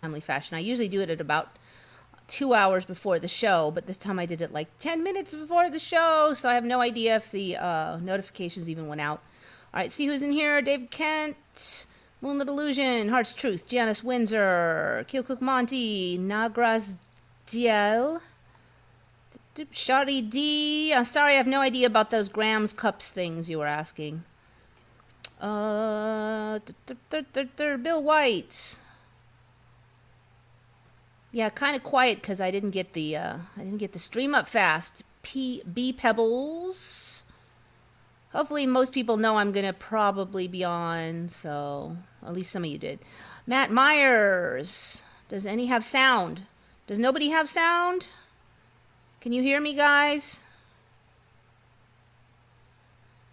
timely fashion. I usually do it at about 2 hours before the show, but this time I did it like 10 minutes before the show, so I have no idea if the notifications even went out. All right, see who's in here. Dave Kent, Moonlit Illusion, Heart's Truth, Janice Windsor, Kilcook Monty, Nagras Diel, Shari D. Sorry, I have no idea about those grams cups things you were asking. Bill White. Yeah, kind of quiet because I didn't get the stream up fast. B Pebbles. Hopefully most people know I'm gonna probably be on, so at least some of you did. Matt Myers. Does any have sound? Does nobody have sound? Can you hear me, guys?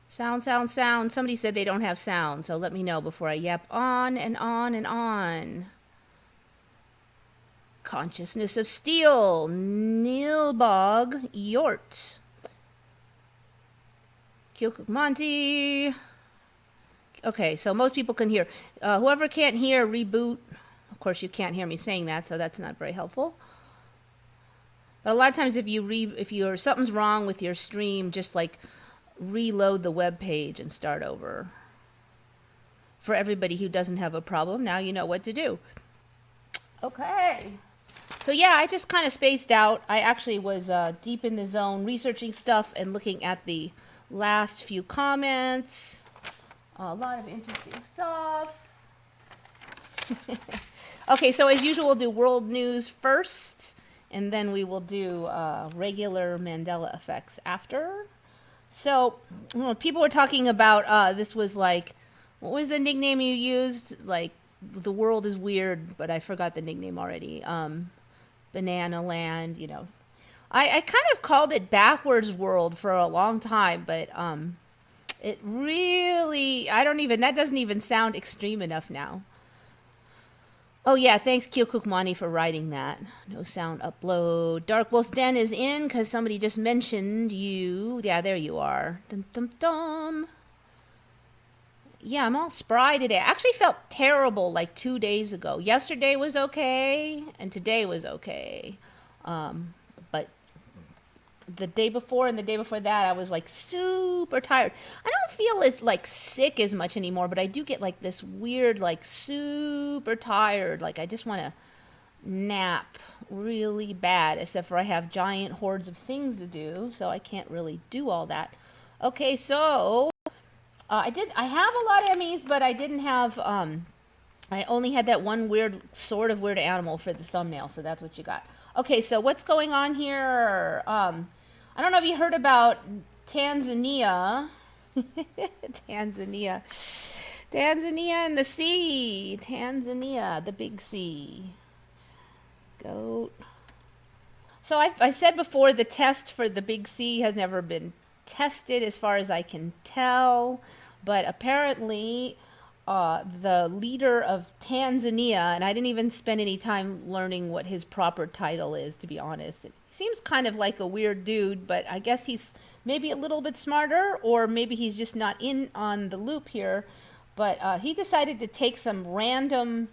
Sound, sound, sound. Somebody said they don't have sound, so let me know before I yap on and on and on. Consciousness of Steel, Nilbog, Yort, Kilcook Monty. Okay, so most people can hear. Whoever can't hear, reboot. Of course, you can't hear me saying that, so that's not very helpful. But a lot of times, if something's wrong with your stream, just like reload the web page and start over. For everybody who doesn't have a problem, now you know what to do. Okay. So yeah, I just kind of spaced out. I actually was deep in the zone researching stuff and looking at the last few comments. A lot of interesting stuff. Okay, so as usual, we'll do world news first, and then we will do regular Mandela effects after. So people were talking about this was like, what was the nickname you used? Like, the world is weird, but I forgot the nickname already. Banana Land, you know. I kind of called it backwards world for a long time, but it really, that doesn't even sound extreme enough now. Oh yeah, thanks Kyokukmani for writing that. No sound upload. Dark Wolf's Den is in because somebody just mentioned you. Yeah, there you are. Dum dum dum. Yeah, I'm all spry today. I actually felt terrible like 2 days ago. Yesterday was okay, and today was okay. But the day before and the day before that, I was like super tired. I don't feel as like sick as much anymore, but I do get like this weird, like super tired. Like I just want to nap really bad, except for I have giant hordes of things to do, so I can't really do all that. Okay, so I have a lot of Emmys, but I didn't have, I only had that one sort of weird animal for the thumbnail, so that's what you got. Okay, so what's going on here? I don't know if you heard about Tanzania. Tanzania and the sea. Tanzania, the big sea. Goat. So I said before, the test for the big sea has never been tested as far as I can tell, but apparently the leader of Tanzania, and I didn't even spend any time learning what his proper title is, to be honest. He seems kind of like a weird dude, but I guess he's maybe a little bit smarter, or maybe he's just not in on the loop here. But he decided to take some random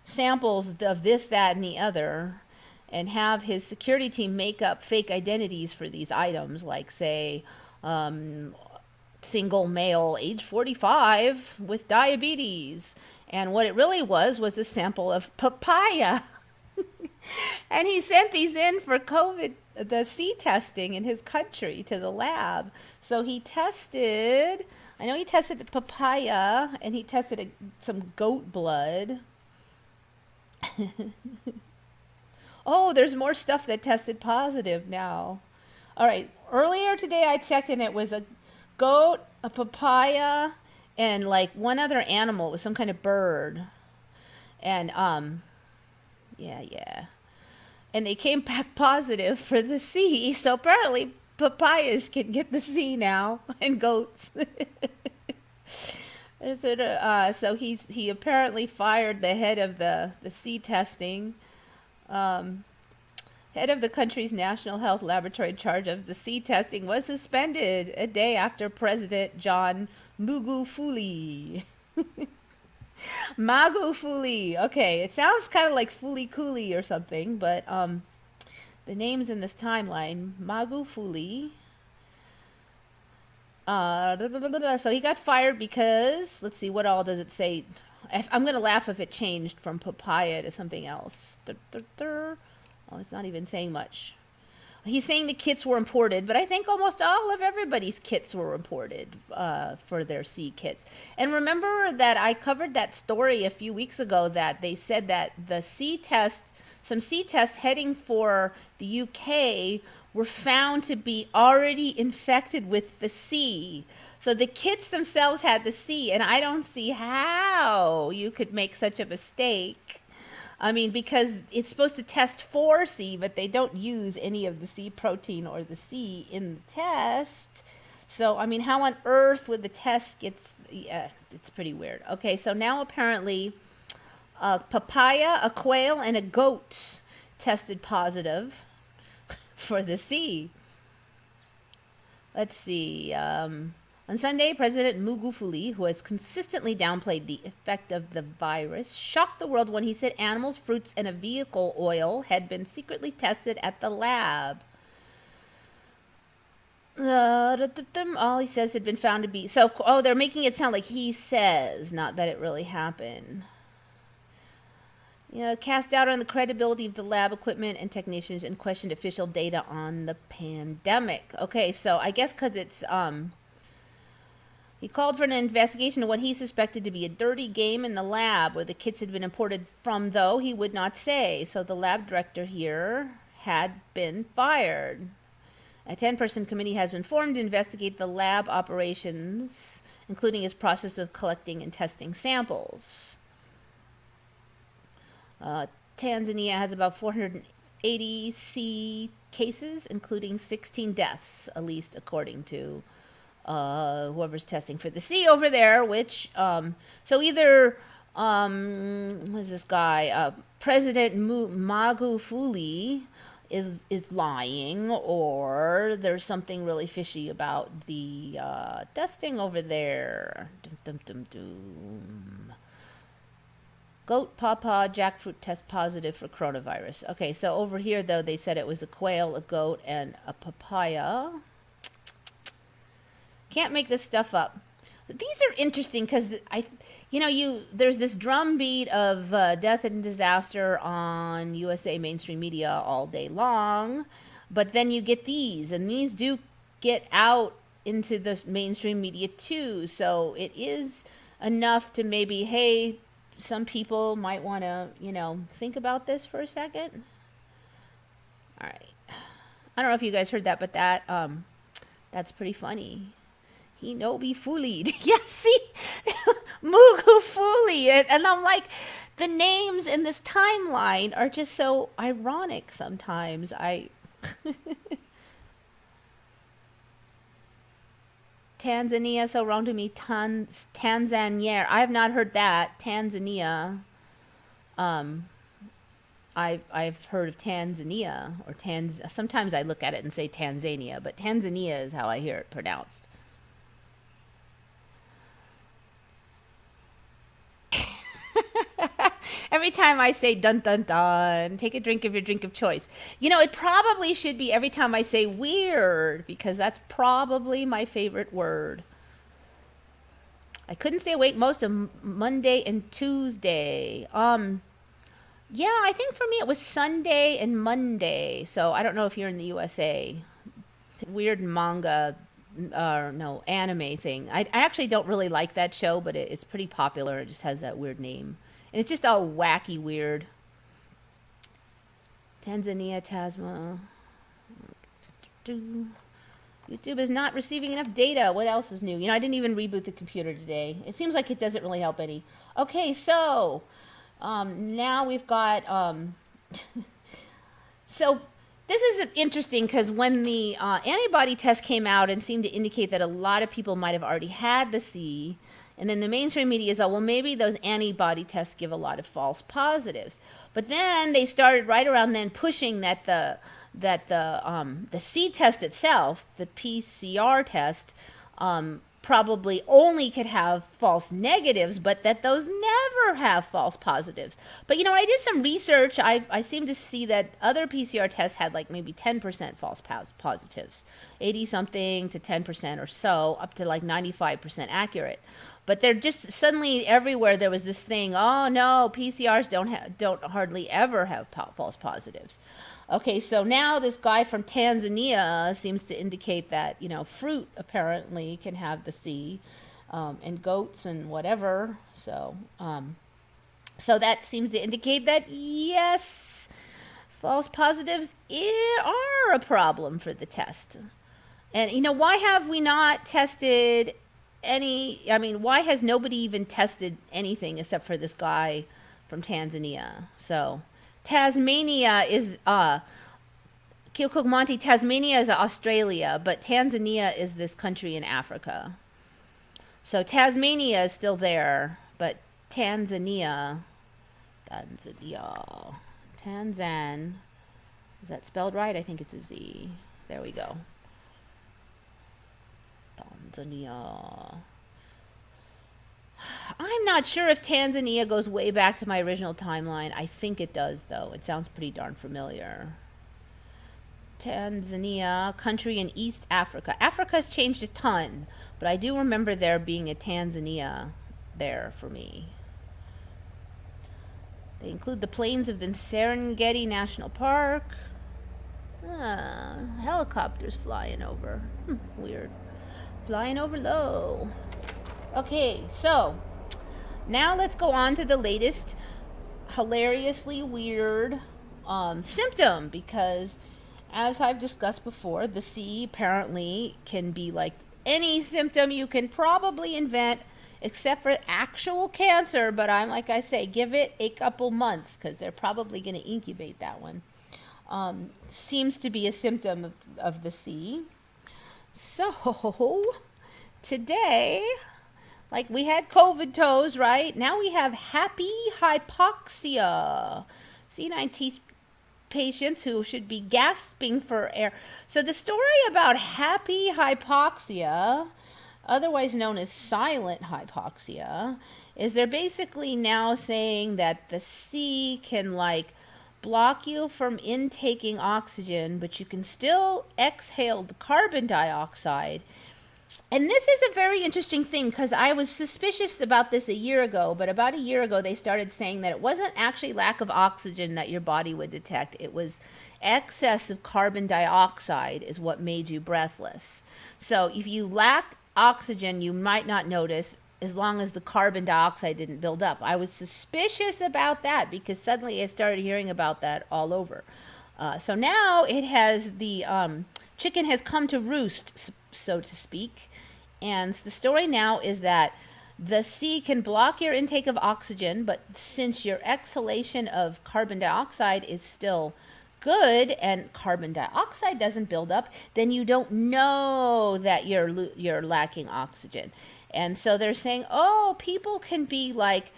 samples of this, that, and the other, and have his security team make up fake identities for these items, like, say, single male, age 45, with diabetes. And what it really was a sample of papaya. And he sent these in for COVID, the sea testing in his country, to the lab. So he tested, I know he tested papaya, and he tested some goat blood. Oh, there's more stuff that tested positive now. All right, earlier today I checked, and it was a goat, a papaya, and like one other animal. It was some kind of bird. And yeah. And they came back positive for the sea. So apparently papayas can get the sea now, and goats. So he apparently fired the head of the sea testing. Head of the country's national health laboratory in charge of the sea testing was suspended a day after President John Magufuli Magufuli. Okay, it sounds kind of like Fuli Kuli or something, but the names in this timeline, Magufuli. So he got fired because, let's see, what all does it say? I'm going to laugh if it changed from papaya to something else. Oh, it's not even saying much. He's saying the kits were imported, but I think almost all of everybody's kits were imported for their C kits. And remember that I covered that story a few weeks ago that they said that the C test, some C tests heading for the UK were found to be already infected with the C. So the kits themselves had the C, and I don't see how you could make such a mistake. I mean, because it's supposed to test for C, but they don't use any of the C protein or the C in the test. So, I mean, how on earth would the test get... Yeah, it's pretty weird. Okay, so now apparently a papaya, a quail, and a goat tested positive for the C. Let's see. On Sunday, President Magufuli, who has consistently downplayed the effect of the virus, shocked the world when he said animals, fruits, and a vehicle oil had been secretly tested at the lab. All he says had been found to be... So, they're making it sound like he says, not that it really happened. Cast doubt on the credibility of the lab equipment and technicians and questioned official data on the pandemic. Okay, so I guess because it's... He called for an investigation of what he suspected to be a dirty game in the lab where the kits had been imported from, though he would not say. So the lab director here had been fired. A 10-person committee has been formed to investigate the lab operations, including its process of collecting and testing samples. Tanzania has about 480 C cases, including 16 deaths, at least according to whoever's testing for the C over there, which, so either, who's this guy, President Magufuli is lying, or there's something really fishy about the, testing over there. Dum, dum, dum, dum. Goat, pawpaw, jackfruit test positive for coronavirus. Okay, so over here, though, they said it was a quail, a goat, and a papaya. Can't make this stuff up. These are interesting because there's this drumbeat of death and disaster on USA mainstream media all day long, but then you get these, and these do get out into the mainstream media too. So it is enough to maybe, hey, some people might want to, think about this for a second. All right. I don't know if you guys heard that, but that's pretty funny. He no be foolied. Yeah, see? Mugu Fuli. And I'm like, the names in this timeline are just so ironic sometimes. Tanzania, so wrong to me. Tanzania. I have not heard that. Tanzania. I've heard of Tanzania or sometimes I look at it and say Tanzania, but Tanzania is how I hear it pronounced. Every time I say dun dun dun, take a drink of your drink of choice. It probably should be every time I say weird, because that's probably my favorite word. I couldn't stay awake most of Monday and Tuesday. Yeah, I think for me it was Sunday and Monday. So I don't know if you're in the USA. Weird manga, no, anime thing. I actually don't really like that show, but it's pretty popular. It just has that weird name. And it's just all wacky weird. Tanzania, Tasma. YouTube is not receiving enough data. What else is new? I didn't even reboot the computer today. It seems like it doesn't really help any. Okay, so now we've got... so this is interesting because when the antibody test came out and seemed to indicate that a lot of people might have already had the C, and then the mainstream media is, well, maybe those antibody tests give a lot of false positives. But then they started right around then pushing that the C test itself, the PCR test, probably only could have false negatives, but that those never have false positives. But, I did some research. I seem to see that other PCR tests had like maybe 10% false positives, 80 something to 10% or so, up to like 95% accurate. But they're just suddenly everywhere there was this thing, oh no, PCRs don't hardly ever have false positives. Okay, so now this guy from Tanzania seems to indicate that, fruit apparently can have the C, and goats and whatever. So that seems to indicate that, yes, false positives are a problem for the test. And, why have we not tested why has nobody even tested anything except for this guy from Tanzania? So Tasmania is Kilkukmonti. Tasmania is Australia, but Tanzania is this country in Africa. So Tasmania is still there, but Tanzan. Is that spelled right? I think it's a Z. There we go. Tanzania. I'm not sure if Tanzania goes way back to my original timeline. I think it does, though. It sounds pretty darn familiar. Tanzania, country in East Africa. Africa's changed a ton, but I do remember there being a Tanzania there for me. They include the plains of the Serengeti National Park. Helicopters flying over. Weird. Flying over low. Okay, so now let's go on to the latest hilariously weird symptom, because as I've discussed before, the C apparently can be like any symptom you can probably invent except for actual cancer, but like I say, give it a couple months because they're probably going to incubate that one. Seems to be a symptom of the C. So today, like we had COVID toes, right? Now we have happy hypoxia. C9 patients who should be gasping for air. So the story about happy hypoxia, otherwise known as silent hypoxia, is they're basically now saying that the C can like block you from intaking oxygen, but you can still exhale the carbon dioxide. And this is a very interesting thing because I was suspicious about this a year ago, but about a year ago they started saying that it wasn't actually lack of oxygen that your body would detect. It was excess of carbon dioxide is what made you breathless. So if you lacked oxygen, you might not notice as long as the carbon dioxide didn't build up. I was suspicious about that because suddenly I started hearing about that all over. So now it has the chicken has come to roost, so to speak. And the story now is that the C can block your intake of oxygen, but since your exhalation of carbon dioxide is still good and carbon dioxide doesn't build up, then you don't know that you're lacking oxygen. And so they're saying, oh, people can be like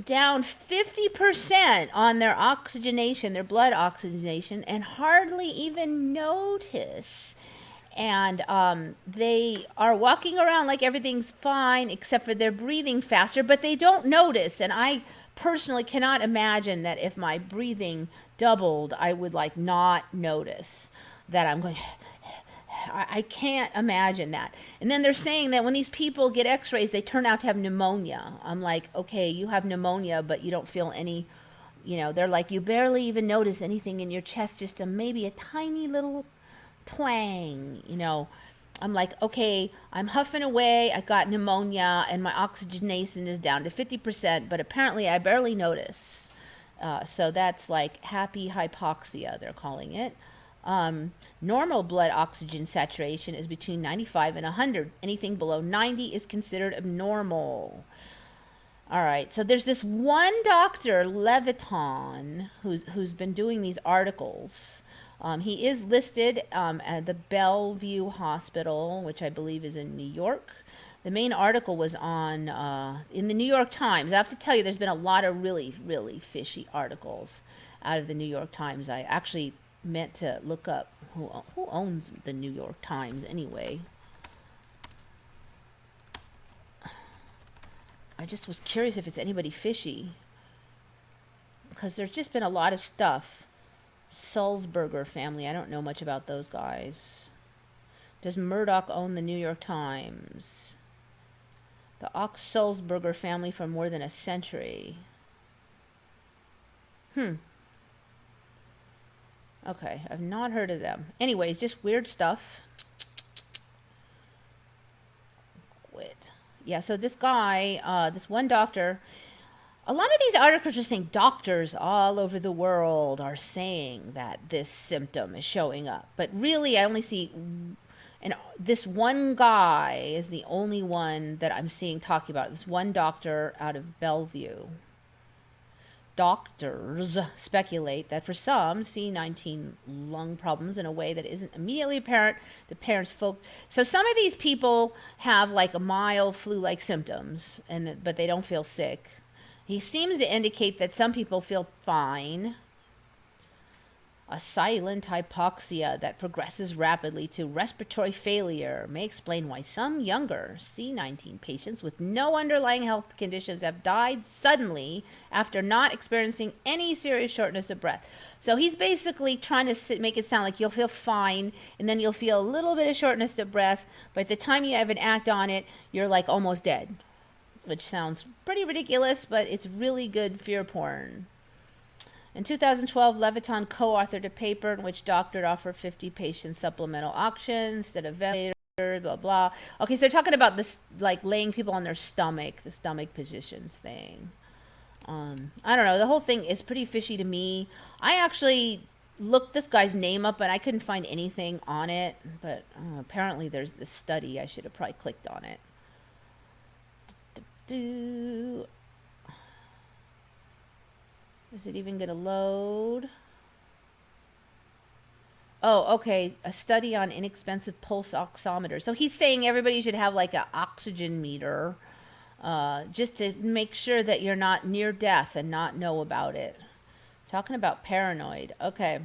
down 50% on their oxygenation, their blood oxygenation, and hardly even notice. And they are walking around like everything's fine, except for they're breathing faster, but they don't notice. And I personally cannot imagine that if my breathing doubled, I would like not notice that I'm going. I can't imagine that. And then they're saying that when these people get x-rays, they turn out to have pneumonia. I'm like, okay, you have pneumonia, but you don't feel any, they're like, you barely even notice anything in your chest, just maybe a tiny little twang, I'm like, okay, I'm huffing away, I got pneumonia, and my oxygenation is down to 50%, but apparently I barely notice. So that's like happy hypoxia, they're calling it. Normal blood oxygen saturation is between 95 and 100. Anything below 90 is considered abnormal. All right, so there's this one doctor, Leviton, who's been doing these articles. He is listed at the Bellevue Hospital, which I believe is in New York. The main article was on in the New York Times. I have to tell you, there's been a lot of really, really fishy articles out of the New York Times. I actually meant to look up who owns the New York Times anyway. I just was curious if it's anybody fishy. Because there's just been a lot of stuff. Sulzberger family. I don't know much about those guys. Does Murdoch own the New York Times? The Ox-Sulzberger family for more than a century. Okay, I've not heard of them. Anyways, just weird stuff. Quit. Yeah, so this guy, this one doctor, a lot of these articles are saying doctors all over the world are saying that this symptom is showing up. But really, I only see, and this one guy is the only one that I'm seeing talking about. This one doctor out of Bellevue. Doctors speculate that for some C19 lung problems in a way that isn't immediately apparent, the parents so some of these people have like a mild flu-like symptoms, but they don't feel sick. He seems to indicate that some people feel fine. A silent hypoxia that progresses rapidly to respiratory failure may explain why some younger C19 patients with no underlying health conditions have died suddenly after not experiencing any serious shortness of breath. So he's basically trying to make it sound like you'll feel fine, and then you'll feel a little bit of shortness of breath, but at the time you have an act on it, you're like almost dead. Which sounds pretty ridiculous, but it's really good fear porn. In 2012, Leviton co-authored a paper in which doctors offered 50 patients supplemental oxygen instead of ventilator, blah, blah. Okay, so they're talking about this, like laying people on their stomach, the stomach positions thing. I don't know. The whole thing is pretty fishy to me. I actually looked this guy's name up, and I couldn't find anything on it. But apparently there's this study. I should have probably clicked on it. Is it even going to load? Oh, okay. A study on inexpensive pulse oximeters. So he's saying everybody should have like an oxygen meter just to make sure that you're not near death and not know about it. Talking about paranoid. Okay.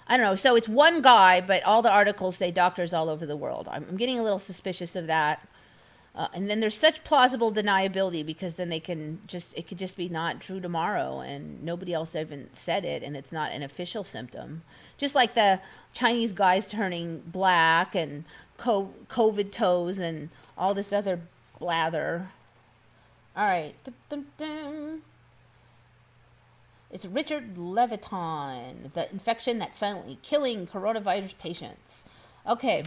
I don't know. So it's one guy, but all the articles say doctors all over the world. I'm getting a little suspicious of that. And then there's such plausible deniability because then it could just be not true tomorrow and nobody else even said it and it's not an official symptom. Just like the Chinese guys turning black and COVID toes and all this other blather. All right. It's Richard Leviton, the infection that's silently killing coronavirus patients. Okay.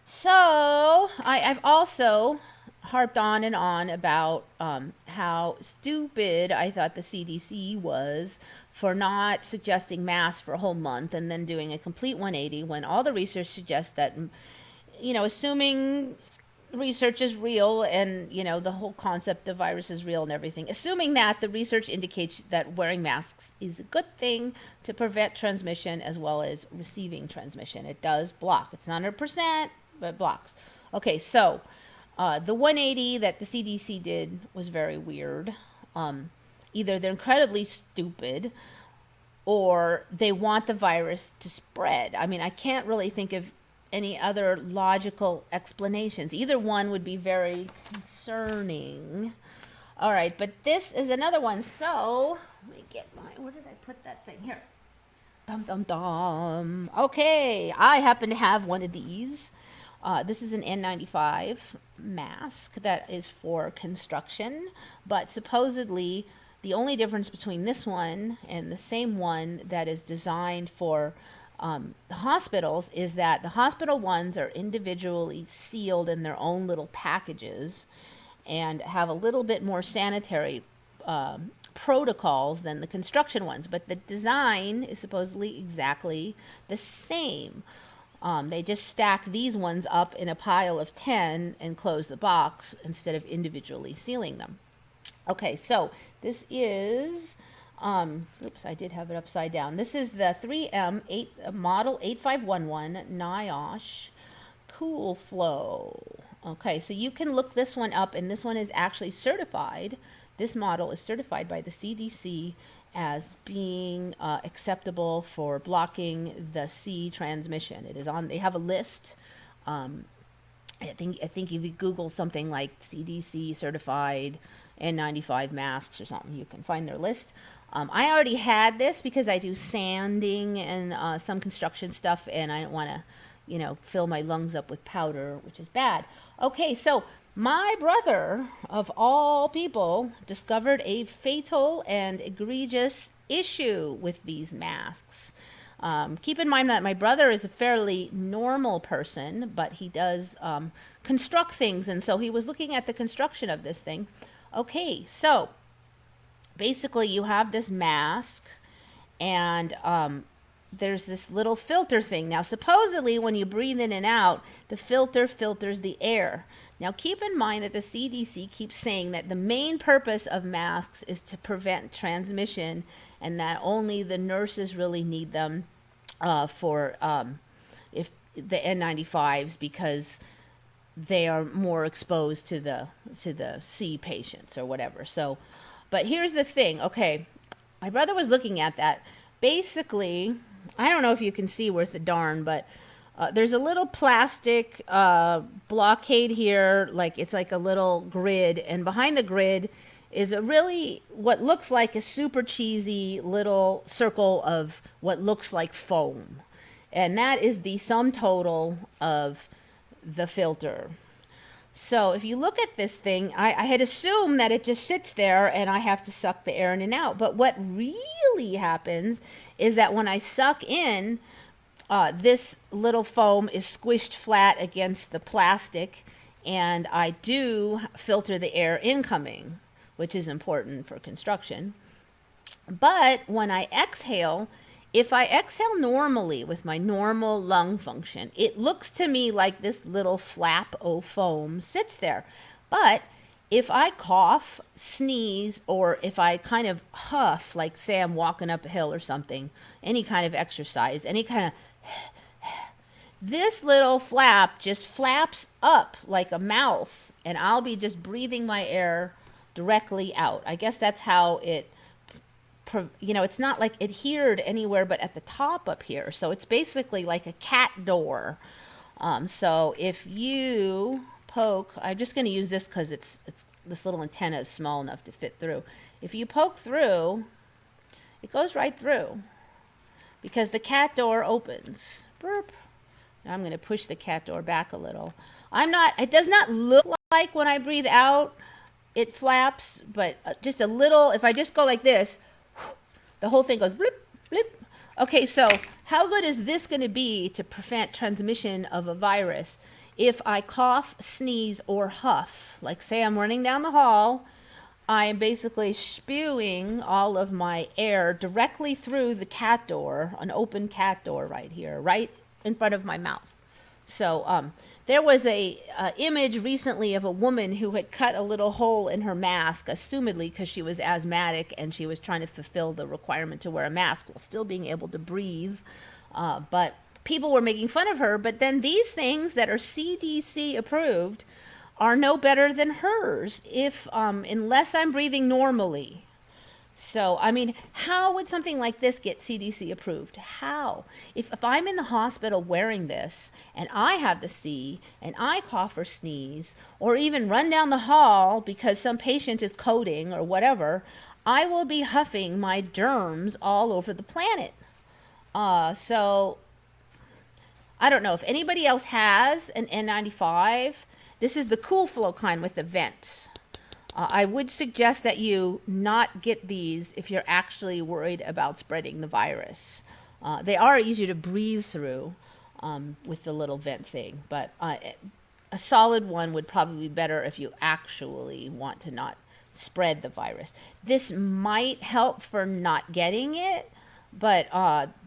So I've also harped on and on about how stupid I thought the CDC was for not suggesting masks for a whole month and then doing a complete 180 when all the research suggests that, assuming research is real and, the whole concept of virus is real and everything, assuming that the research indicates that wearing masks is a good thing to prevent transmission as well as receiving transmission. It does block. It's not 100%. But blocks. Okay, so the 180 that the CDC did was very weird. Either they're incredibly stupid or they want the virus to spread. I mean, I can't really think of any other logical explanations. Either one would be very concerning. All right, but this is another one. So let me get where did I put that thing? Here. Dum, dum, dum. Okay, I happen to have one of these. This is an N95 mask that is for construction, but supposedly the only difference between this one and the same one that is designed for the hospitals is that the hospital ones are individually sealed in their own little packages and have a little bit more sanitary protocols than the construction ones, but the design is supposedly exactly the same. They just stack these ones up in a pile of 10 and close the box instead of individually sealing them. Okay, so this is, oops, I did have it upside down. This is the 3M model 8511 NIOSH Cool Flow. Okay, so you can look this one up, and this one is actually certified. This model is certified by the CDC as being acceptable for blocking the C transmission. It is on, they have a list, and I think if you Google something like CDC certified N95 masks or something, you can find their list. I already had this because I do sanding and some construction stuff, and I don't want to, fill my lungs up with powder, which is bad. Okay, so my brother, of all people, discovered a fatal and egregious issue with these masks. Keep in mind that my brother is a fairly normal person, but he does construct things, and so he was looking at the construction of this thing. Okay, so basically you have this mask, and there's this little filter thing. Now, supposedly, when you breathe in and out, the filter filters the air. Now, keep in mind that the CDC keeps saying that the main purpose of masks is to prevent transmission, and that only the nurses really need them for if the N95s, because they are more exposed to the C patients or whatever. So, but here's the thing. Okay, my brother was looking at that. Basically, I don't know if you can see worth the darn, but there's a little plastic blockade here, like it's like a little grid, and behind the grid is a really what looks like a super cheesy little circle of what looks like foam, and that is the sum total of the filter. So if you look at this thing, I had assumed that it just sits there and I have to suck the air in and out. But what really happens is that when I suck in, this little foam is squished flat against the plastic, and I do filter the air incoming, which is important for construction. But when I exhale, if I exhale normally with my normal lung function, it looks to me like this little flap of foam sits there. But if I cough, sneeze, or if I kind of huff, like say I'm walking up a hill or something, any kind of exercise, any kind of this little flap just flaps up like a mouth, and I'll be just breathing my air directly out. I guess that's how it, it's not like adhered anywhere but at the top up here. So it's basically like a cat door. So if you poke, I'm just going to use this because it's this little antenna is small enough to fit through. If you poke through, it goes right through because the cat door opens. Burp. Now I'm going to push the cat door back a little. It does not look like when I breathe out it flaps, but just a little. If I just go like this, the whole thing goes blip, blip. Okay, so how good is this going to be to prevent transmission of a virus? If I cough, sneeze, or huff, like say I'm running down the hall, I am basically spewing all of my air directly through the cat door, an open cat door right here, right in front of my mouth. So there was a image recently of a woman who had cut a little hole in her mask, assumedly because she was asthmatic and she was trying to fulfill the requirement to wear a mask while still being able to breathe. But people were making fun of her. But then these things that are CDC approved are no better than hers, unless I'm breathing normally. So, I mean, how would something like this get CDC approved? How? If I'm in the hospital wearing this and I have the C and I cough or sneeze or even run down the hall because some patient is coding or whatever, I will be huffing my germs all over the planet. So, I don't know if anybody else has an N95. This is the cool flow kind with the vent. I would suggest that you not get these if you're actually worried about spreading the virus. They are easier to breathe through with the little vent thing, but a solid one would probably be better if you actually want to not spread the virus. This might help for not getting it, but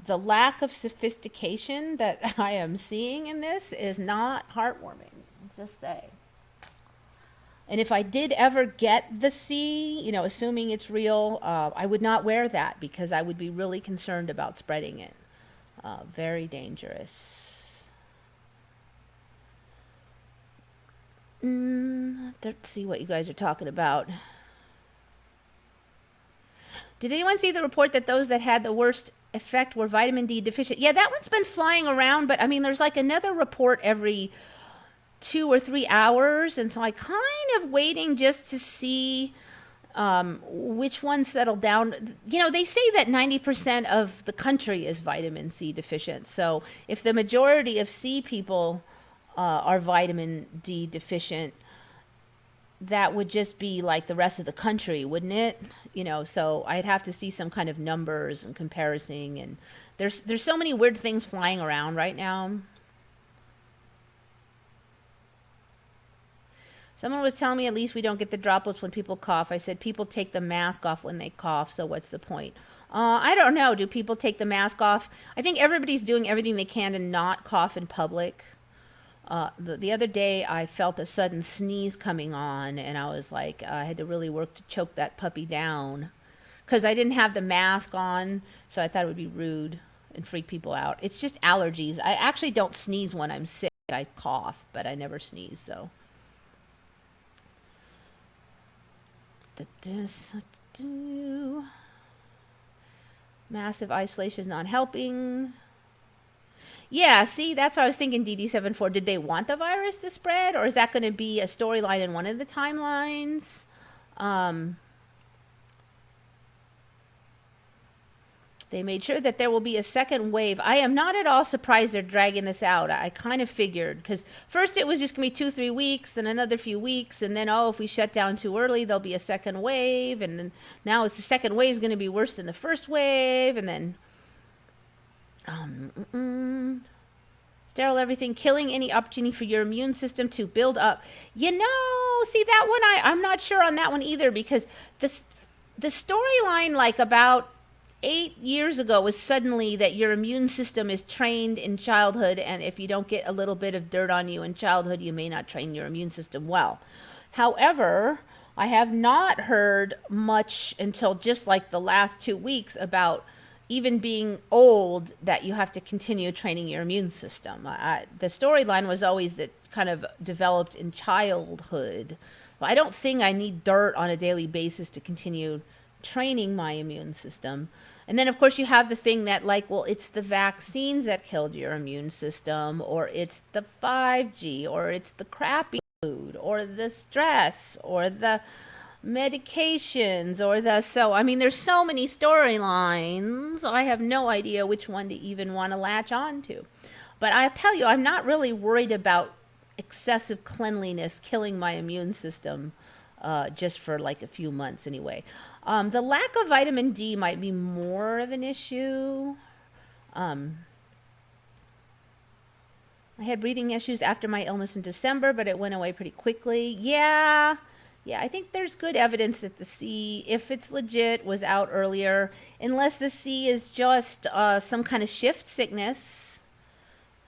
the lack of sophistication that I am seeing in this is not heartwarming, just say. And if I did ever get the C, assuming it's real, I would not wear that because I would be really concerned about spreading it. Very dangerous. Let's see what you guys are talking about. Did anyone see the report that those that had the worst effect were vitamin D deficient? Yeah, that one's been flying around, but I mean, there's like another report every 2 or 3 hours. And so I kind of waiting just to see which ones settle down. You know, they say that 90% of the country is vitamin C deficient. So if the majority of C people are vitamin D deficient, that would just be like the rest of the country, wouldn't it? You know, so I'd have to see some kind of numbers and comparison. And there's so many weird things flying around right now. Someone was telling me at least we don't get the droplets when people cough. I said people take the mask off when they cough, so what's the point? I don't know. Do people take the mask off? I think everybody's doing everything they can to not cough in public. The other day I felt a sudden sneeze coming on, and I was like, I had to really work to choke that puppy down because I didn't have the mask on, so I thought it would be rude and freak people out. It's just allergies. I actually don't sneeze when I'm sick. I cough, but I never sneeze, so. Massive isolation is not helping. Yeah, see, that's what I was thinking, DD74. Did they want the virus to spread, or is that going to be a storyline in one of the timelines? They made sure that there will be a second wave. I am not at all surprised they're dragging this out. I kind of figured, because first it was just going to be 2-3 weeks and another few weeks, and then, oh, if we shut down too early, there'll be a second wave, and then now it's the second wave is going to be worse than the first wave, and then sterile everything, killing any opportunity for your immune system to build up. You know, see that one, I'm not sure on that one either, because the storyline like about 8 years ago was suddenly that your immune system is trained in childhood, and if you don't get a little bit of dirt on you in childhood, you may not train your immune system well. However, I have not heard much until just like the last 2 weeks about even being old that you have to continue training your immune system. The storyline was always that kind of developed in childhood. Well, I don't think I need dirt on a daily basis to continue training my immune system. And then, of course, you have the thing that, like, well, it's the vaccines that killed your immune system, or it's the 5G, or it's the crappy food, or the stress, or the medications, or the... So, I mean, there's so many storylines. I have no idea which one to even want to latch on to. But I tell you, I'm not really worried about excessive cleanliness killing my immune system just for like a few months anyway. The lack of vitamin D might be more of an issue. I had breathing issues after my illness in December, but it went away pretty quickly. Yeah, I think there's good evidence that the C, if it's legit, was out earlier, unless the C is just some kind of shift sickness.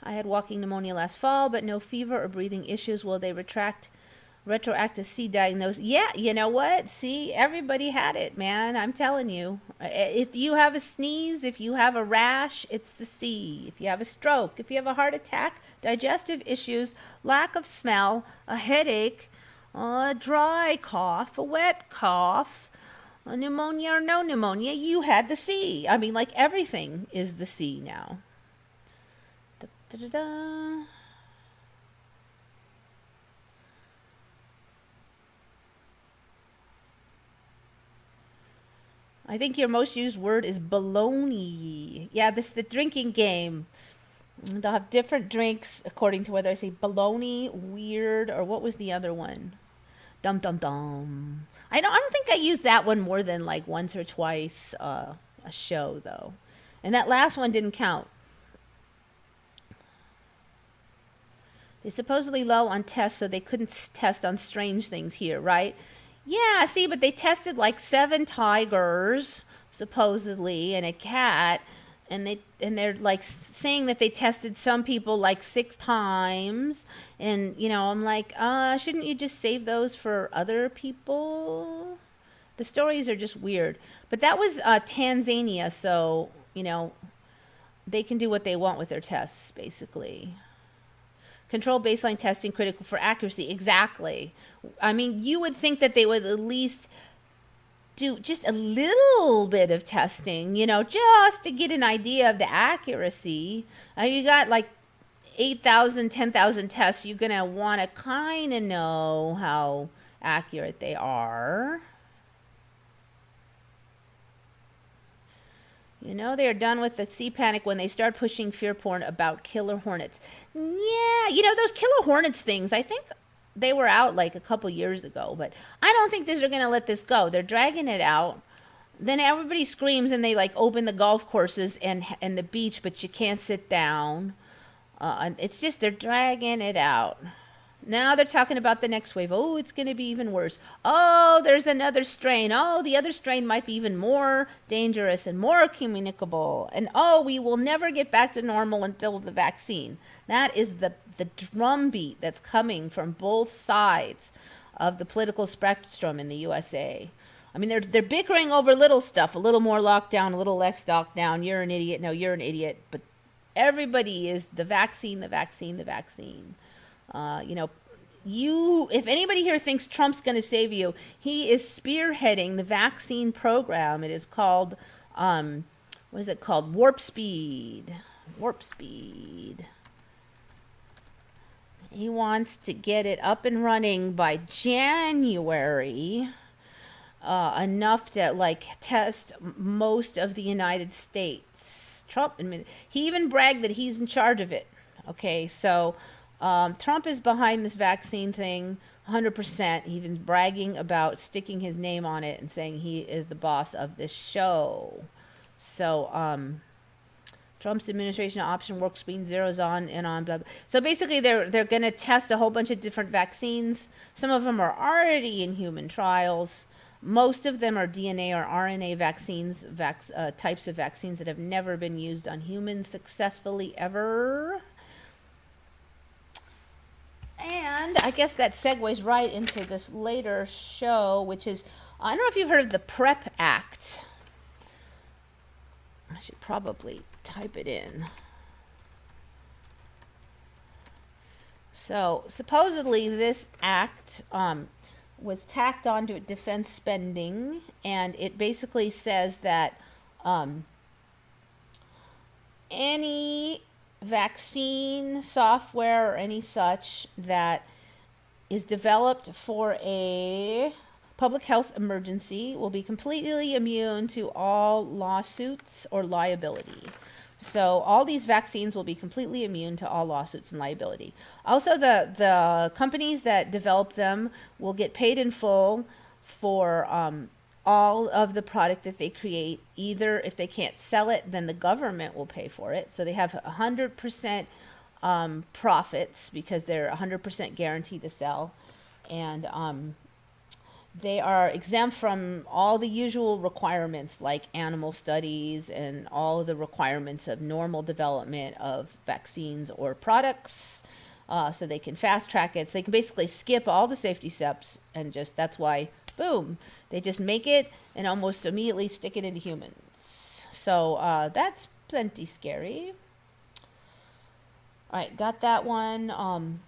I had walking pneumonia last fall, but no fever or breathing issues. Will they retroactive C diagnosis? Yeah, you know what? See, everybody had it, man. I'm telling you. If you have a sneeze, if you have a rash, it's the C. If you have a stroke, if you have a heart attack, digestive issues, lack of smell, a headache, a dry cough, a wet cough, a pneumonia or no pneumonia, you had the C. I mean, like, everything is the C now. Da-da-da-da. I think your most used word is baloney. Yeah, this is the drinking game. They'll have different drinks according to whether I say baloney, weird, or what was the other one? Dum dum dum. I don't think I used that one more than like once or twice a show though. And that last one didn't count. They supposedly low on tests, so they couldn't test on strange things here, right? Yeah, see, but they tested like 7 tigers, supposedly, and a cat, and they're like saying that they tested some people like 6 times, and you know, I'm like, shouldn't you just save those for other people? The stories are just weird. But that was Tanzania, so you know, they can do what they want with their tests, basically. Control baseline testing critical for accuracy. Exactly. I mean, you would think that they would at least do just a little bit of testing, you know, just to get an idea of the accuracy. You got like 8,000, 10,000 tests, you're going to want to kind of know how accurate they are. You know, they are done with the sea panic when they start pushing fear porn about killer hornets. Yeah, you know, those killer hornets things, I think they were out like a couple years ago, but I don't think they're going to let this go. They're dragging it out. Then everybody screams and they like open the golf courses and the beach, but you can't sit down. It's just they're dragging it out. Now they're talking about the next wave. Oh, it's going to be even worse. Oh, there's another strain. Oh, the other strain might be even more dangerous and more communicable. And oh, we will never get back to normal until the vaccine. That is the drumbeat that's coming from both sides of the political spectrum in the USA. I mean, they're bickering over little stuff, a little more lockdown, a little less lockdown. You're an idiot. No, you're an idiot. But everybody is the vaccine, the vaccine, the vaccine. You know, if anybody here thinks Trump's going to save you, he is spearheading the vaccine program. It is called, what is it called? Warp Speed. Warp Speed. He wants to get it up and running by January, enough to like test most of the United States. Trump, he even bragged that he's in charge of it. Okay, so Trump is behind this vaccine thing 100%. He's been bragging about sticking his name on it and saying he is the boss of this show. So Trump's administration option works being zeros on and on. Blah, blah. So basically they're going to test a whole bunch of different vaccines. Some of them are already in human trials. Most of them are DNA or RNA vaccines, types of vaccines that have never been used on humans successfully ever. And I guess that segues right into this later show, which is, I don't know if you've heard of the PrEP Act. I should probably type it in. So supposedly this act was tacked onto defense spending, and it basically says that any vaccine software or any such that is developed for a public health emergency will be completely immune to all lawsuits or liability. So all these vaccines will be completely immune to all lawsuits and liability. Also, the companies that develop them will get paid in full for all of the product that they create. Either if they can't sell it, then the government will pay for it. So they have 100% profits because they're 100% guaranteed to sell. And they are exempt from all the usual requirements like animal studies and all of the requirements of normal development of vaccines or products. So they can fast track it. So they can basically skip all the safety steps and just, that's why, boom, they just make it and almost immediately stick it into humans. So that's plenty scary. All right, got that one. I'm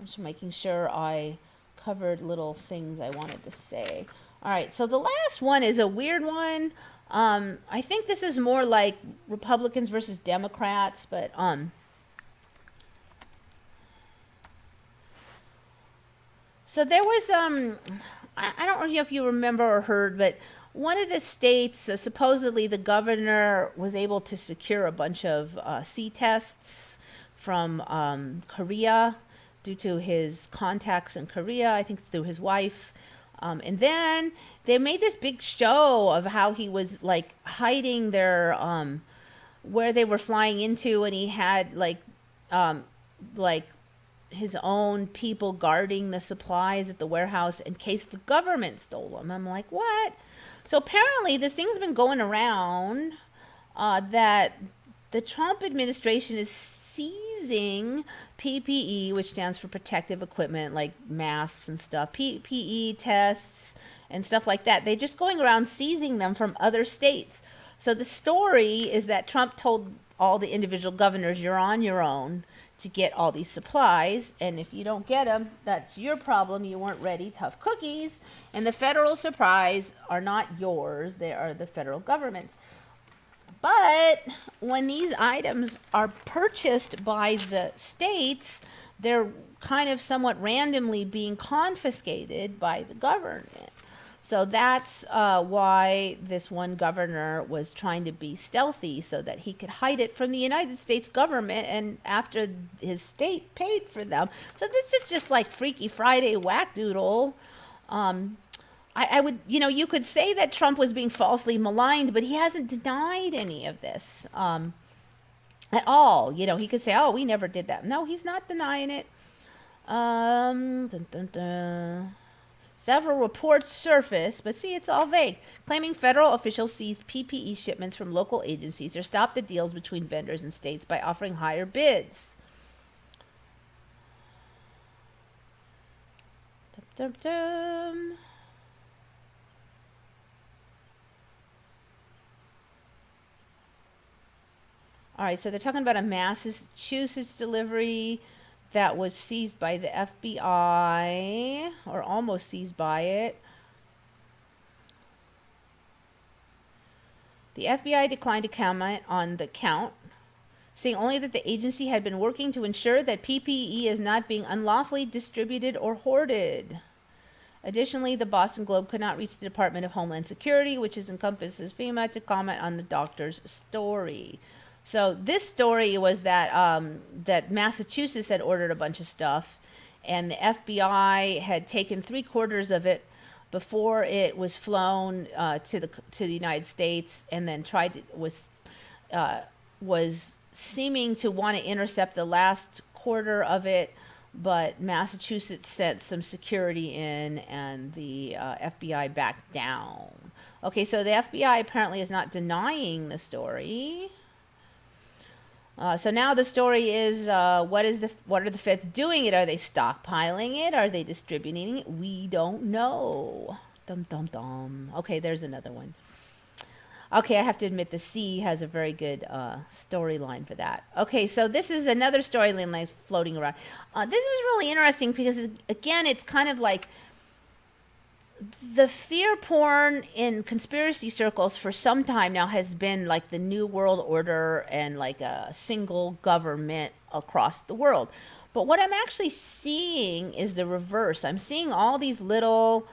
just making sure I covered little things I wanted to say. All right, so the last one is a weird one. I think this is more like Republicans versus Democrats, but so there was I don't know if you remember or heard, but one of the states, supposedly the governor was able to secure a bunch of sea tests from Korea due to his contacts in Korea, I think through his wife. And then they made this big show of how he was like hiding their where they were flying into, and he had like his own people guarding the supplies at the warehouse in case the government stole them. I'm like, what? So apparently this thing's been going around that the Trump administration is seizing PPE, which stands for protective equipment, like masks and stuff, PPE tests and stuff like that. They're just going around seizing them from other states. So the story is that Trump told all the individual governors, you're on your own to get all these supplies, and if you don't get them, that's your problem. You weren't ready. Tough cookies. And the federal supplies are not yours. They are the federal government's. But when these items are purchased by the states, they're kind of somewhat randomly being confiscated by the government. So that's why this one governor was trying to be stealthy so that he could hide it from the United States government, and after his state paid for them. So this is just like Freaky Friday whack-doodle. I would, you could say that Trump was being falsely maligned, but he hasn't denied any of this at all. He could say, oh, we never did that. No, he's not denying it. Dun, dun, dun. Several reports surfaced, but see, it's all vague, claiming federal officials seized PPE shipments from local agencies or stopped the deals between vendors and states by offering higher bids. Dum, dum, dum. All right, so they're talking about a Massachusetts delivery that was seized by the FBI, or almost seized by it. The FBI declined to comment on the count, saying only that the agency had been working to ensure that PPE is not being unlawfully distributed or hoarded. Additionally, the Boston Globe could not reach the Department of Homeland Security, which encompasses FEMA, to comment on the doctor's story. So this story was that that Massachusetts had ordered a bunch of stuff, and the FBI had taken 3/4 of it before it was flown to the United States, and then was seeming to want to intercept the last quarter of it, but Massachusetts sent some security in, and the FBI backed down. Okay, so the FBI apparently is not denying the story. So now the story is, what are the feds doing it? Are they stockpiling it? Are they distributing it? We don't know. Dum dum dum. Okay, there's another one. Okay, I have to admit the C has a very good storyline for that. Okay, so this is another storyline that's floating around. This is really interesting because, again, it's kind of like the fear porn in conspiracy circles for some time now has been like the New World Order and like a single government across the world. But what I'm actually seeing is the reverse. I'm seeing all these little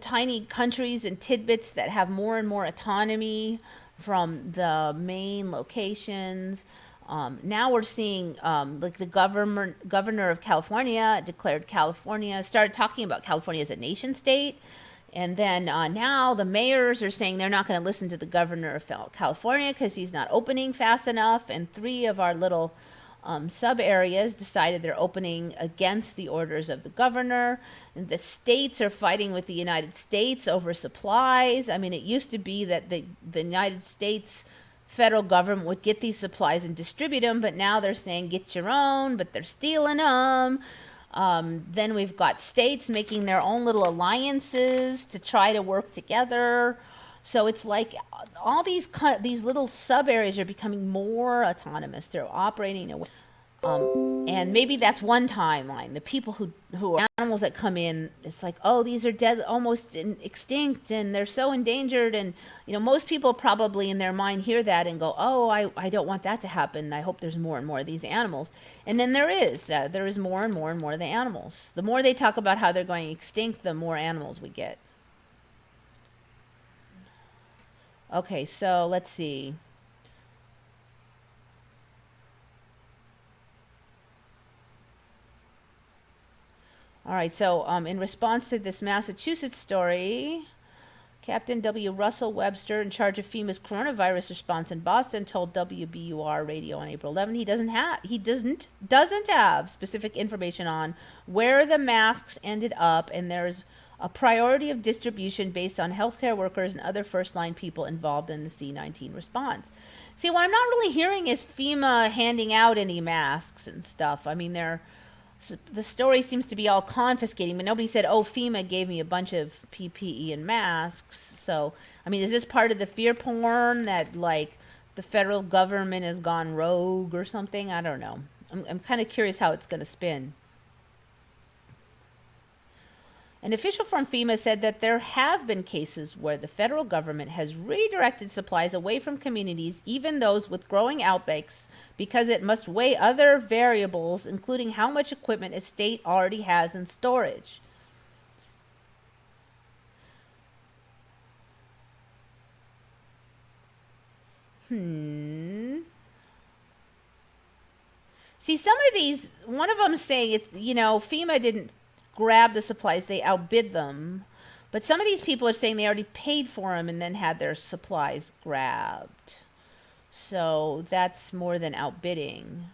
tiny countries and tidbits that have more and more autonomy from the main locations. Now we're seeing like the governor of California started talking about California as a nation state. And then now the mayors are saying they're not going to listen to the governor of California because he's not opening fast enough. And 3 of our little sub areas decided they're opening against the orders of the governor. And the states are fighting with the United States over supplies. I mean, it used to be that the United States federal government would get these supplies and distribute them, but now they're saying get your own, but they're stealing them. Then we've got states making their own little alliances to try to work together. So it's like all these little sub areas are becoming more autonomous. They're operating away. And maybe that's one timeline. The people who are animals that come in, it's like, oh, these are dead, almost extinct, and they're so endangered. And most people probably in their mind hear that and go, oh, I don't want that to happen. I hope there's more and more of these animals. And then there is more and more and more of the animals. The more they talk about how they're going extinct, the more animals we get. Okay, so let's see. All right, so in response to this Massachusetts story, Captain W. Russell Webster, in charge of FEMA's coronavirus response in Boston, told WBUR Radio on April 11th he doesn't have specific information on where the masks ended up, and there's a priority of distribution based on healthcare workers and other first-line people involved in the C-19 response. See, what I'm not really hearing is FEMA handing out any masks and stuff. I mean, the story seems to be all confiscating, but nobody said, oh, FEMA gave me a bunch of PPE and masks. So, I mean, is this part of the fear porn that, like, the federal government has gone rogue or something? I don't know. I'm kind of curious how it's going to spin. An official from FEMA said that there have been cases where the federal government has redirected supplies away from communities, even those with growing outbreaks, because it must weigh other variables, including how much equipment a state already has in storage. See, some of these, one of them saying it's, FEMA didn't grab the supplies, they outbid them. But some of these people are saying they already paid for them and then had their supplies grabbed. So that's more than outbidding.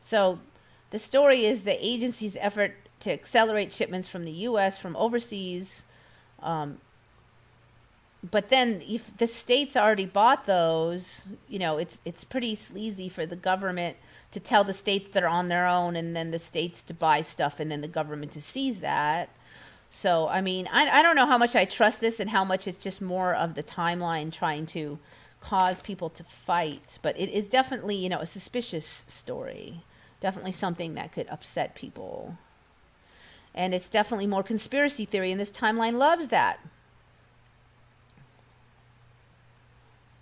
So the story is the agency's effort to accelerate shipments from the U.S. from overseas. But then if the states already bought those, it's pretty sleazy for the government to tell the states they're on their own and then the states to buy stuff and then the government to seize that. So, I mean, I don't know how much I trust this and how much it's just more of the timeline trying to cause people to fight. But it is definitely, a suspicious story. Definitely something that could upset people. And it's definitely more conspiracy theory, and this timeline loves that.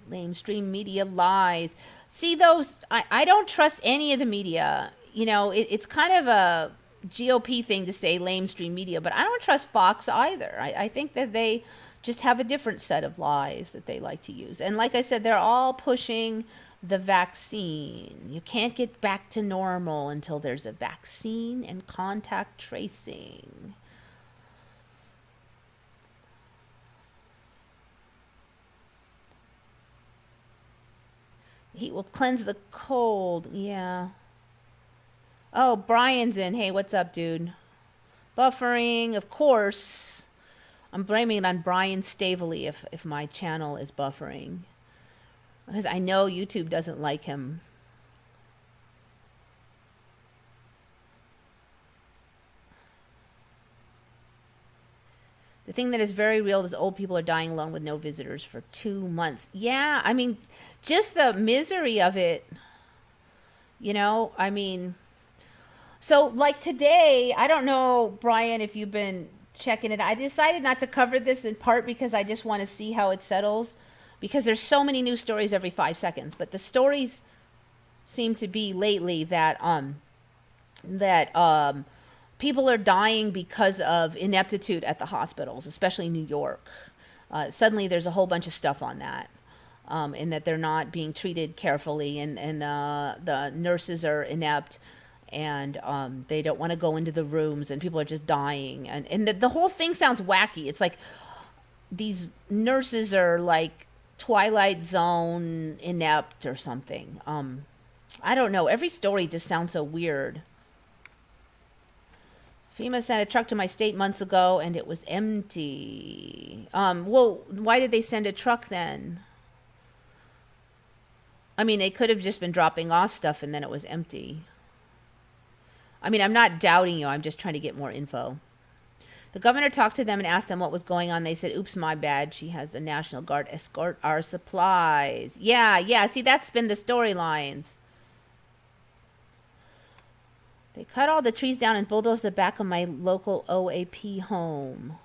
Lamestream media lies. See those? I don't trust any of the media. It's kind of a GOP thing to say lamestream media, but I don't trust Fox either. I think that they just have a different set of lies that they like to use. And like I said, they're all pushing the vaccine. You can't get back to normal until there's a vaccine and contact tracing. Heat will cleanse the cold. Yeah. Oh, Brian's in. Hey, what's up, dude? Buffering, of course. I'm blaming it on Brian Staveley if my channel is buffering. Because I know YouTube doesn't like him. The thing that is very real is old people are dying alone with no visitors for 2 months. Yeah, I mean, just the misery of it. So like today, I don't know, Brian, if you've been checking it. I decided not to cover this in part because I just want to see how it settles. Because there's so many new stories every 5 seconds. But the stories seem to be lately that people are dying because of ineptitude at the hospitals, especially New York. Suddenly there's a whole bunch of stuff on that. And that they're not being treated carefully, and the nurses are inept, and they don't want to go into the rooms, and people are just dying. And the whole thing sounds wacky. It's like these nurses are like Twilight Zone inept or something. I don't know. Every story just sounds so weird. FEMA sent a truck to my state months ago, and it was empty. Well, why did they send a truck then? I mean, they could have just been dropping off stuff, and then it was empty. I mean, I'm not doubting you. I'm just trying to get more info. The governor talked to them and asked them what was going on. They said, oops, my bad. She has the National Guard escort our supplies. Yeah. See, that's been the storylines. They cut all the trees down and bulldozed the back of my local OAP home.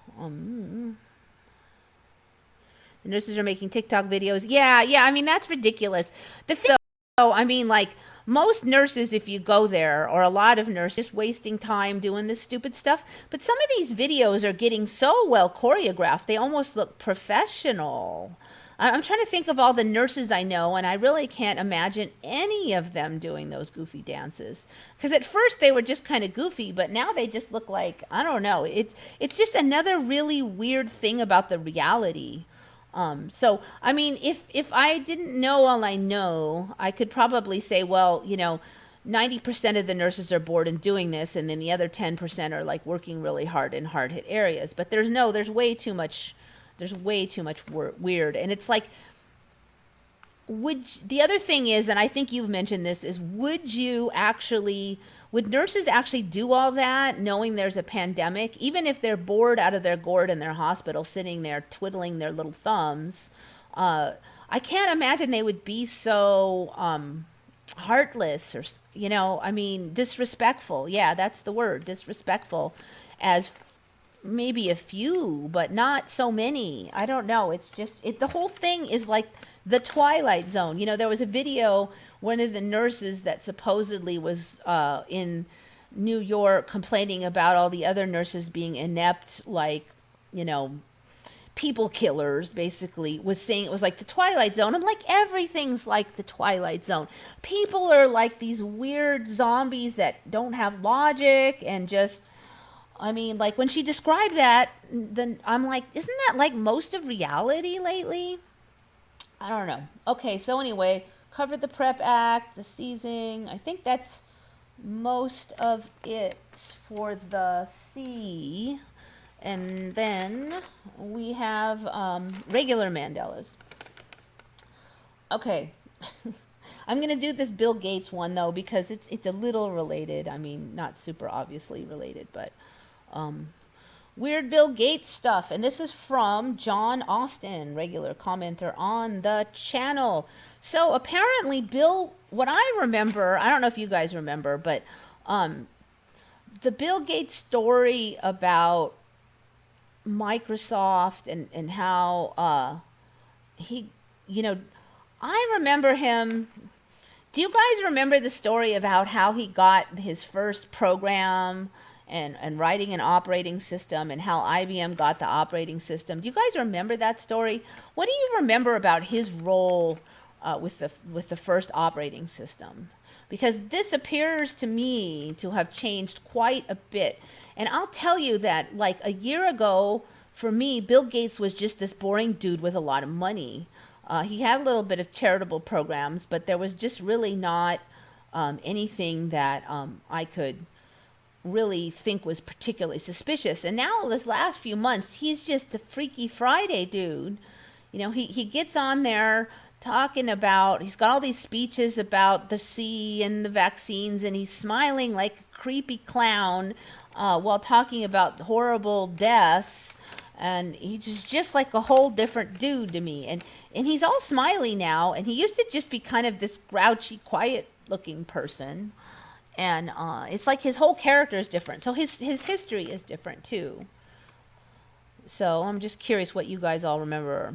The nurses are making TikTok videos. Yeah. I mean, that's ridiculous. The thing, though, I mean, like, most nurses, if you go there, or a lot of nurses, just wasting time doing this stupid stuff. But some of these videos are getting so well choreographed, they almost look professional. I'm trying to think of all the nurses I know, and I really can't imagine any of them doing those goofy dances. Because at first they were just kind of goofy, but now they just look like, I don't know. It's just another really weird thing about the reality. So, I mean, if I didn't know all I know, I could probably say, well, 90% of the nurses are bored and doing this, and then the other 10% are like working really hard in hard hit areas. But there's way too much weird. And it's like, the other thing is, and I think you've mentioned this, is would nurses actually do all that knowing there's a pandemic, even if they're bored out of their gourd in their hospital, sitting there twiddling their little thumbs? I can't imagine they would be so heartless or, I mean, disrespectful. Yeah, that's the word, disrespectful, as maybe a few, but not so many. I don't know. It's just, the whole thing is like the Twilight Zone. There was a video, one of the nurses that supposedly was in New York complaining about all the other nurses being inept, like, people killers, basically, was saying it was like the Twilight Zone. I'm like, everything's like the Twilight Zone. People are like these weird zombies that don't have logic and just, I mean, like when she described that, then I'm like, isn't that like most of reality lately? I don't know. Okay, so anyway, covered the PrEP Act, the seizing. I think that's most of it for the C. And then we have regular Mandelas. Okay. I'm going to do this Bill Gates one, though, because it's a little related. I mean, not super obviously related, but weird Bill Gates stuff. And this is from John Austin, regular commenter on the channel. So apparently Bill, what I remember, I don't know if you guys remember, but the Bill Gates story about Microsoft and how he, I remember him. Do you guys remember the story about how he got his first program and writing an operating system, and how IBM got the operating system? Do you guys remember that story? What do you remember about his role with the first operating system? Because this appears to me to have changed quite a bit. And I'll tell you that, like, a year ago, for me, Bill Gates was just this boring dude with a lot of money. He had a little bit of charitable programs, but there was just really not anything that I could really think was particularly suspicious. And now, this last few months, he's just a Freaky Friday dude. He gets on there talking about, he's got all these speeches about the sea and the vaccines, and he's smiling like a creepy clown while talking about horrible deaths. And he's just like a whole different dude to me. And he's all smiley now, and he used to just be kind of this grouchy, quiet-looking person. And it's like his whole character is different. So his history is different, too. So I'm just curious what you guys all remember.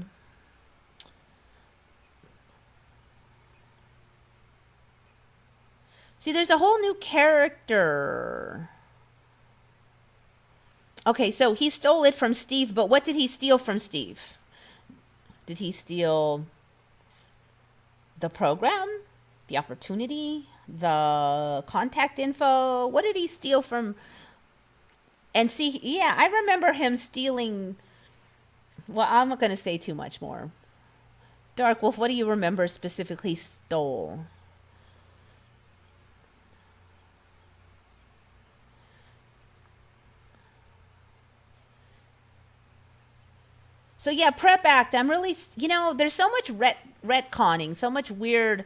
See, there's a whole new character. Okay, so he stole it from Steve, but what did he steal from Steve? Did he steal the program, the opportunity, the contact info? What did he steal from? And see, yeah, I remember him stealing. Well, I'm not going to say too much more. Dark Wolf, what do you remember specifically stole? So yeah, PrEP Act, I'm really, there's so much retconning, so much weird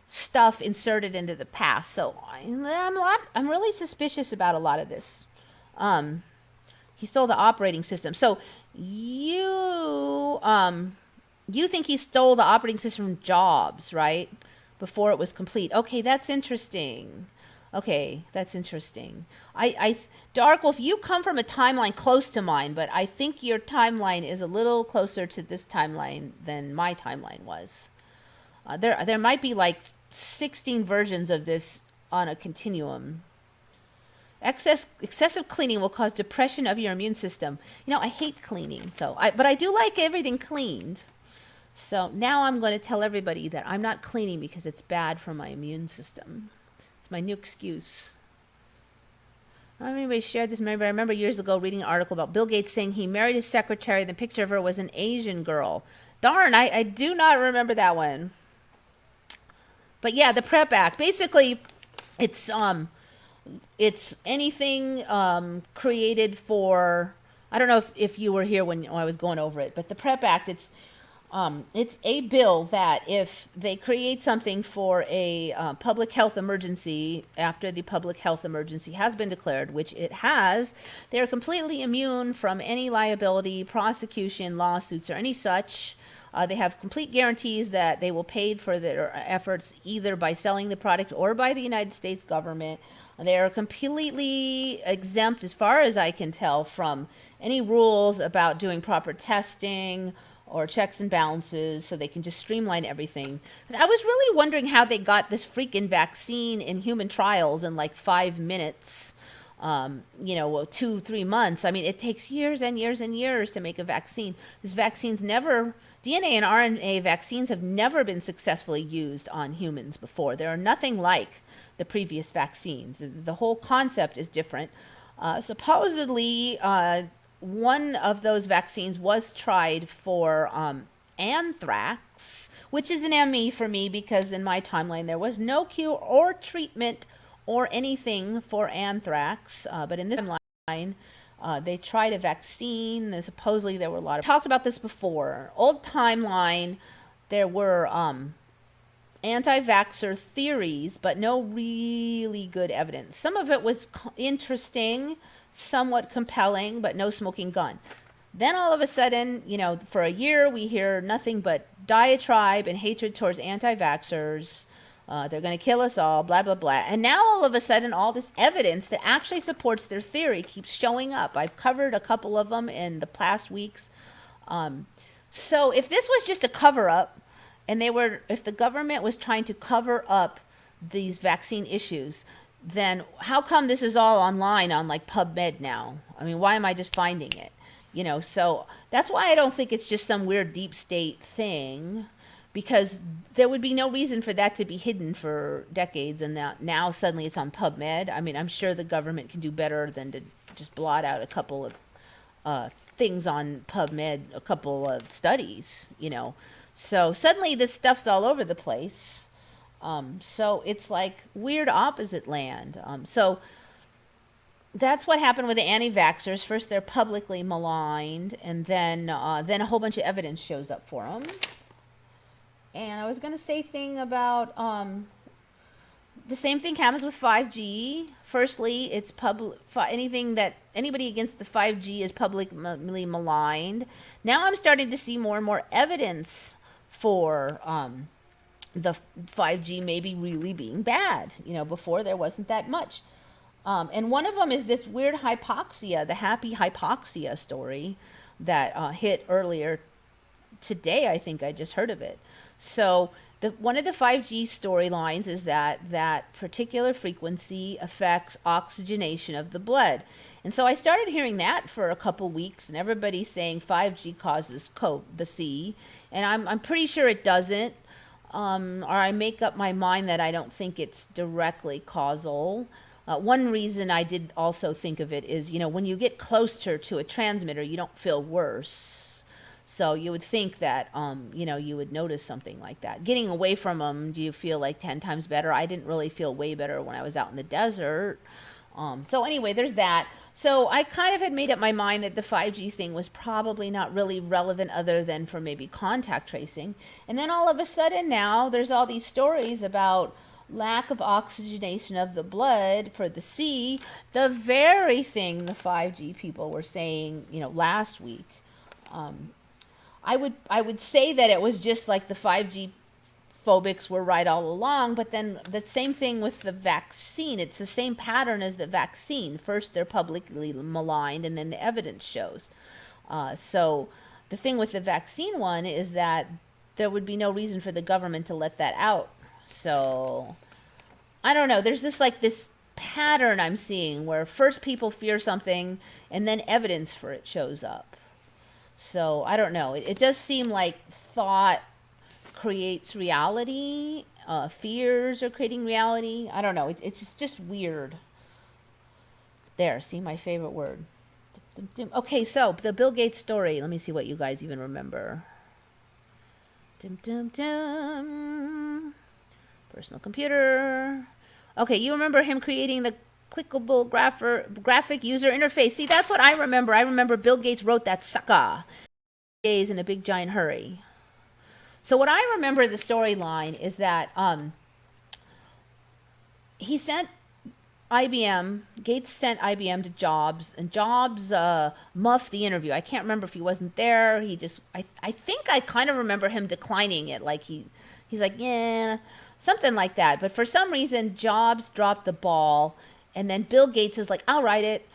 stuff inserted into the past. So I'm really suspicious about a lot of this. He stole the operating system. So you think he stole the operating system from Jobs, right? Before it was complete. Okay, that's interesting. Dark Wolf, you come from a timeline close to mine, but I think your timeline is a little closer to this timeline than my timeline was. There might be like 16 versions of this on a continuum. Excessive cleaning will cause depression of your immune system. I hate cleaning, but I do like everything cleaned. So now I'm going to tell everybody that I'm not cleaning because it's bad for my immune system. It's my new excuse. I don't know if anybody shared this memory, but I remember years ago reading an article about Bill Gates saying he married his secretary. The picture of her was an Asian girl. Darn, I do not remember that one. But yeah, the PrEP Act. Basically, it's anything created for, I don't know if you were here when I was going over it, but the PrEP Act, it's a bill that if they create something for a public health emergency after the public health emergency has been declared, which it has, they're completely immune from any liability, prosecution, lawsuits, or any such. They have complete guarantees that they will pay for their efforts either by selling the product or by the United States government. They are completely exempt, as far as I can tell, from any rules about doing proper testing or checks and balances, so they can just streamline everything. I was really wondering how they got this freaking vaccine in human trials in like 5 minutes. 2-3 months. I mean, it takes years and years and years to make a vaccine. DNA and RNA vaccines have never been successfully used on humans before. They are nothing like the previous vaccines. The whole concept is different. Supposedly, one of those vaccines was tried for anthrax, which is an ME for me, because in my timeline there was no cure or treatment or anything for anthrax. But in this timeline, they tried a vaccine, and supposedly there were a lot of... talked about this before. Old timeline, there were anti-vaxxer theories, but no really good evidence. Some of it was interesting, somewhat compelling, but no smoking gun. Then all of a sudden, for a year, we hear nothing but diatribe and hatred towards anti-vaxxers. They're going to kill us all, blah, blah, blah. And now all of a sudden, all this evidence that actually supports their theory keeps showing up. I've covered a couple of them in the past weeks. So if this was just a cover-up, and if the government was trying to cover up these vaccine issues, then how come this is all online on like PubMed now? I mean, why am I just finding it? So that's why I don't think it's just some weird deep state thing, because there would be no reason for that to be hidden for decades, and now suddenly it's on PubMed. I mean, I'm sure the government can do better than to just blot out a couple of things on PubMed, a couple of studies, So suddenly this stuff's all over the place. So it's like weird opposite land. So that's what happened with the anti-vaxxers. First, they're publicly maligned, and then a whole bunch of evidence shows up for them. And I was going to say thing about the same thing happens with 5G. Firstly, it's anybody against the 5G is publicly maligned. Now I'm starting to see more and more evidence for the 5G maybe really being bad. Before there wasn't that much. And one of them is this weird hypoxia, the happy hypoxia story that hit earlier today. I think I just heard of it. So one of the 5G storylines is that particular frequency affects oxygenation of the blood. And so I started hearing that for a couple weeks, and everybody's saying 5G causes the C, and I'm pretty sure it doesn't. Or I make up my mind that I don't think it's directly causal. One reason I did also think of it is, when you get closer to a transmitter, you don't feel worse. So you would think that, you would notice something like that. Getting away from them, do you feel like 10 times better? I didn't really feel way better when I was out in the desert. So anyway, there's that. So I kind of had made up my mind that the 5G thing was probably not really relevant other than for maybe contact tracing. And then all of a sudden now there's all these stories about lack of oxygenation of the blood for the C, the very thing the 5G people were saying, last week. I would say that it was just like the 5G phobics were right all along, but then the same thing with the vaccine. It's the same pattern as the vaccine. First, they're publicly maligned, and then the evidence shows. So the thing with the vaccine one is that there would be no reason for the government to let that out. So I don't know. There's this pattern I'm seeing where first people fear something, and then evidence for it shows up. So I don't know. It does seem like thought creates reality. Fears are creating reality. I don't know. It's just weird. There, see my favorite word. Okay, so the Bill Gates story. Let me see what you guys even remember. Personal computer. Okay, you remember him creating the clickable graphic user interface. See, that's what I remember. I remember Bill Gates wrote that sucker days in a big giant hurry. So what I remember the storyline is that he sent IBM, Gates sent IBM to Jobs, and Jobs muffed the interview. I can't remember if he wasn't there. He just, I think I kind of remember him declining it. Like he's like, yeah, something like that. But for some reason, Jobs dropped the ball, and then Bill Gates is like, I'll write it.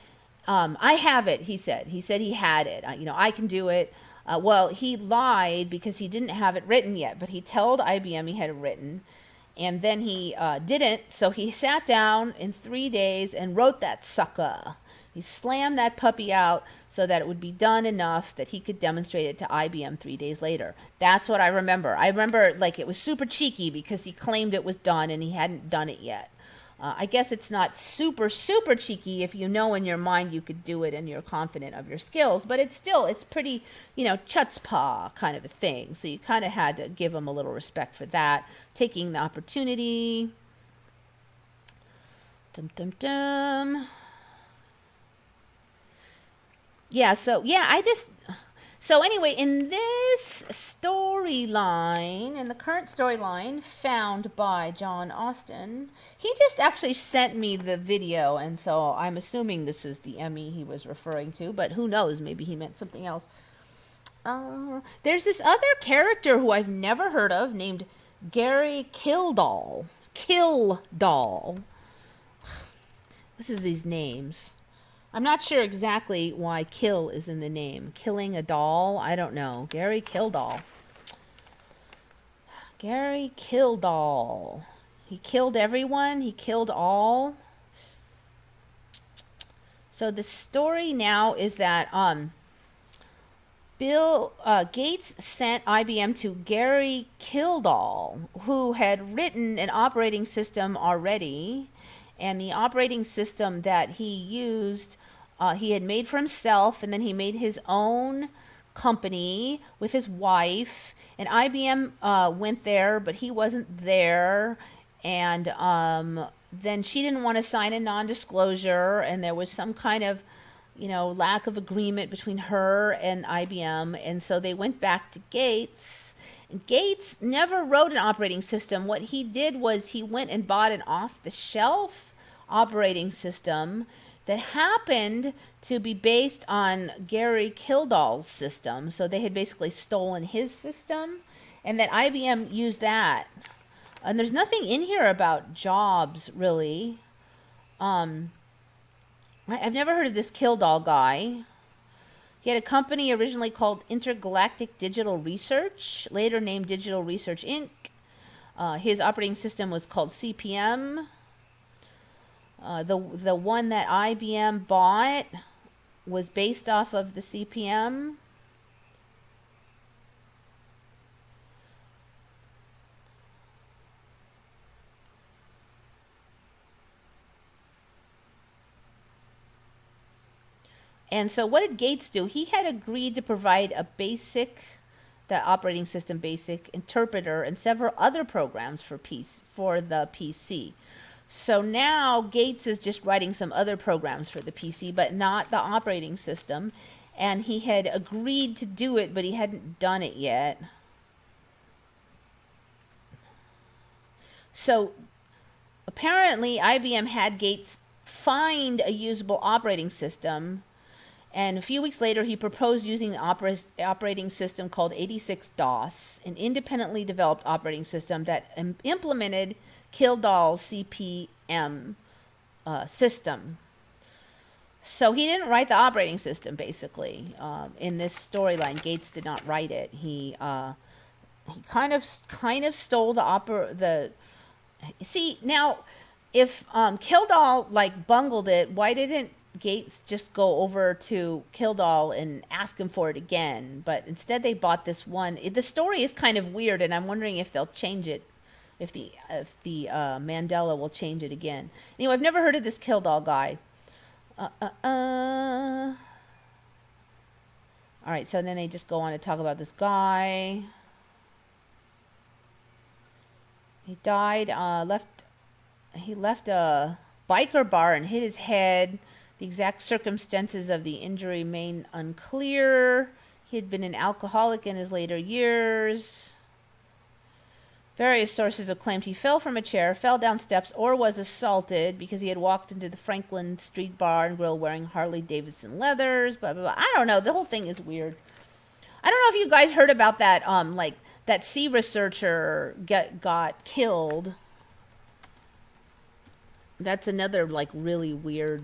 I have it, he said. He said he had it. I can do it. Well, he lied because he didn't have it written yet, but he told IBM he had it written. And then he didn't, so he sat down in 3 days and wrote that sucker. He slammed that puppy out so that it would be done enough that he could demonstrate it to IBM 3 days later. That's what I remember. I remember like it was super cheeky because he claimed it was done and he hadn't done it yet. I guess it's not super, super cheeky if you know in your mind you could do it and you're confident of your skills, but it's pretty, chutzpah kind of a thing. So you kind of had to give him a little respect for that, taking the opportunity. Dum, dum, dum. Yeah, so anyway, in this storyline, in the current storyline found by John Austin, he just actually sent me the video, and so I'm assuming this is the Emmy he was referring to, but who knows, maybe he meant something else. There's this other character who I've never heard of named Gary Kildall. This is these names. I'm not sure exactly why kill is in the name. Killing a doll? I don't know. Gary Kildall. Gary Kildall. He killed everyone. He killed all. So the story now is that Bill Gates sent IBM to Gary Kildall, who had written an operating system already. And the operating system that he used, he had made for himself, and then he made his own company with his wife. And IBM went there, but he wasn't there. And then she didn't want to sign a non-disclosure, and there was some kind of, lack of agreement between her and IBM. And so they went back to Gates. Gates never wrote an operating system. What he did was he went and bought an off-the-shelf operating system that happened to be based on Gary Kildall's system. So they had basically stolen his system, and that IBM used that. And there's nothing in here about Jobs, really. I've never heard of this Kildall guy. He had a company originally called Intergalactic Digital Research, later named Digital Research Inc. His operating system was called CP/M. The one that IBM bought was based off of the CP/M. And so what did Gates do? He had agreed to provide the operating system basic interpreter and several other programs for the PC. So now Gates is just writing some other programs for the PC, but not the operating system. And he had agreed to do it, but he hadn't done it yet. So apparently IBM had Gates find a usable operating system. And a few weeks later, he proposed using the operating system called 86-DOS, an independently developed operating system that implemented Kildall's CP/M system. So he didn't write the operating system, basically. In this storyline, Gates did not write it. He kind of stole the. See, now, if Kildall bungled it, why didn't Gates just go over to Kildall and ask him for it again? But instead they bought this one. The story is kind of weird, and I'm wondering if they'll change it, if the Mandela will change it again. Anyway, I've never heard of this Kildall guy. All right, so then they just go on to talk about this guy. He died, he left a biker bar and hit his head. The exact circumstances of the injury remain unclear. He had been an alcoholic in his later years. Various sources have claimed he fell from a chair, fell down steps, or was assaulted because he had walked into the Franklin Street Bar and Grill wearing Harley Davidson leathers, blah, blah, blah. I don't know. The whole thing is weird. I don't know if you guys heard about that, like, that sea researcher got killed. That's another, like, really weird...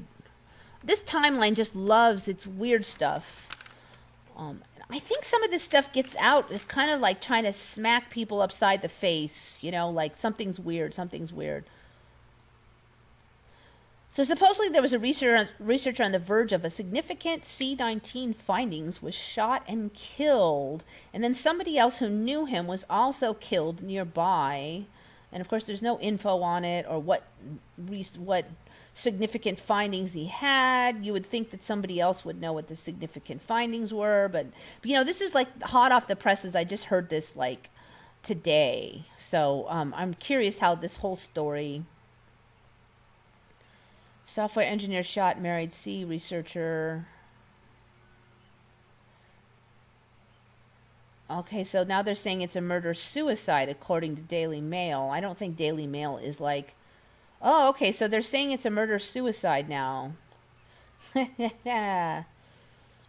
This timeline just loves its weird stuff. I think some of this stuff gets out is kind of like trying to smack people upside the face, you know, like something's weird, something's weird. So supposedly there was a researcher on the verge of a significant C-19 findings was shot and killed, and then somebody else who knew him was also killed nearby. And of course there's no info on it or what significant findings he had. You would think that somebody else would know what the significant findings were, but you know, this is like hot off the presses. I just heard this like today, so I'm curious how this whole story. Software engineer shot married sea researcher. Okay, so now they're saying it's a murder-suicide according to Daily Mail. I don't think Daily Mail is like... Oh, okay, so they're saying it's a murder-suicide now.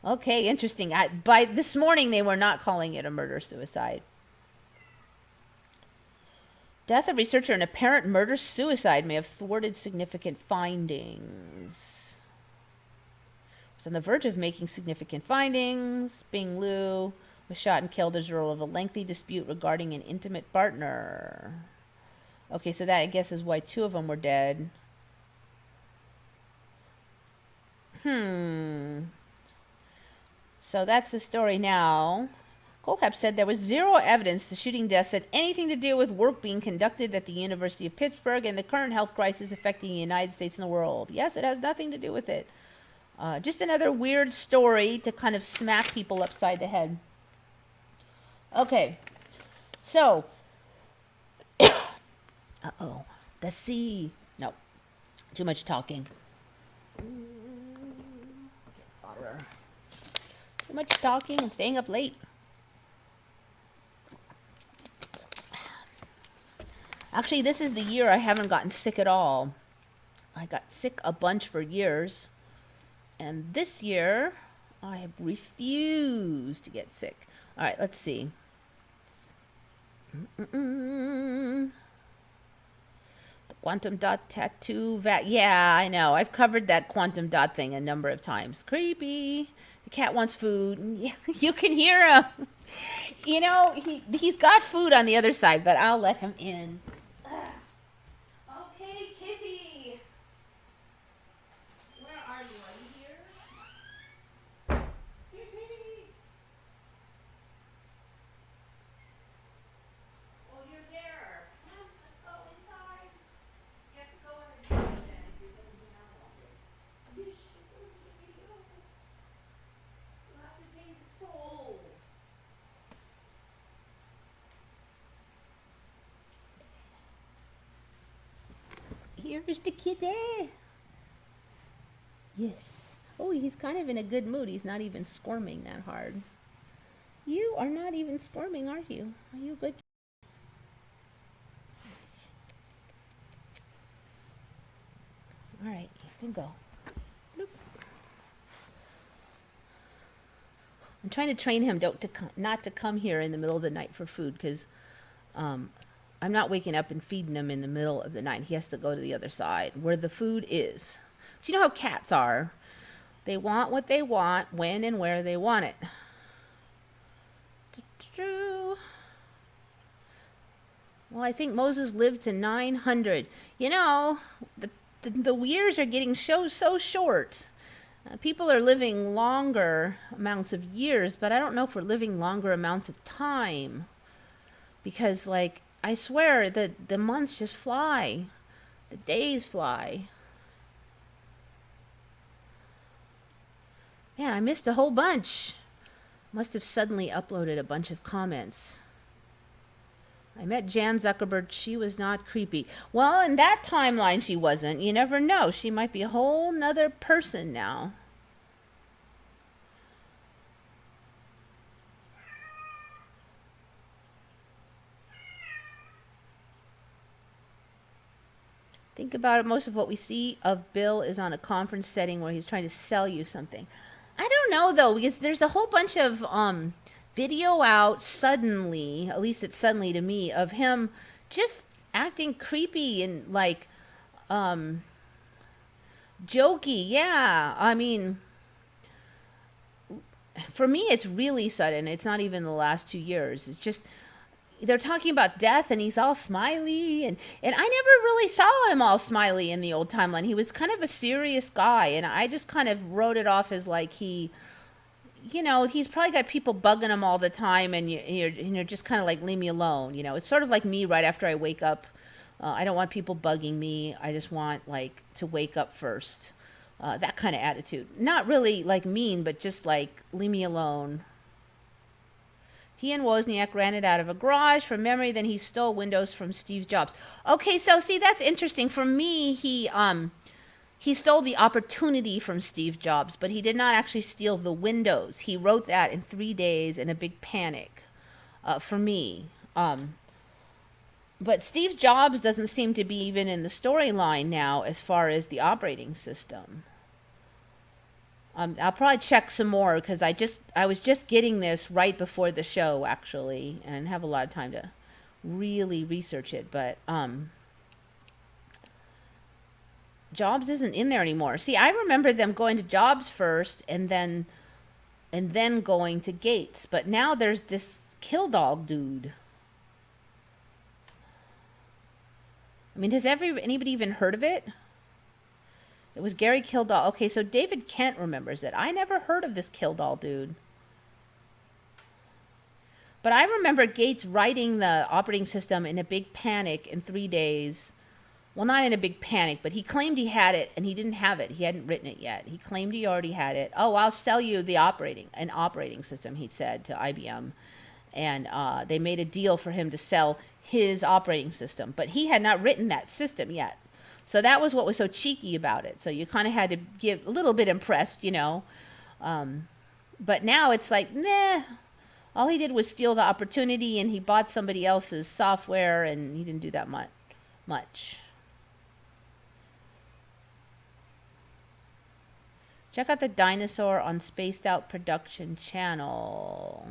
Okay, interesting. By this morning, they were not calling it a murder-suicide. Death of researcher and apparent murder-suicide may have thwarted significant findings. Was on the verge of making significant findings. Bing Liu was shot and killed as a result of a lengthy dispute regarding an intimate partner. Okay, so that, I guess, is why two of them were dead. So that's the story now. Colcap said there was zero evidence the shooting deaths had anything to do with work being conducted at the University of Pittsburgh and the current health crisis affecting the United States and the world. Yes, it has nothing to do with it. Just another weird story to kind of smack people upside the head. Okay, so... Uh-oh. The sea. No. Too much talking. Too much talking and staying up late. Actually, this is the year I haven't gotten sick at all. I got sick a bunch for years. And this year, I have refused to get sick. All right, let's see. Quantum dot tattoo yeah, I know. I've covered that quantum dot thing a number of times. Creepy. The cat wants food. Yeah, you can hear him. You know, he's got food on the other side, but I'll let him in. Okay, kitty. Where are you? Are you here? Kitty. Oh, you're there. Come, let's go inside. You have to go in the kitchen then if you're going to be out all day. You should go. You'll have to pay the toll. Here's the kitty. Yes. Oh, he's kind of in a good mood. He's not even squirming that hard. You are not even squirming, are you? Are you good? All right, you can go. Bloop. I'm trying to train him not to come here in the middle of the night for food because I'm not waking up and feeding him in the middle of the night. He has to go to the other side where the food is. But you know how cats are. They want what they want, when and where they want it. Well, I think Moses lived to 900. You know, the years are getting so short. People are living longer amounts of years, but I don't know if we're living longer amounts of time. Because, like, I swear that the months just fly. The days fly. Man, I missed a whole bunch. Must have suddenly uploaded a bunch of comments. I met Jan Zuckerberg. She was not creepy. Well, in that timeline she wasn't. You never know. She might be a whole nother person now. Think about it. Most of what we see of Bill is on a conference setting where he's trying to sell you something. I don't know though, because there's a whole bunch of video out suddenly, at least it's suddenly to me, of him just acting creepy and like jokey. Yeah, I mean, for me, it's really sudden. It's not even the last 2 years. It's just they're talking about death and he's all smiley and I never really saw him all smiley in the old timeline. He was kind of a serious guy and I just kind of wrote it off as like he, you know, he's probably got people bugging him all the time and you're just kind of like, leave me alone. You know, it's sort of like me right after I wake up. I don't want people bugging me. I just want like to wake up first. That kind of attitude. Not really like mean, but just like, leave me alone. He and Wozniak ran it out of a garage from memory. Then he stole Windows from Steve Jobs. Okay, so see, that's interesting. For me, he stole the opportunity from Steve Jobs, but he did not actually steal the Windows. He wrote that in 3 days in a big panic. For me, but Steve Jobs doesn't seem to be even in the storyline now as far as the operating system. I'll probably check some more because I was just getting this right before the show actually, and I didn't have a lot of time to really research it. But Jobs isn't in there anymore. See, I remember them going to Jobs first, and then going to Gates. But now there's this Kill Dog dude. I mean, has anybody even heard of it? It was Gary Kildall. Okay, so David Kent remembers it. I never heard of this Kildall dude. But I remember Gates writing the operating system in a big panic in 3 days. Well, not in a big panic, but he claimed he had it, and he didn't have it. He hadn't written it yet. He claimed he already had it. Oh, I'll sell you an operating system, he said to IBM. And they made a deal for him to sell his operating system. But he had not written that system yet. So that was what was so cheeky about it. So you kind of had to give a little bit impressed, you know. But now it's like, meh. All he did was steal the opportunity, and he bought somebody else's software, and he didn't do that much. Check out the dinosaur on Spaced Out Production channel.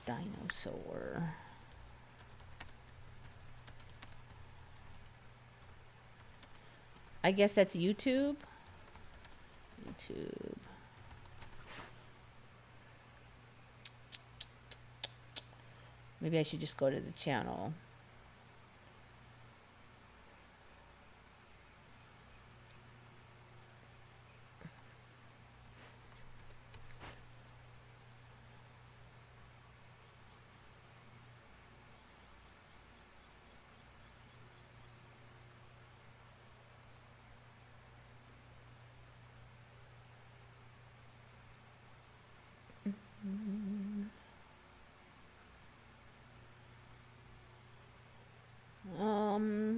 Dinosaur. I guess that's YouTube. Maybe I should just go to the channel.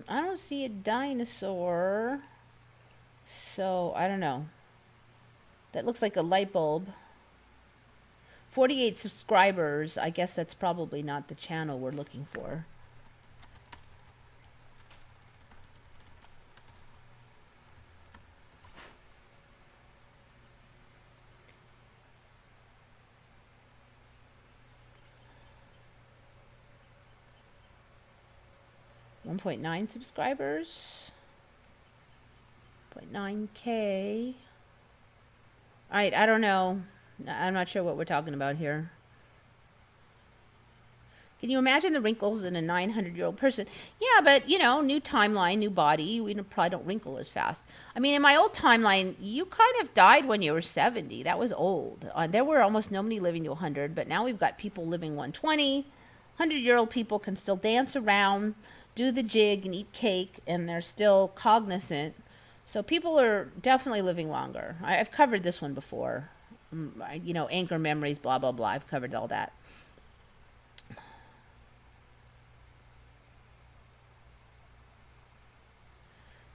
I don't see a dinosaur, so I don't know. That looks like a light bulb. 48 subscribers. I guess that's probably not the channel we're looking for. .9 subscribers. 0.9K. All right, I don't know. I'm not sure what we're talking about here. Can you imagine the wrinkles in a 900-year-old person? Yeah, but, you know, new timeline, new body. We probably don't wrinkle as fast. I mean, in my old timeline, you kind of died when you were 70. That was old. There were almost nobody living to 100, but now we've got people living 120. 100-year-old people can still dance around, do the jig and eat cake, and they're still cognizant. So people are definitely living longer. I've covered this one before. You know, anchor memories, blah, blah, blah. I've covered all that.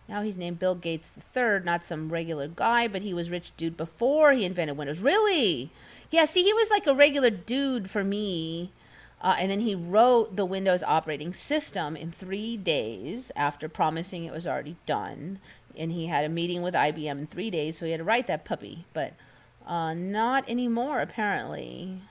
Now he's named Bill Gates III, not some regular guy, but he was rich dude before he invented Windows. Really? Yeah, see, he was like a regular dude for me. And then he wrote the Windows operating system in 3 days after promising it was already done. And he had a meeting with IBM in 3 days, so he had to write that puppy. But not anymore, apparently.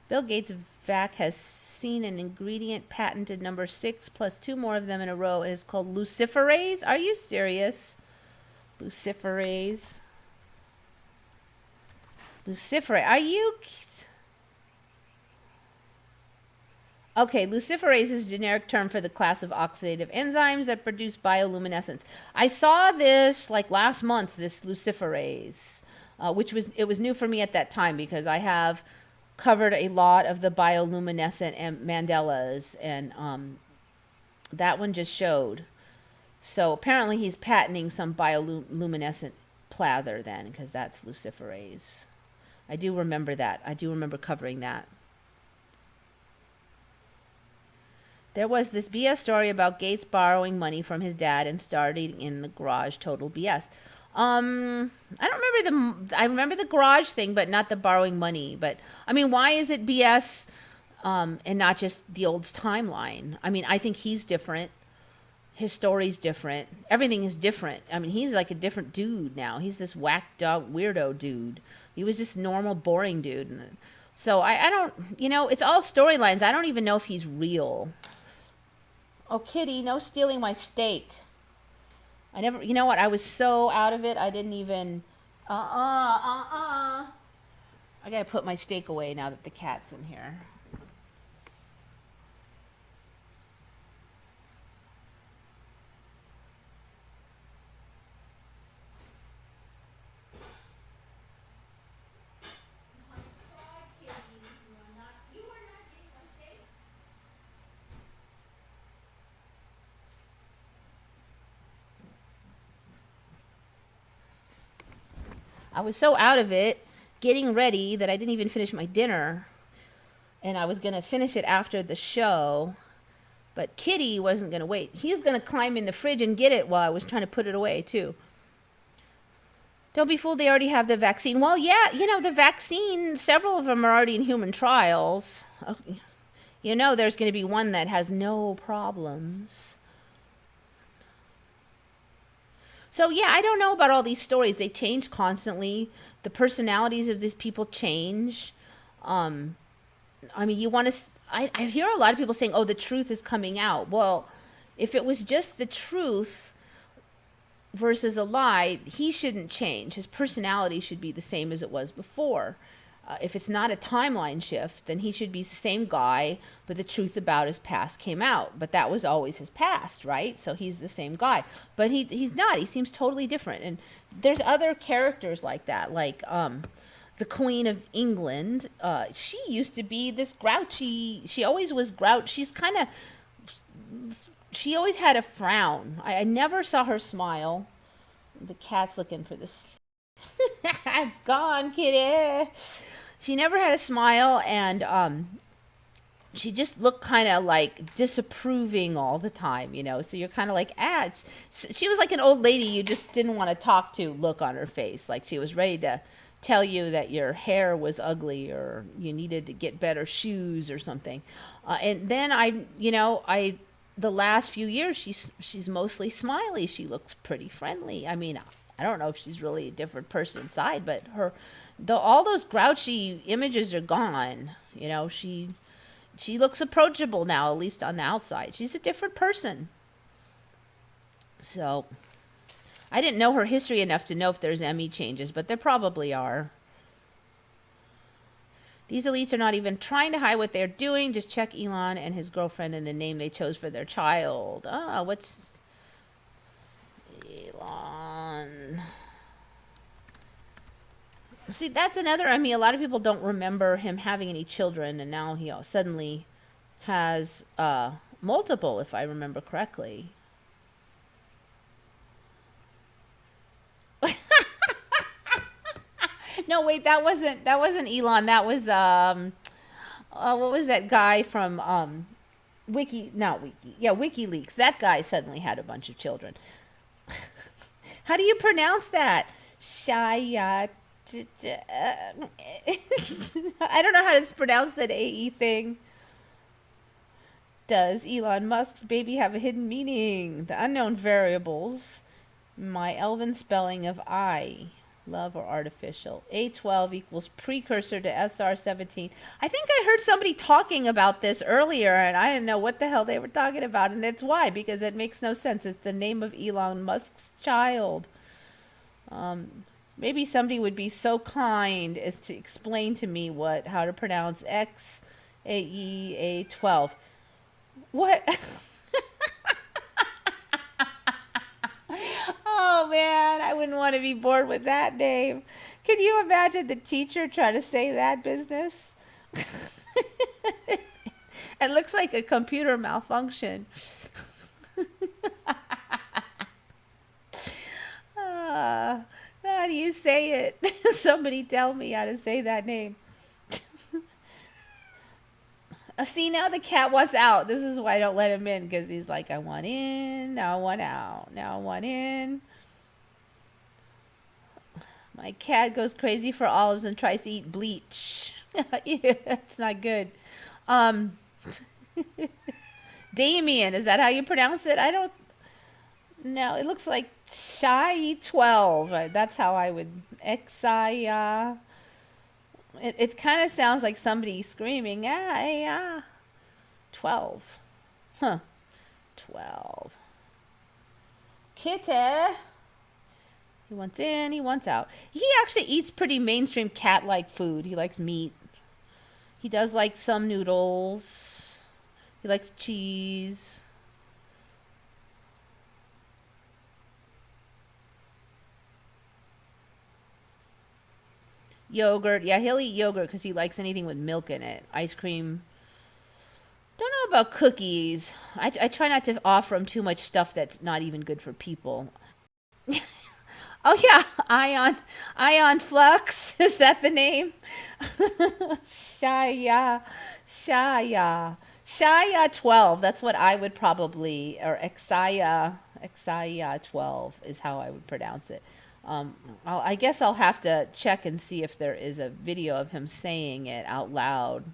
Bill Gates' vac has seen an ingredient patented number 6 plus 2 more of them in a row. It is called luciferase. Are you serious? Luciferase. Luciferase. Are you... Okay, luciferase is a generic term for the class of oxidative enzymes that produce bioluminescence. I saw this like last month, this luciferase, which was new for me at that time because I have covered a lot of the bioluminescent and Mandelas, and that one just showed. So apparently he's patenting some bioluminescent plather then, because that's luciferase. I do remember that. I do remember covering that. There was this BS story about Gates borrowing money from his dad and starting in the garage. Total BS. I remember the garage thing, but not the borrowing money. But I mean, why is it BS and not just the old timeline? I mean, I think he's different. His story's different. Everything is different. I mean, he's like a different dude now. He's this whacked out weirdo dude. He was just normal, boring dude. So I don't, it's all storylines. I don't even know if he's real. Oh, Kitty, no stealing my steak. I never, you know what? I was so out of it. I didn't even, I got to put my steak away now that the cat's in here. I was so out of it, getting ready, that I didn't even finish my dinner. And I was going to finish it after the show. But Kitty wasn't going to wait. He's going to climb in the fridge and get it while I was trying to put it away, too. Don't be fooled, they already have the vaccine. Well, yeah, the vaccine, several of them are already in human trials. There's going to be one that has no problems. So, yeah, I don't know about all these stories. They change constantly. The personalities of these people change. I mean, you want to... I hear a lot of people saying, oh, the truth is coming out. Well, if it was just the truth versus a lie, he shouldn't change. His personality should be the same as it was before. If it's not a timeline shift, then he should be the same guy, but the truth about his past came out. But that was always his past, right? So he's the same guy. But he's not. He seems totally different. And there's other characters like that, like the Queen of England. She used to be this grouchy. She always was grouchy. She always had a frown. I never saw her smile. The cat's looking for this. It's gone, kitty. She never had a smile, and she just looked kind of like disapproving all the time, So you're kind of like, she was like an old lady you just didn't want to talk to look on her face. Like she was ready to tell you that your hair was ugly or you needed to get better shoes or something. And then the last few years, she's mostly smiley. She looks pretty friendly. I mean, I don't know if she's really a different person inside, but all those grouchy images are gone. She looks approachable now, at least on the outside. She's a different person. So I didn't know her history enough to know if there's ME changes, but there probably are. These elites are not even trying to hide what they're doing. Just check Elon and his girlfriend and the name they chose for their child. What's Elon? See, that's another. I mean, a lot of people don't remember him having any children, and now he suddenly has multiple, if I remember correctly. No, wait, that wasn't Elon. That was what was that guy from WikiLeaks. That guy suddenly had a bunch of children. How do you pronounce that? Shayat I don't know how to pronounce that AE thing. Does Elon Musk's baby have a hidden meaning? The unknown variables. My elven spelling of I. Love or artificial. A12 equals precursor to SR17. I think I heard somebody talking about this earlier, and I didn't know what the hell they were talking about, and it's why, because it makes no sense. It's the name of Elon Musk's child. Maybe somebody would be so kind as to explain to me how to pronounce XAEA12. What? Oh man, I wouldn't want to be bored with that name. Can you imagine the teacher trying to say that business? It looks like a computer malfunction. How do you say it? Somebody tell me how to say that name. See, now the cat wants out. This is why I don't let him in, because he's like, I want in, now I want out, now I want in. My cat goes crazy for olives and tries to eat bleach. Yeah, that's not good. Damien, is that how you pronounce it? I don't know. It looks like Shy 12. That's how I would. Xi. It kind of sounds like somebody screaming, 12. Huh. 12. Kitty. He wants in, he wants out. He actually eats pretty mainstream cat-like food. He likes meat. He does like some noodles. He likes cheese. Yogurt. Yeah, he'll eat yogurt because he likes anything with milk in it. Ice cream. Don't know about cookies. I try not to offer him too much stuff that's not even good for people. Oh yeah, ion flux. Is that the name? Shaya 12. That's what I would probably, or Exaya 12 is how I would pronounce it. I guess I'll have to check and see if there is a video of him saying it out loud.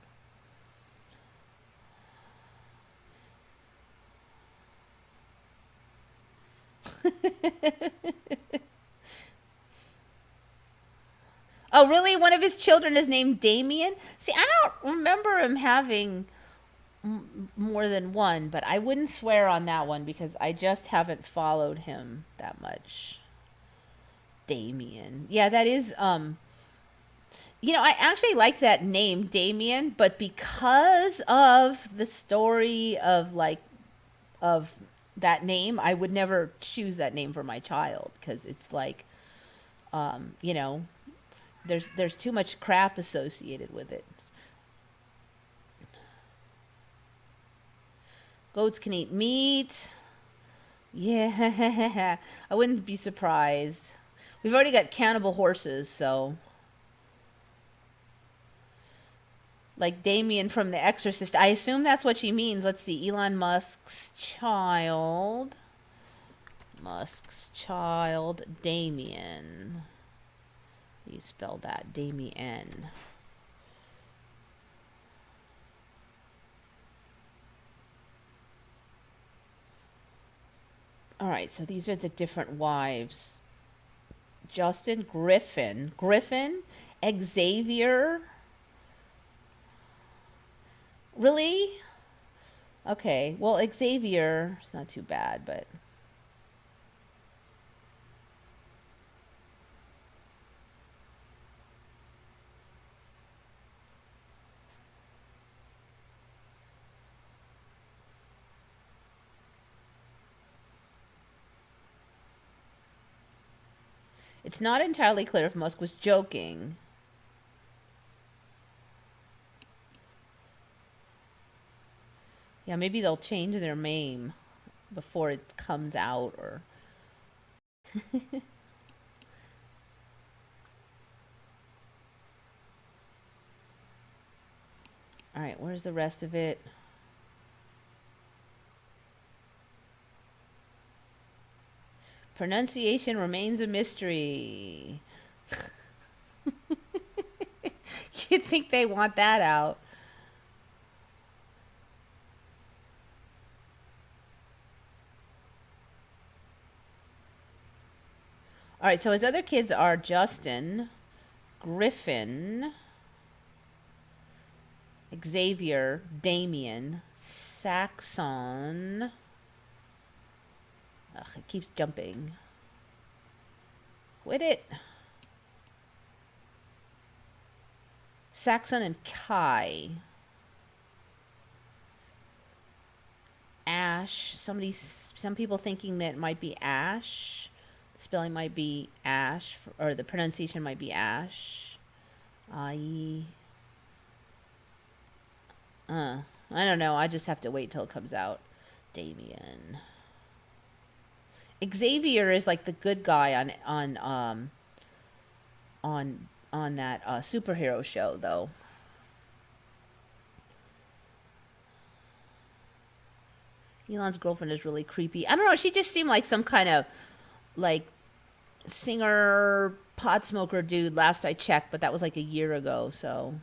Oh, really? One of his children is named Damien? See, I don't remember him having more than one, but I wouldn't swear on that one because I just haven't followed him that much. Damien. Yeah, that is I actually like that name, Damien, but because of the story of of that name, I would never choose that name for my child because it's like there's too much crap associated with it. Goats can eat meat. Yeah, I wouldn't be surprised. We've already got cannibal horses, so. Like Damien from The Exorcist. I assume that's what she means. Let's see. Elon Musk's child. Damien. You spell that. Damien. All right, so these are the different wives. Justin Griffin. Xavier. Really? Okay, well, Xavier is not too bad, but. It's not entirely clear if Musk was joking. Yeah, maybe they'll change their name before it comes out, or. All right, where's the rest of it? Pronunciation remains a mystery. you think they want that out? All right, so his other kids are Justin, Griffin, Xavier, Damien, Saxon. Ugh, it keeps jumping. Quit it. Saxon and Kai. Ash. Some people thinking that it might be Ash. The spelling might be Ash, or the pronunciation might be Ash. I don't know. I just have to wait till it comes out. Damien. Xavier is like the good guy on that superhero show, though. Elon's girlfriend is really creepy. I don't know. She just seemed like some kind of like singer, pot smoker dude. Last I checked, but that was like a year ago. So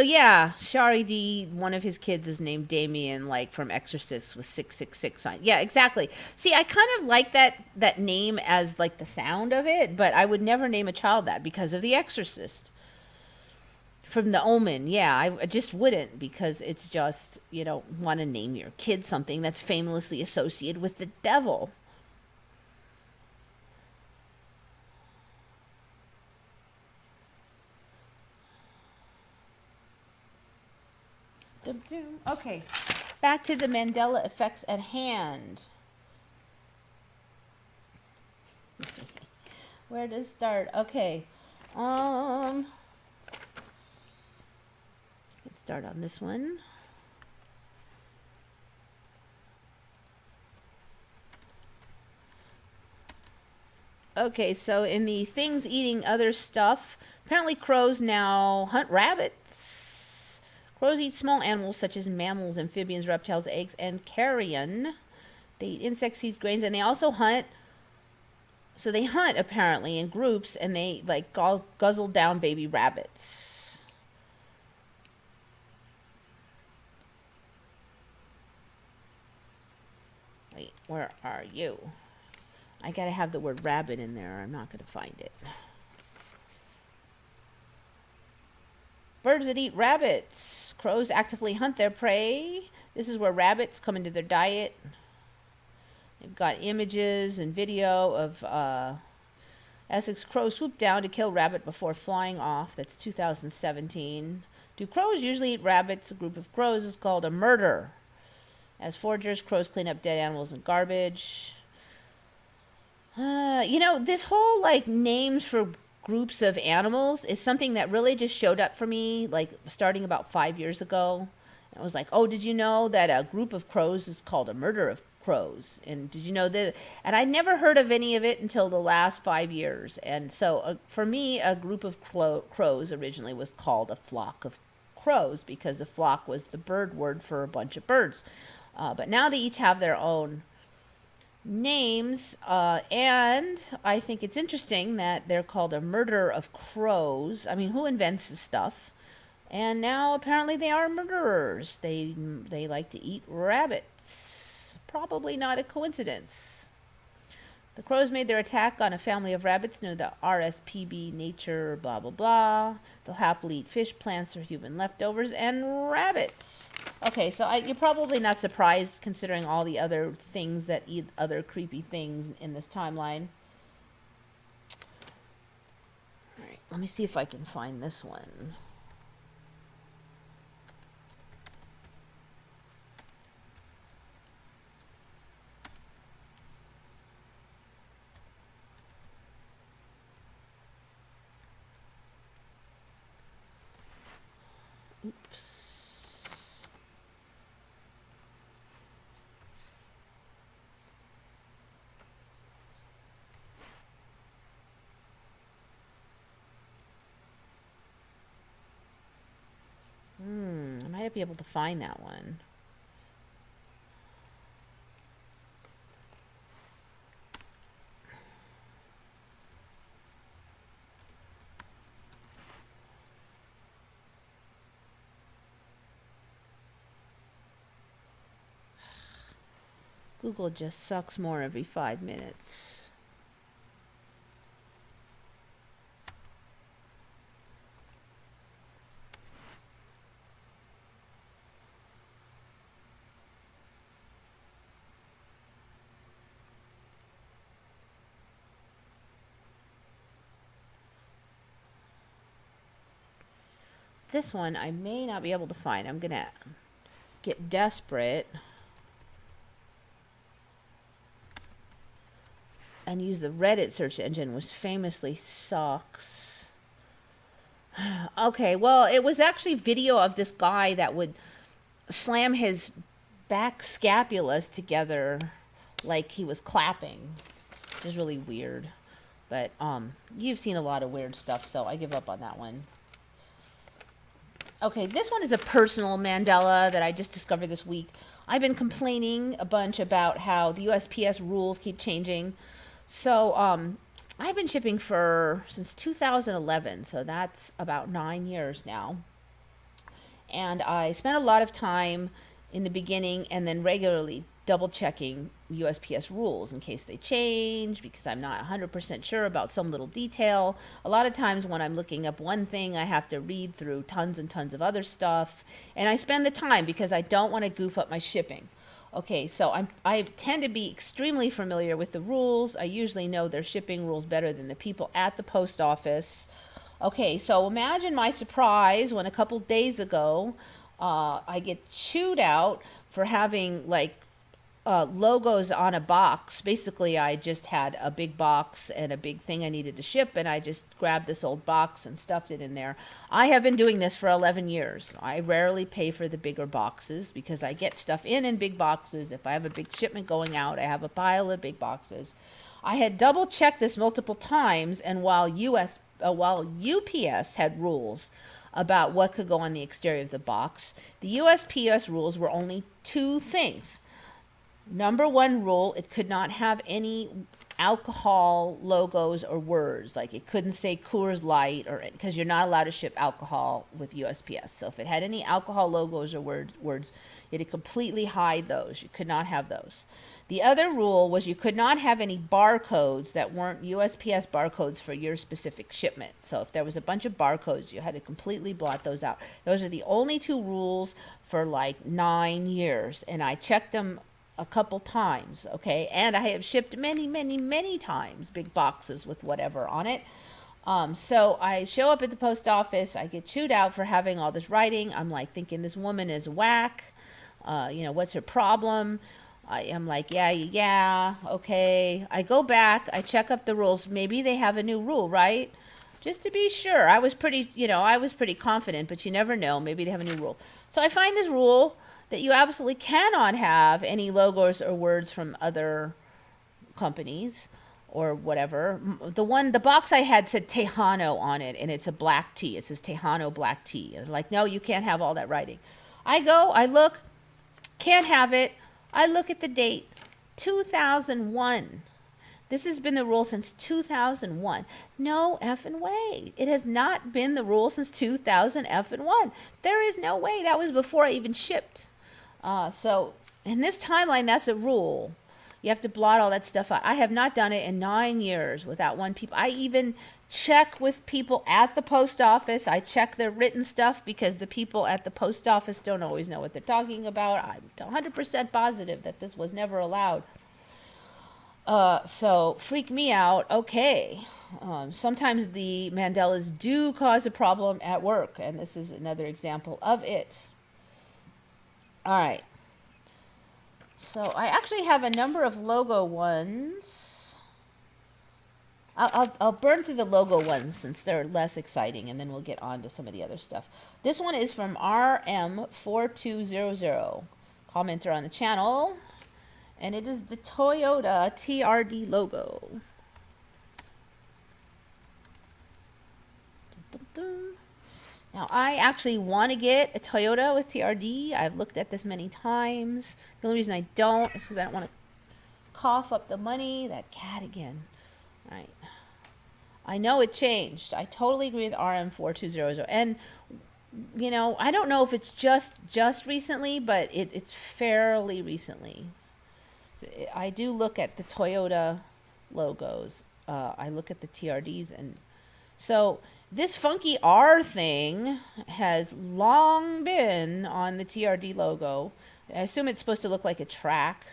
yeah, Shari D, one of his kids is named Damien, like from Exorcist with 666 sign. Yeah, exactly. See, I kind of like that name as like the sound of it, but I would never name a child that because of The Exorcist. From The Omen, yeah, I just wouldn't, because it's just, you don't want to name your kid something that's famously associated with the devil. Okay, back to the Mandela effects at hand. Where to start? Okay, let's start on this one. Okay, so in the things eating other stuff, apparently crows now hunt rabbits. Crows eat small animals such as mammals, amphibians, reptiles, eggs, and carrion. They eat insects, seeds, grains, and they also hunt. So they hunt apparently in groups, and they like guzzle down baby rabbits. Wait, where are you? I gotta have the word rabbit in there. I'm not gonna find it. Birds that eat rabbits. Crows actively hunt their prey. This is where rabbits come into their diet. They've got images and video of Essex crows swoop down to kill rabbit before flying off. That's 2017. Do crows usually eat rabbits? A group of crows is called a murder. As foragers, crows clean up dead animals and garbage. This whole like names for groups of animals is something that really just showed up for me like starting about 5 years ago. It was like, oh, did you know that a group of crows is called a murder of crows? And did you know that? And I never heard of any of it until the last 5 years. And so for me, a group of crows originally was called a flock of crows, because a flock was the bird word for a bunch of birds. But now they each have their own names, and I think it's interesting that they're called a murder of crows. I mean, who invents this stuff? And now apparently they are murderers. They like to eat rabbits. Probably not a coincidence. The crows made their attack on a family of rabbits near the RSPB nature blah blah blah. They'll happily eat fish, plants, or human leftovers, and rabbits. Okay, so you're probably not surprised considering all the other things that eat other creepy things in this timeline. All right, let me see if I can find this one. Oops. I might be able to find that one. Google just sucks more every 5 minutes. This one I may not be able to find. I'm gonna get desperate and use the Reddit search engine, which famously sucks. Okay, well, it was actually video of this guy that would slam his back scapulas together like he was clapping, which is really weird. But you've seen a lot of weird stuff, so I give up on that one. Okay, this one is a personal Mandela that I just discovered this week. I've been complaining a bunch about how the USPS rules keep changing. So I've been shipping since 2011, so that's about 9 years now. And I spent a lot of time in the beginning and then regularly double checking USPS rules in case they change, because I'm not 100% sure about some little detail. A lot of times when I'm looking up one thing, I have to read through tons and tons of other stuff, and I spend the time because I don't want to goof up my shipping. Okay, so I tend to be extremely familiar with the rules. I usually know their shipping rules better than the people at the post office. Okay, so imagine my surprise when a couple days ago I get chewed out for having like logos on a box. Basically, I just had a big box and a big thing I needed to ship, and I just grabbed this old box and stuffed it in there. I have been doing this for 11 years. I rarely pay for the bigger boxes because I get stuff in big boxes. If I have a big shipment going out, I have a pile of big boxes. I had double checked this multiple times, and while UPS had rules about what could go on the exterior of the box, the USPS rules were only 2 things. Number 1 rule, it could not have any alcohol logos or words. Like it couldn't say Coors Light, or because you're not allowed to ship alcohol with USPS. So if it had any alcohol logos or words, it would completely hide those. You could not have those. The other rule was you could not have any barcodes that weren't USPS barcodes for your specific shipment. So if there was a bunch of barcodes, you had to completely blot those out. Those are the only 2 rules for like 9 years. And I checked them a couple times, okay? And I have shipped many, many, many times big boxes with whatever on it. So I show up at the post office. I get chewed out for having all this writing. I'm like thinking this woman is whack. What's her problem? I'm like, yeah, okay. I go back. I check up the rules. Maybe they have a new rule, right? Just to be sure. I was pretty confident, but you never know. Maybe they have a new rule. So I find this rule that you absolutely cannot have any logos or words from other companies or whatever. The box I had said Tejano on it, and it's a black tea. It says Tejano black tea. And like, no, you can't have all that writing. I go, I look, can't have it. I look at the date, 2001. This has been the rule since 2001. No effing way. It has not been the rule since 2001. There is no way. That was before I even shipped. So in this timeline, that's a rule. You have to blot all that stuff out. I have not done it in 9 years without one people. I even check with people at the post office. I check their written stuff because the people at the post office don't always know what they're talking about. I'm 100% positive that this was never allowed. So freak me out. Okay. Sometimes the Mandelas do cause a problem at work, and this is another example of it. All right. So I actually have a number of logo ones. I'll burn through the logo ones since they're less exciting, and then we'll get on to some of the other stuff. This one is from RM4200, commenter on the channel, and it is the Toyota TRD logo. Now, I actually want to get a Toyota with TRD. I've looked at this many times. The only reason I don't is because I don't want to cough up the money. That cat again. All right. I know it changed. I totally agree with RM4200. And, I don't know if it's just recently, but it's fairly recently. I do look at the Toyota logos. I look at the TRDs, and so this funky R thing has long been on the TRD logo. I assume it's supposed to look like a track.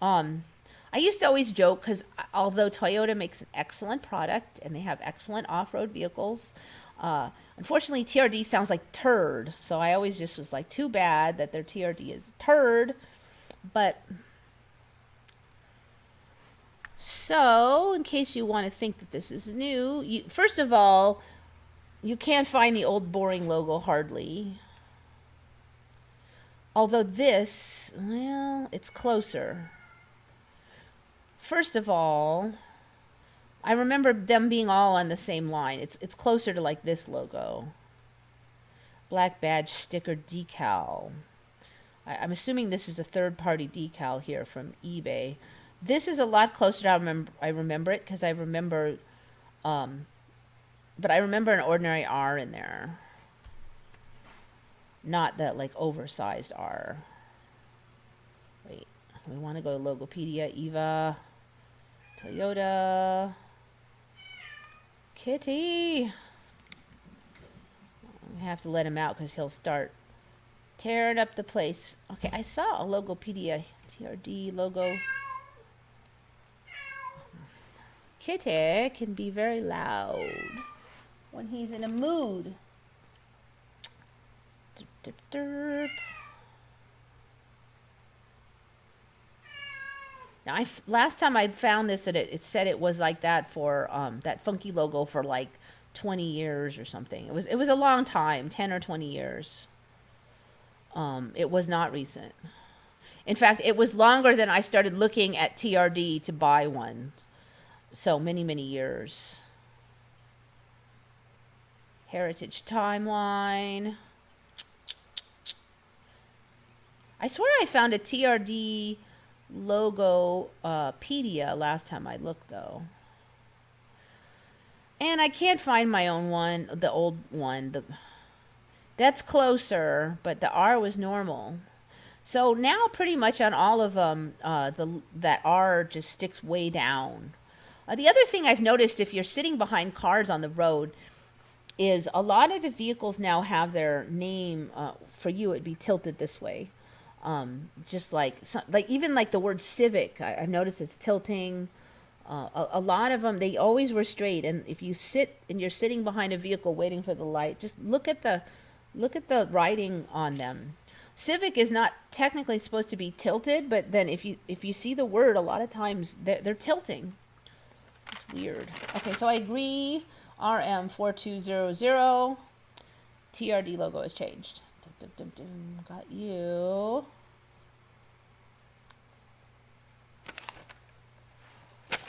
I used to always joke because although Toyota makes an excellent product and they have excellent off-road vehicles, unfortunately TRD sounds like turd. So I always just was like, too bad that their TRD is turd. But so in case you want to think that this is new, first of all, you can't find the old boring logo hardly. Although this, well, it's closer. First of all, I remember them being all on the same line. It's closer to like this logo. Black badge sticker decal. I'm assuming this is a third-party decal here from eBay. This is a lot closer to I remember it because I remember, but I remember an ordinary R in there. Not that like oversized R. Wait, we want to go to Logopedia, Eva, Toyota, Kitty. I have to let him out because he'll start tearing up the place. Okay, I saw a Logopedia TRD logo. Kitty can be very loud when he's in a mood. Derp, derp, derp. Now, last time I found this, it said it was like that for that funky logo for like 20 years or something. It was a long time, 10 or 20 years. It was not recent. In fact, it was longer than I started looking at TRD to buy one. So many, many years. Heritage timeline. I swear I found a TRD logo pedia last time I looked, though. And I can't find my own one, the old one. That's closer, but the R was normal. So now pretty much on all of them, that R just sticks way down. The other thing I've noticed if you're sitting behind cars on the road is a lot of the vehicles now have their name, for you it'd be tilted this way. Just like even like the word Civic, I've noticed it's tilting. A lot of them, they always were straight. And if you sit and you're sitting behind a vehicle waiting for the light, just look at the writing on them. Civic is not technically supposed to be tilted, but then if you see the word, a lot of times they're tilting. It's weird. Okay, so I agree. RM4200 TRD logo has changed. Got you.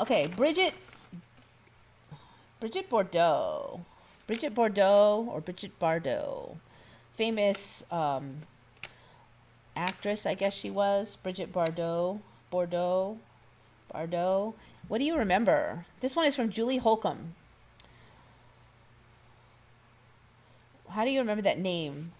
Okay, Bridgette Bardot. Bridgette Bardot or Bridgette Bardot. Famous actress, I guess she was. Bridgette Bardot. Bardot. What do you remember? This one is from Julie Holcomb. How do you remember that name?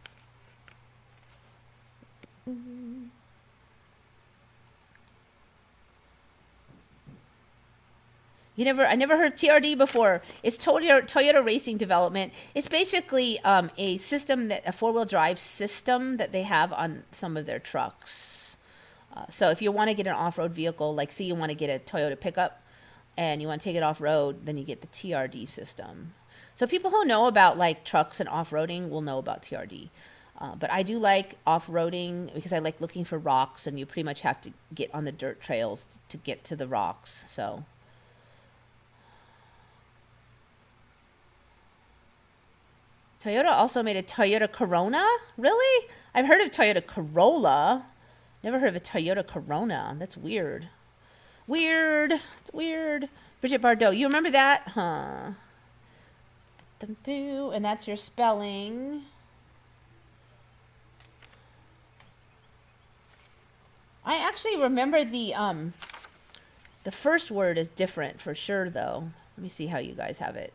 I never heard of TRD before. It's Toyota Racing Development. It's basically a system, a four-wheel drive system that they have on some of their trucks. So if you want to get an off-road vehicle, like say you want to get a Toyota pickup and you want to take it off-road, then you get the TRD system. So people who know about like trucks and off-roading will know about TRD. But I do like off-roading because I like looking for rocks, and you pretty much have to get on the dirt trails to get to the rocks. So Toyota also made a Toyota Corona? Really? I've heard of Toyota Corolla. Never heard of a Toyota Corona. That's weird. It's weird. Bridgette Bardot. You remember that? Huh. And that's your spelling. I actually remember the first word is different for sure, though. Let me see how you guys have it.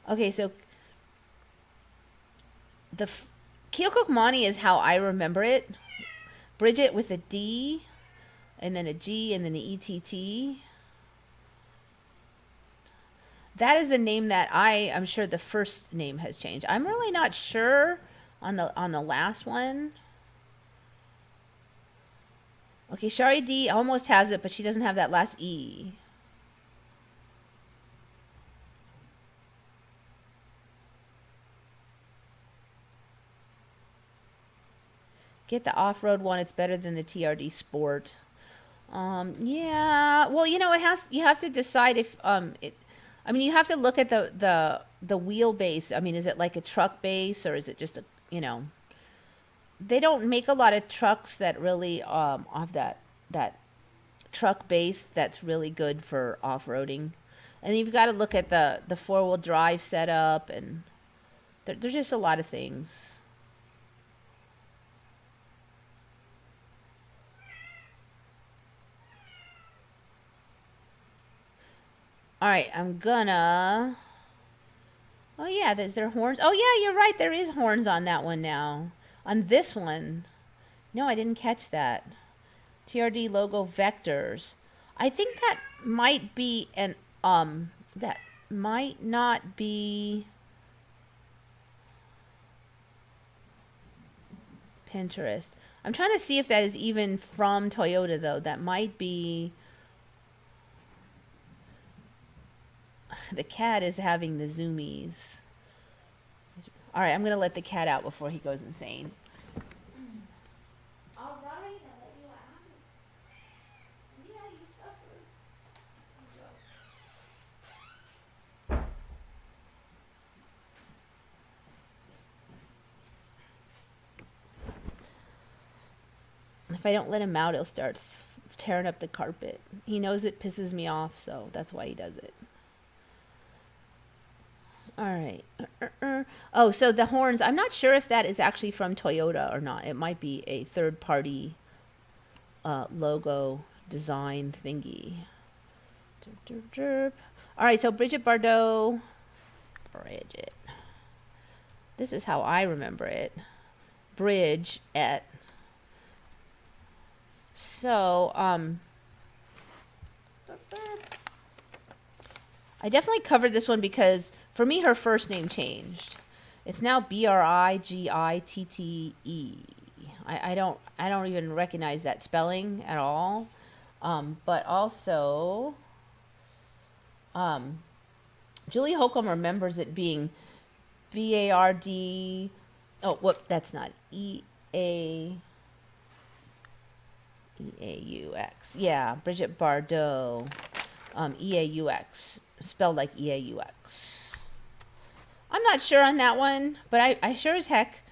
Okay, so Keokukmani is how I remember it. Bridgette with a D, and then a G, and then an ETT. That is the name that I'm sure the first name has changed. I'm really not sure on the last one. Okay, Shari D almost has it, but she doesn't have that last E. Get the off-road one. It's better than the TRD Sport. Yeah. Well, you have to decide if you have to look at the wheelbase. I mean, is it like a truck base or is it just they don't make a lot of trucks that really have that truck base that's really good for off-roading. And you've got to look at the four-wheel drive setup, and there's just a lot of things. All right, I'm gonna... Oh, yeah, there's their horns. Oh, yeah, you're right. There is horns on that one now. On this one. No, I didn't catch that. TRD logo vectors. I think that might be an... That might not be... Pinterest. I'm trying to see if that is even from Toyota, though. That might be... The cat is having the zoomies. All right, I'm going to let the cat out before he goes insane. All right, I'll let you out. Yeah, you suffered. If I don't let him out, he'll start tearing up the carpet. He knows it pisses me off, so that's why he does it. All right. Oh, so the horns, I'm not sure if that is actually from Toyota or not. It might be a third-party logo design thingy. All right, so Bridgette Bardot. Bridgette. This is how I remember it. Bridgette. So, I definitely covered this one because for me her first name changed. It's now Brigitte. I don't even recognize that spelling at all. But also Julie Holcomb remembers it being B-A-R-D. Oh, whoop, that's not E-A-U-X. Yeah, Bridgette Bardot. E-A-U-X. Spelled like E-A-U-X. I'm not sure on that one, but I sure as heck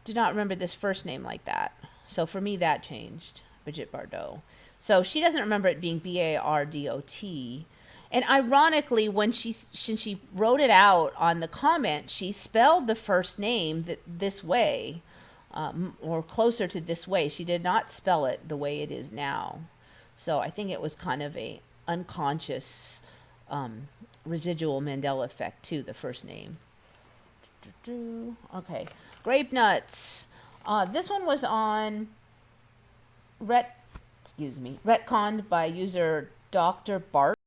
do not remember this first name like that. So for me, that changed. Bridgette Bardot. So she doesn't remember it being B-A-R-D-O-T. And ironically, when she wrote it out on the comment, she spelled the first name this way, or closer to this way. She did not spell it the way it is now. So I think it was kind of a unconscious residual Mandela effect to the first name. Okay, Grape Nuts. This one was on retconned by user Dr. Bart,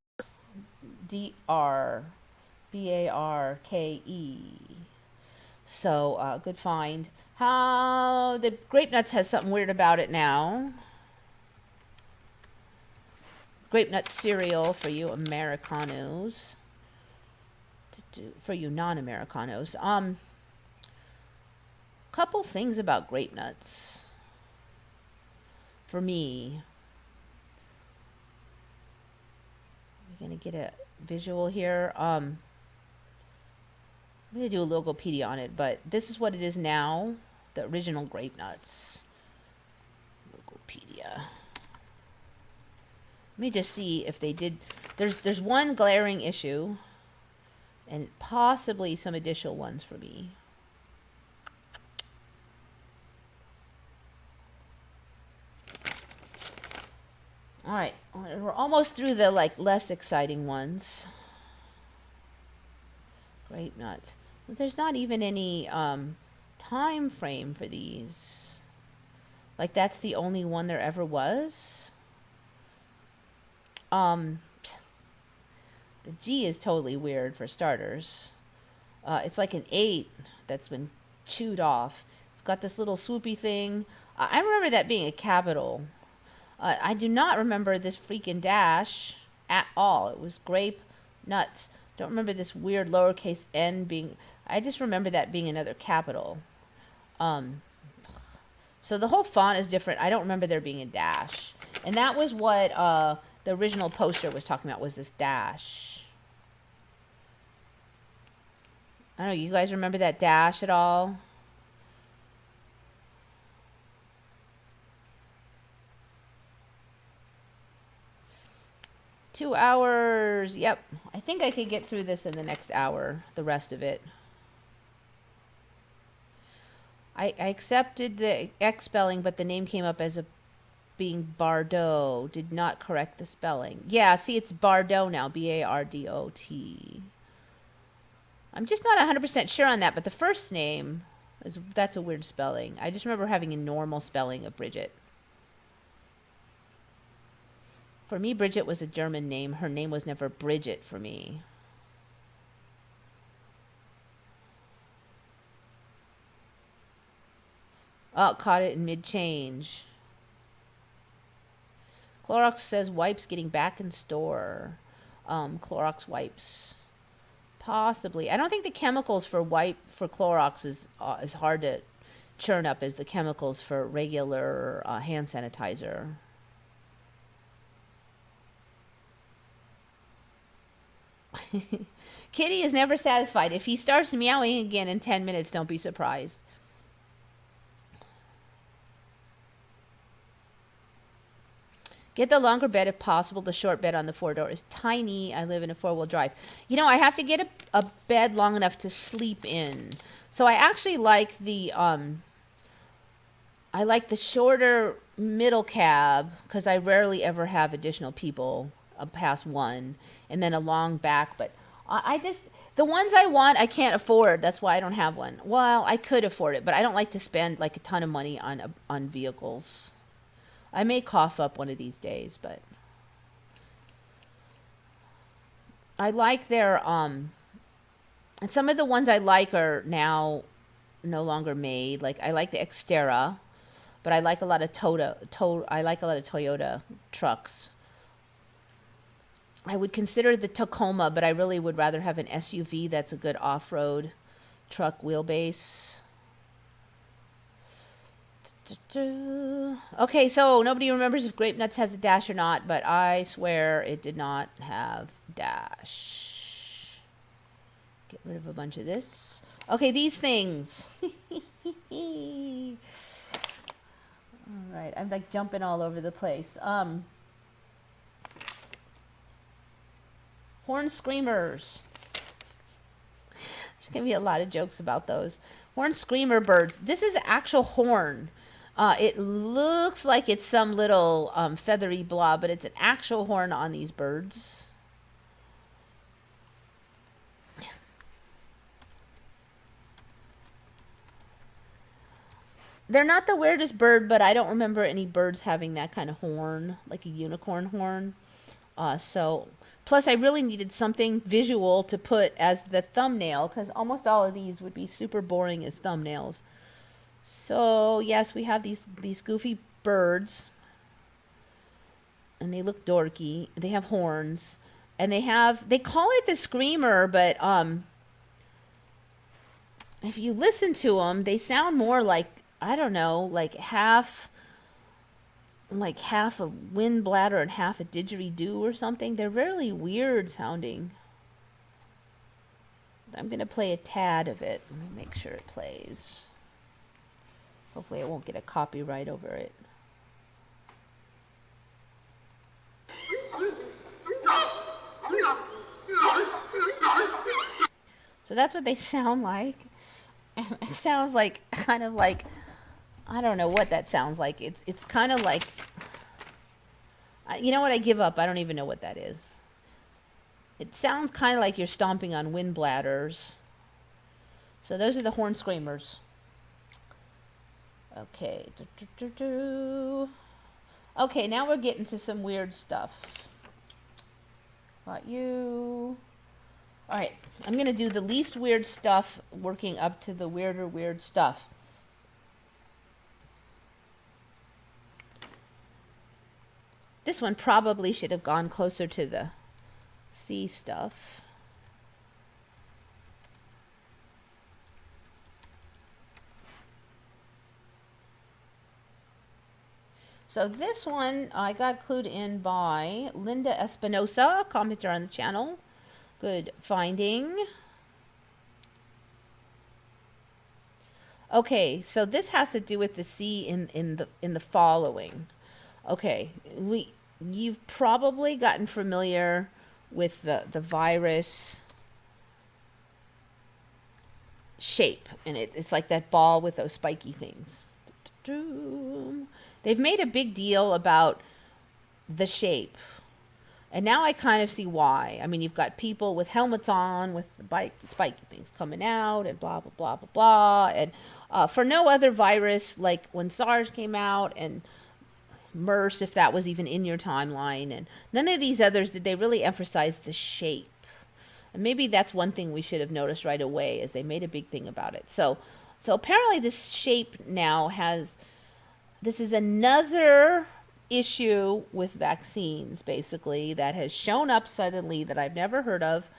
D-R-B-A-R-K-E. So good find. How the Grape Nuts has something weird about it now. Grape Nut cereal for you Americanos. For you non-Americanos. Couple things about Grape Nuts. For me. We're going to get a visual here. I'm going to do a Logopedia on it, but this is what it is now. The original Grape Nuts. Logopedia. Let me just see if they did. There's one glaring issue, and possibly some additional ones for me. All right, we're almost through the less exciting ones. Grape Nuts. There's not even any time frame for these. Like that's the only one there ever was. The G is totally weird for starters. It's like an 8 that's been chewed off. It's got this little swoopy thing. I remember that being a capital. I do not remember this freaking dash at all. It was Grape Nuts. Don't remember this weird lowercase n being... I just remember that being another capital. So the whole font is different. I don't remember there being a dash. And that was what the original poster was talking about, was this dash. I don't know, you guys remember that dash at all? Two hours. Yep. I think I could get through this in the next hour, the rest of it. I accepted the X spelling, but the name came up as being Bardot. Did not correct the spelling. Yeah, see, it's Bardot now. B-A-R-D-O-T. I'm just not 100% sure on that, but the first name, that's a weird spelling. I just remember having a normal spelling of Bridgette. For me, Bridgette was a German name. Her name was never Bridgette for me. Oh, caught it in mid-change. Clorox says wipes getting back in store. Clorox wipes. Possibly. I don't think the chemicals for Clorox is as hard to churn up as the chemicals for regular hand sanitizer. Kitty is never satisfied. If he starts meowing again in 10 minutes, don't be surprised. Get the longer bed if possible. The short bed on the 4-door is tiny. I live in a 4-wheel drive. You know, I have to get a bed long enough to sleep in. So I actually like the shorter middle cab because I rarely ever have additional people past one, and then a long back. But I just, the ones I want, I can't afford. That's why I don't have one. Well, I could afford it, but I don't like to spend like a ton of money on vehicles. I may cough up one of these days, but I like their and some of the ones I like are now no longer made. Like I like the Xterra, but I like a lot of Toyota trucks. I would consider the Tacoma, but I really would rather have an SUV that's a good off-road truck wheelbase. Okay, so nobody remembers if Grape Nuts has a dash or not, but I swear it did not have dash. Get rid of a bunch of this. Okay, these things. All right, I'm like jumping all over the place. Horn screamers. There's going to be a lot of jokes about those. Horn screamer birds. This is actual horn. It looks like it's some little feathery blob, but it's an actual horn on these birds. They're not the weirdest bird, but I don't remember any birds having that kind of horn, like a unicorn horn. Plus I really needed something visual to put as the thumbnail, because almost all of these would be super boring as thumbnails. So, yes, we have these goofy birds, and they look dorky. They have horns, and they call it the screamer, but if you listen to them, they sound more like, I don't know, like half a wind bladder and half a didgeridoo or something. They're really weird sounding. I'm going to play a tad of it. Let me make sure it plays. Hopefully I won't get a copyright over it. So that's what they sound like. It sounds like, kind of like, I don't know what that sounds like. It's kind of like, you know what, I give up. I don't even know what that is. It sounds kind of like you're stomping on wind bladders. So those are the horn screamers. Okay. Okay, now we're getting to some weird stuff. Got you. All right, I'm going to do the least weird stuff, working up to the weirder weird stuff. This one probably should have gone closer to the C stuff. So this one I got clued in by Linda Espinosa, a commenter on the channel. Good finding. Okay, so this has to do with the C in the following. Okay, you've probably gotten familiar with the virus shape, and it's like that ball with those spiky things. They've made a big deal about the shape, and now I kind of see why. I mean, you've got people with helmets on with the spiky things coming out and blah blah blah blah blah, and for no other virus, like when SARS came out and MERS, if that was even in your timeline, and none of these others did they really emphasize the shape. And maybe that's one thing we should have noticed right away, is they made a big thing about it. So apparently this shape now this is another issue with vaccines, basically, that has shown up suddenly that I've never heard of.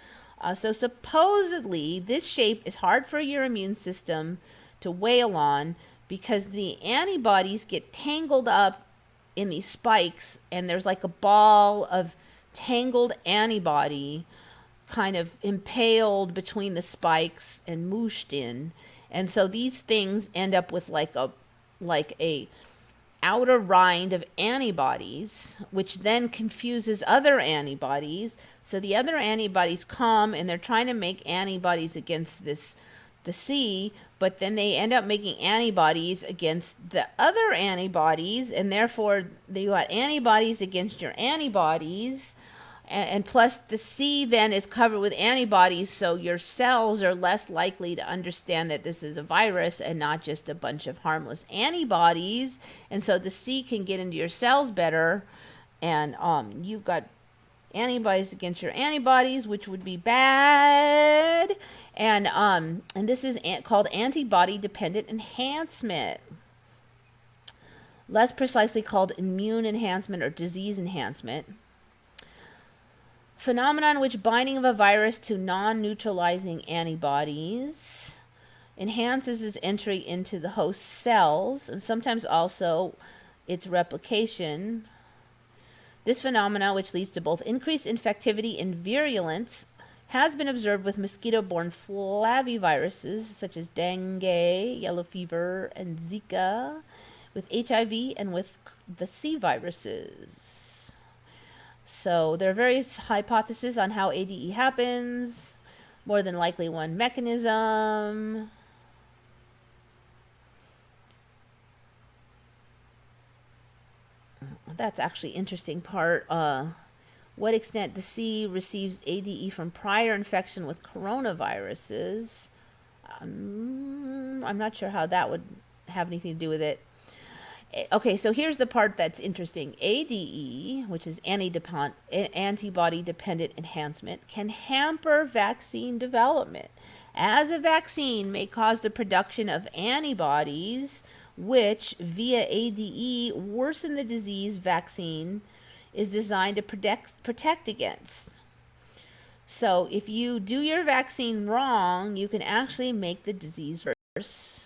So supposedly this shape is hard for your immune system to wail on, because the antibodies get tangled up in these spikes, and there's like a ball of tangled antibody kind of impaled between the spikes and mooshed in. And so these things end up with like a outer rind of antibodies, which then confuses other antibodies. So the other antibodies come and they're trying to make antibodies against the C, but then they end up making antibodies against the other antibodies, and therefore you got antibodies against your antibodies, and plus the C then is covered with antibodies, so your cells are less likely to understand that this is a virus and not just a bunch of harmless antibodies, and so the C can get into your cells better, and you've got antibodies against your antibodies, which would be bad. And this is called antibody dependent enhancement, less precisely called immune enhancement or disease enhancement. Phenomenon in which binding of a virus to non-neutralizing antibodies enhances its entry into the host cells, and sometimes also its replication. This phenomena, which leads to both increased infectivity and virulence, has been observed with mosquito-borne flaviviruses such as dengue, yellow fever, and Zika, with HIV, and with the C viruses. So there are various hypotheses on how ADE happens. More than likely one mechanism. That's actually interesting part. What extent the C receives ADE from prior infection with coronaviruses. I'm not sure how that would have anything to do with it. Okay, so here's the part that's interesting. ADE, which is antibody-dependent enhancement, can hamper vaccine development, as a vaccine may cause the production of antibodies, which, via ADE, worsen the disease vaccine is designed to protect against. So if you do your vaccine wrong, you can actually make the disease worse.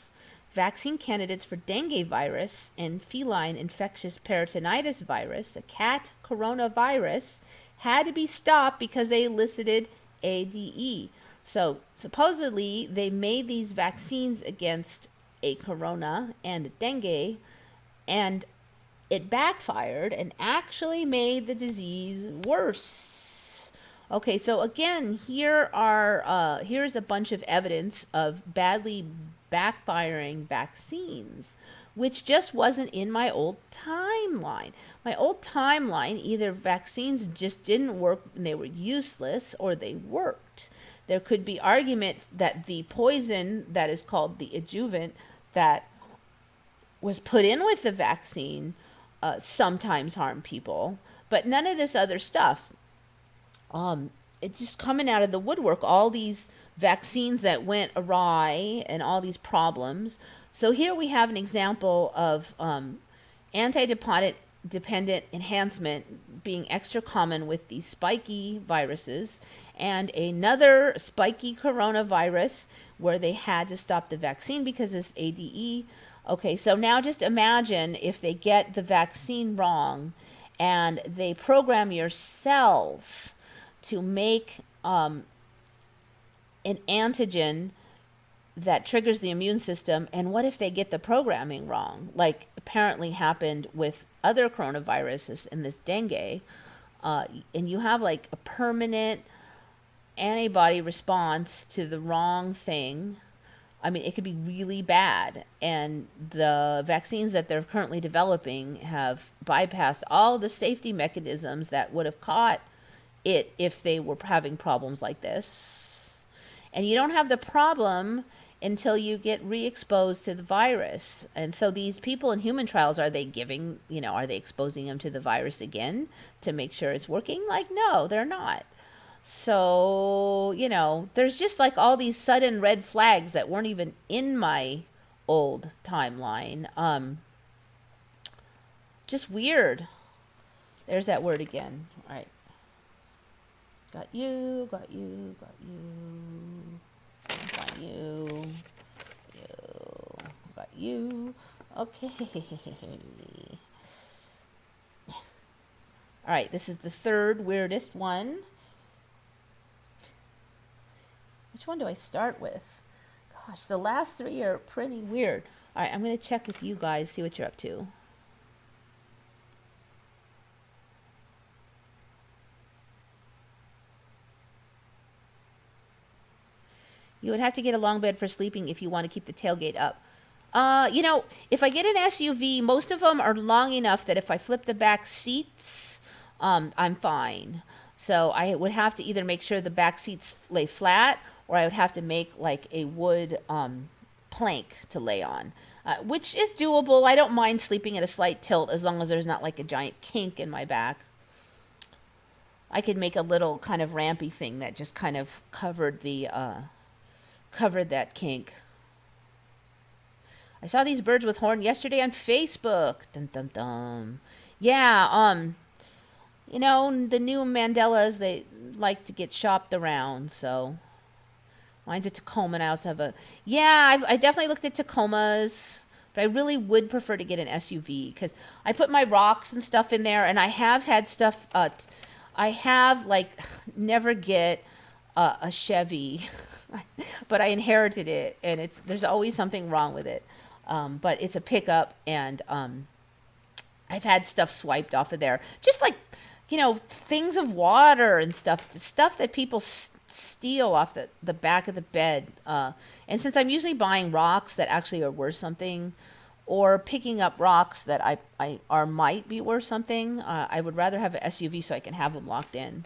Vaccine candidates for dengue virus and feline infectious peritonitis virus, a cat coronavirus, had to be stopped because they elicited ADE. So supposedly they made these vaccines against a corona and a dengue, and it backfired and actually made the disease worse. Okay, so again, here's a bunch of evidence of badly backfiring vaccines, which just wasn't in my old timeline. My old timeline, either vaccines just didn't work and they were useless, or they worked. There could be argument that the poison that is called the adjuvant that was put in with the vaccine sometimes harm people, but none of this other stuff. It's just coming out of the woodwork, all these vaccines that went awry and all these problems. So here we have an example of antibody-dependent enhancement being extra common with these spiky viruses, and another spiky coronavirus where they had to stop the vaccine because it's ADE. Okay, so now just imagine if they get the vaccine wrong and they program your cells to make an antigen that triggers the immune system. And what if they get the programming wrong, like apparently happened with other coronaviruses in this dengue, and you have like a permanent antibody response to the wrong thing? I mean, it could be really bad. And the vaccines that they're currently developing have bypassed all the safety mechanisms that would have caught it if they were having problems like this. And you don't have the problem until you get re-exposed to the virus. And so these people in human trials, are they giving, are they exposing them to the virus again to make sure it's working? Like, no, they're not. So, there's just like all these sudden red flags that weren't even in my old timeline. Just weird. There's that word again. All right. Got you, got you, got you. Got you. Got you. Okay. All right, this is the third weirdest one. Which one do I start with? Gosh, the last three are pretty weird. All right, I'm going to check with you guys, see what you're up to. You would have to get a long bed for sleeping if you want to keep the tailgate up. If I get an SUV, most of them are long enough that if I flip the back seats, I'm fine. So I would have to either make sure the back seats lay flat, or I would have to make like a wood plank to lay on, which is doable. I don't mind sleeping at a slight tilt as long as there's not like a giant kink in my back. I could make a little kind of rampy thing that just kind of covered that kink. I saw these birds with horn yesterday on Facebook. Dun, dun, dun. Yeah, the new Mandelas, they like to get shopped around, so mine's a Tacoma, and I also have I definitely looked at Tacomas, but I really would prefer to get an SUV because I put my rocks and stuff in there, and I have had stuff, I have never get a Chevy, but I inherited it, and there's always something wrong with it, but it's a pickup, and I've had stuff swiped off of there, just like, things of water and stuff, the stuff that people steal off the back of the bed. And since I'm usually buying rocks that actually are worth something, or picking up rocks that I might be worth something, I would rather have an SUV so I can have them locked in.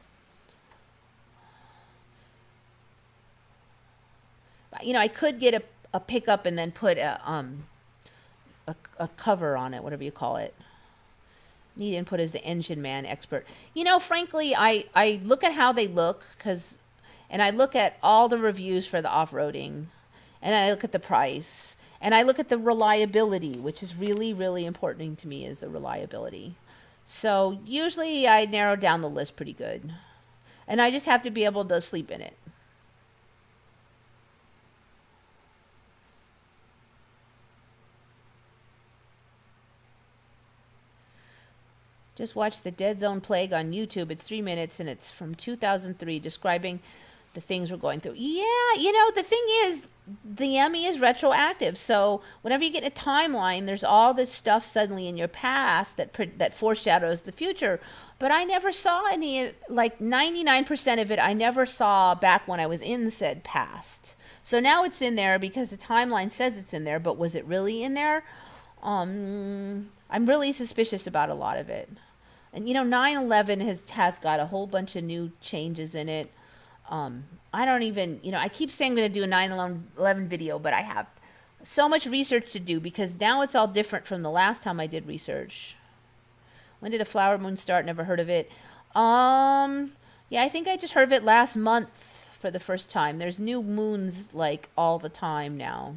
I could get a pickup and then put a cover on it, whatever you call it. Need input as the engine man expert. Frankly, I look at how they look, and I look at all the reviews for the off-roading, and I look at the price, and I look at the reliability, which is really, really important to me, is the reliability. So usually I narrow down the list pretty good, and I just have to be able to sleep in it. Just watch the Dead Zone Plague on YouTube. It's 3 minutes, and it's from 2003, describing the things we're going through. Yeah, the thing is, the Emmy is retroactive. So whenever you get a timeline, there's all this stuff suddenly in your past that foreshadows the future. But I never saw any, 99% of it, I never saw back when I was in said past. So now it's in there because the timeline says it's in there, but was it really in there? I'm really suspicious about a lot of it. And 9/11 has got a whole bunch of new changes in it. I don't even, I keep saying I'm going to do a 9/11 video, but I have So much research to do because now it's all different from the last time I did research. When did a flower moon start? Never heard of it. Yeah, I think I just heard of it last month for the first time. There's new moons like all the time now.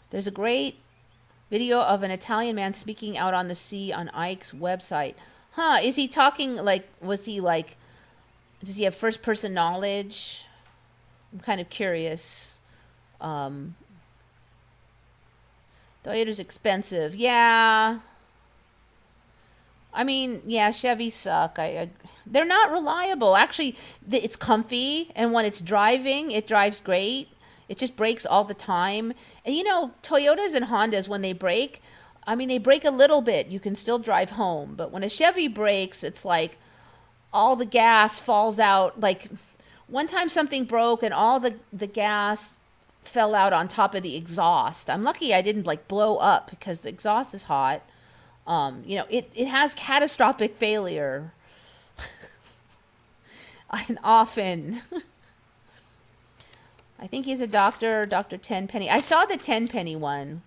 There's a great video of an Italian man speaking out on the sea on Ike's website. Huh, is he talking like, was he like, does he have first person knowledge? I'm kind of curious. Um, Toyota's expensive. Yeah. I mean, yeah, Chevys suck. They're not reliable. Actually, it's comfy, and when it's driving, it drives great. It just brakes all the time. And you know, Toyotas and Hondas, when they brake, I mean, they brake a little bit. You can still drive home. But when a Chevy brakes, it's like all the gas falls out. Like one time something broke and all the gas fell out on top of the exhaust. I'm lucky I didn't like blow up because the exhaust is hot. You know, it has catastrophic failure. And often. I think he's a doctor, Dr. Tenpenny. I saw the Tenpenny one.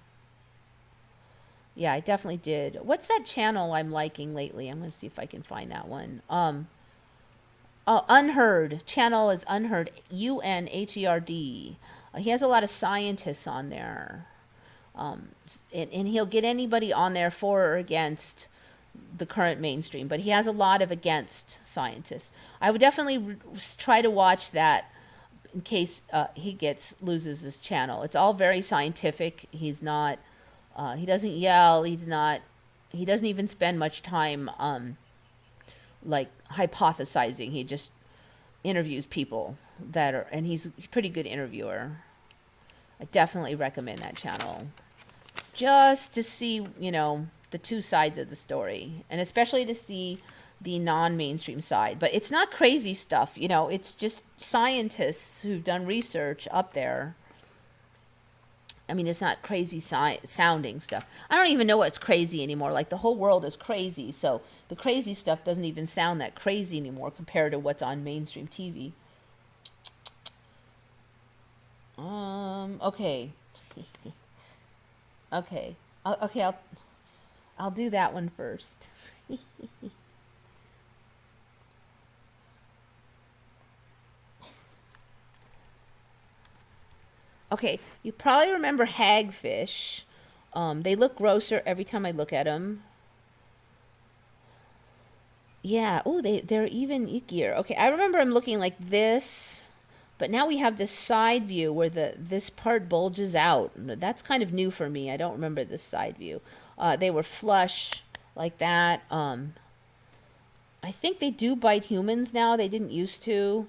Yeah, I definitely did. What's that channel I'm liking lately? I'm going to see if I can find that one. Oh, Unheard. Channel is Unheard. Unherd. He has a lot of scientists on there. And he'll get anybody on there for or against the current mainstream. But he has a lot of against scientists. I would definitely try to watch that in case he loses his channel. It's all very scientific. He's not, he doesn't yell. He doesn't even spend much time like hypothesizing. He just interviews people and he's a pretty good interviewer. I definitely recommend that channel just to see, you know, the two sides of the story, and especially to see the non-mainstream side. But it's not crazy stuff, you know, it's just scientists who've done research up there. I mean, it's not crazy sounding stuff. I don't even know what's crazy anymore. Like, the whole world is crazy, so the crazy stuff doesn't even sound that crazy anymore compared to what's on mainstream TV. Okay. Okay. Okay, I'll do that one first. Okay, you probably remember hagfish. They look grosser every time I look at them. Yeah, oh, they're even ickier. Okay, I remember them looking like this, but now we have this side view where this part bulges out. That's kind of new for me. I don't remember this side view. They were flush like that. I think they do bite humans now. They didn't used to.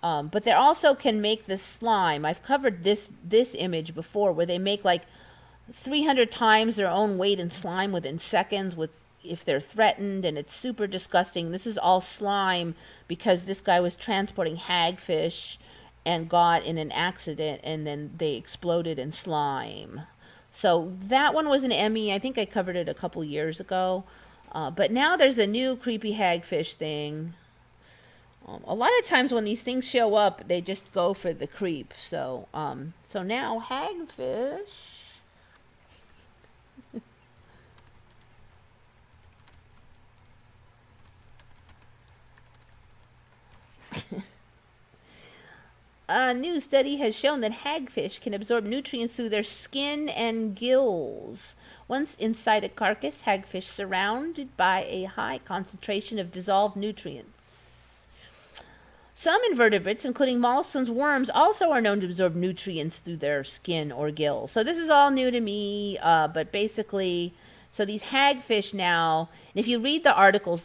But they also can make this slime. I've covered this image before where they make like 300 times their own weight in slime within seconds if they're threatened, and it's super disgusting. This is all slime because this guy was transporting hagfish and got in an accident, and then they exploded in slime. So that one was an Emmy. I think I covered it a couple years ago. But now there's a new creepy hagfish thing. A lot of times when these things show up, they just go for the creep. So now hagfish. A new study has shown that hagfish can absorb nutrients through their skin and gills. Once inside a carcass, hagfish surrounded by a high concentration of dissolved nutrients. Some invertebrates, including mollusks and worms, also are known to absorb nutrients through their skin or gills. So this is all new to me, but basically, so these hagfish now, and if you read the articles,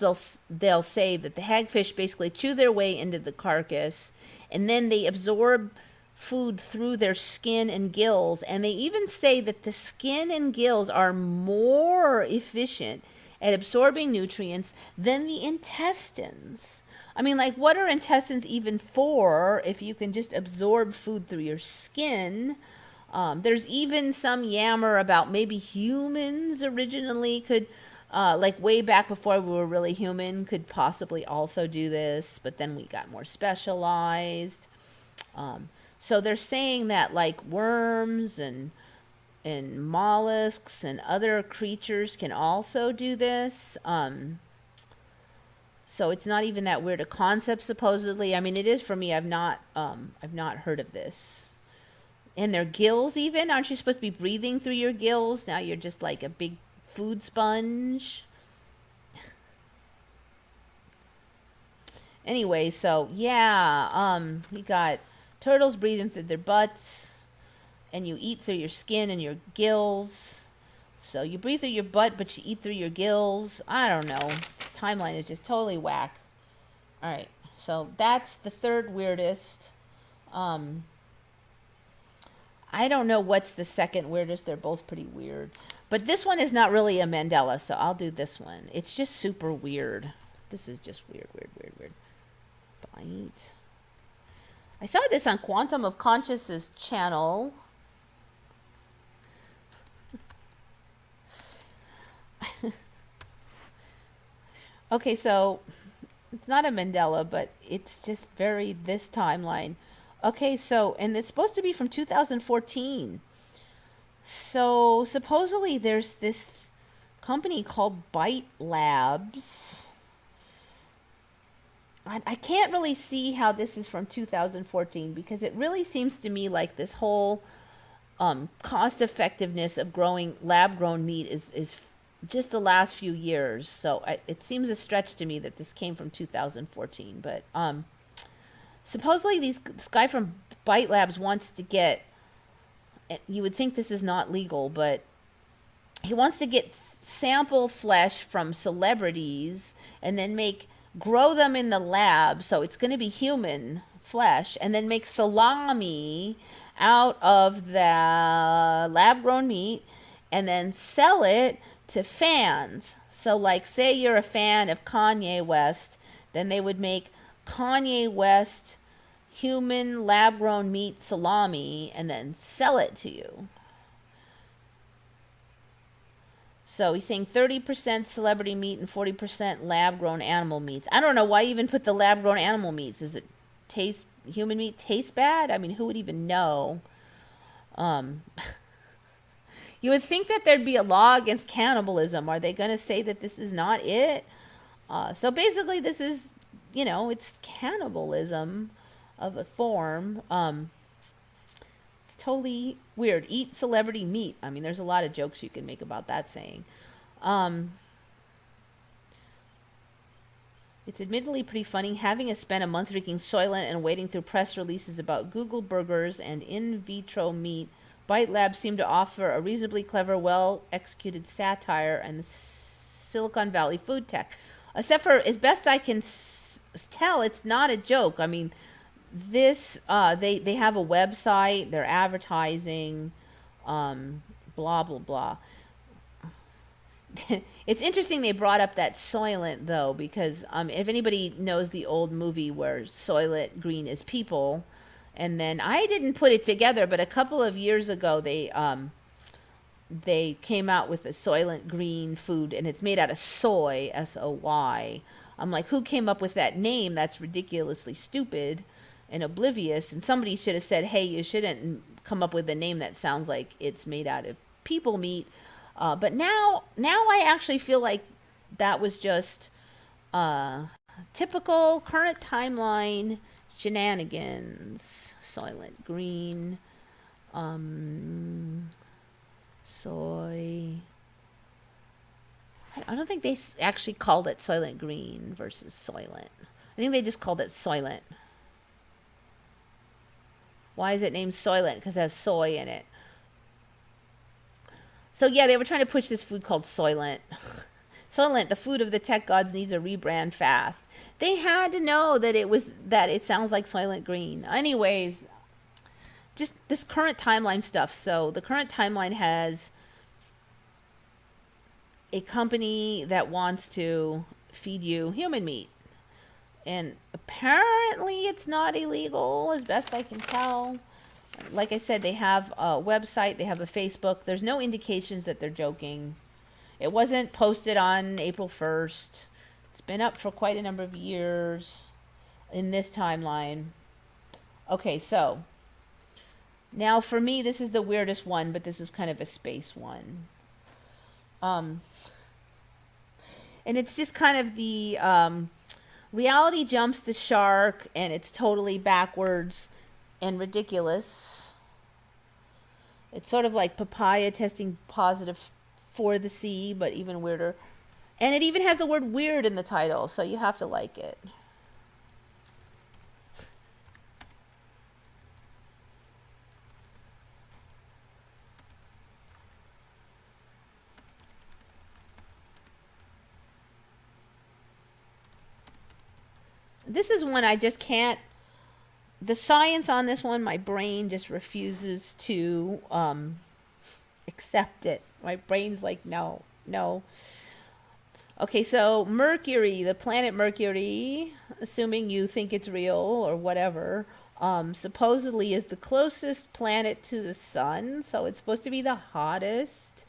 they'll say that the hagfish basically chew their way into the carcass, and then they absorb food through their skin and gills. And they even say that the skin and gills are more efficient at absorbing nutrients than the intestines. I mean, like, what are intestines even for if you can just absorb food through your skin? There's even some yammer about maybe humans originally could like way back before we were really human, could possibly also do this, but then we got more specialized. So they're saying that like worms and mollusks and other creatures can also do this. So it's not even that weird a concept, supposedly. I mean, it is for me. I've not heard of this. And their gills, even, aren't you supposed to be breathing through your gills? Now you're just like a big food sponge. Anyway, so yeah, we got turtles breathing through their butts, and you eat through your skin and your gills. So you breathe through your butt, but you eat through your gills. I don't know. The timeline is just totally whack. All right, so that's the third weirdest. I don't know what's the second weirdest. They're both pretty weird. But this one is not really a Mandela, so I'll do this one. It's just super weird. This is just weird. Bite. I saw this on Quantum of Consciousness channel. Okay, so it's not a Mandela, but it's just very this timeline. Okay, so, and it's supposed to be from 2014. So supposedly there's this company called Bite Labs. I can't really see how this is from 2014 because it really seems to me like this whole cost effectiveness of growing lab grown meat is just the last few years. So it seems a stretch to me that this came from 2014. But supposedly this guy from Bite Labs wants to get, you would think this is not legal, but he wants to get sample flesh from celebrities and then grow them in the lab, so it's going to be human flesh, and then make salami out of the lab grown meat and then sell it to fans. So like, say you're a fan of Kanye West, then they would make Kanye West human lab grown meat salami and then sell it to you. So he's saying 30% celebrity meat and 40% lab grown animal meats. I don't know why even put the lab grown animal meats. Does it taste, human meat taste bad? I mean, who would even know? You would think that there'd be a law against cannibalism. Are they going to say that this is not it? So basically this is, it's cannibalism of a form. It's totally weird. Eat celebrity meat. I mean, there's a lot of jokes you can make about that saying. It's admittedly pretty funny having us spend a month drinking Soylent and wading through press releases about Google burgers and in vitro meat. Bite Labs seem to offer a reasonably clever, well-executed satire and the Silicon Valley food tech. Except for, as best I can tell, it's not a joke. I mean, this, they have a website, they're advertising, blah, blah, blah. It's interesting they brought up that Soylent, though, because if anybody knows the old movie where Soylent Green is people, and then I didn't put it together, but a couple of years ago they came out with a Soylent Green food, and it's made out of soy, S-O-Y. I'm like, who came up with that name? That's ridiculously stupid and oblivious. And somebody should have said, hey, you shouldn't come up with a name that sounds like it's made out of people meat. But now I actually feel like that was just typical current timeline shenanigans. Soylent Green, soy. I don't think they actually called it Soylent Green versus Soylent. I think they just called it Soylent. Why is it named Soylent? Because it has soy in it. So yeah, they were trying to push this food called Soylent. Soylent, the food of the tech gods, needs a rebrand fast. They had to know that it sounds like Soylent Green. Anyways, just this current timeline stuff. So the current timeline has a company that wants to feed you human meat. And apparently it's not illegal, as best I can tell. Like I said, they have a website, they have a Facebook. There's no indications that they're joking. It wasn't posted on April 1st. It's been up for quite a number of years in this timeline. Okay, so now for me, this is the weirdest one, but this is kind of a space one. And it's just kind of the reality jumps the shark, and it's totally backwards and ridiculous. It's sort of like papaya testing positive for the sea, but even weirder. And it even has the word weird in the title, so you have to like it. This is one I just can't. The science on this one, my brain just refuses to accept it. My brain's like, no, no. Okay, so Mercury, the planet Mercury, assuming you think it's real or whatever, supposedly is the closest planet to the sun, so it's supposed to be the hottest.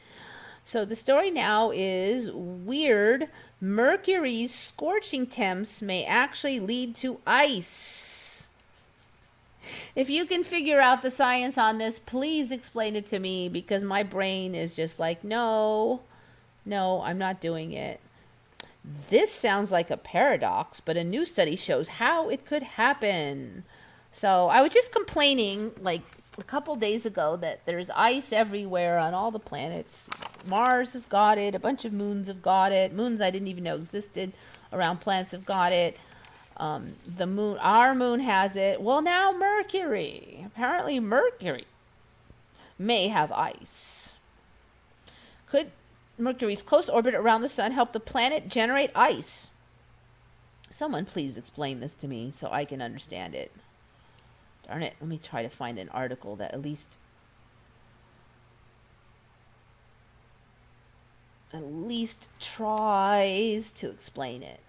So the story now is weird. Mercury's scorching temps may actually lead to ice. If you can figure out the science on this, please explain it to me, because my brain is just like, no, I'm not doing it. This sounds like a paradox, but a new study shows how it could happen. So I was just complaining like a couple days ago that there's ice everywhere on all the planets. Mars has got it. A bunch of moons have got it. Moons I didn't even know existed around planets have got it. The moon, our moon has it. Well, now Mercury. Apparently Mercury may have ice. Could Mercury's close orbit around the sun help the planet generate ice? Someone please explain this to me so I can understand it. Darn it, let me try to find an article that at least tries to explain it.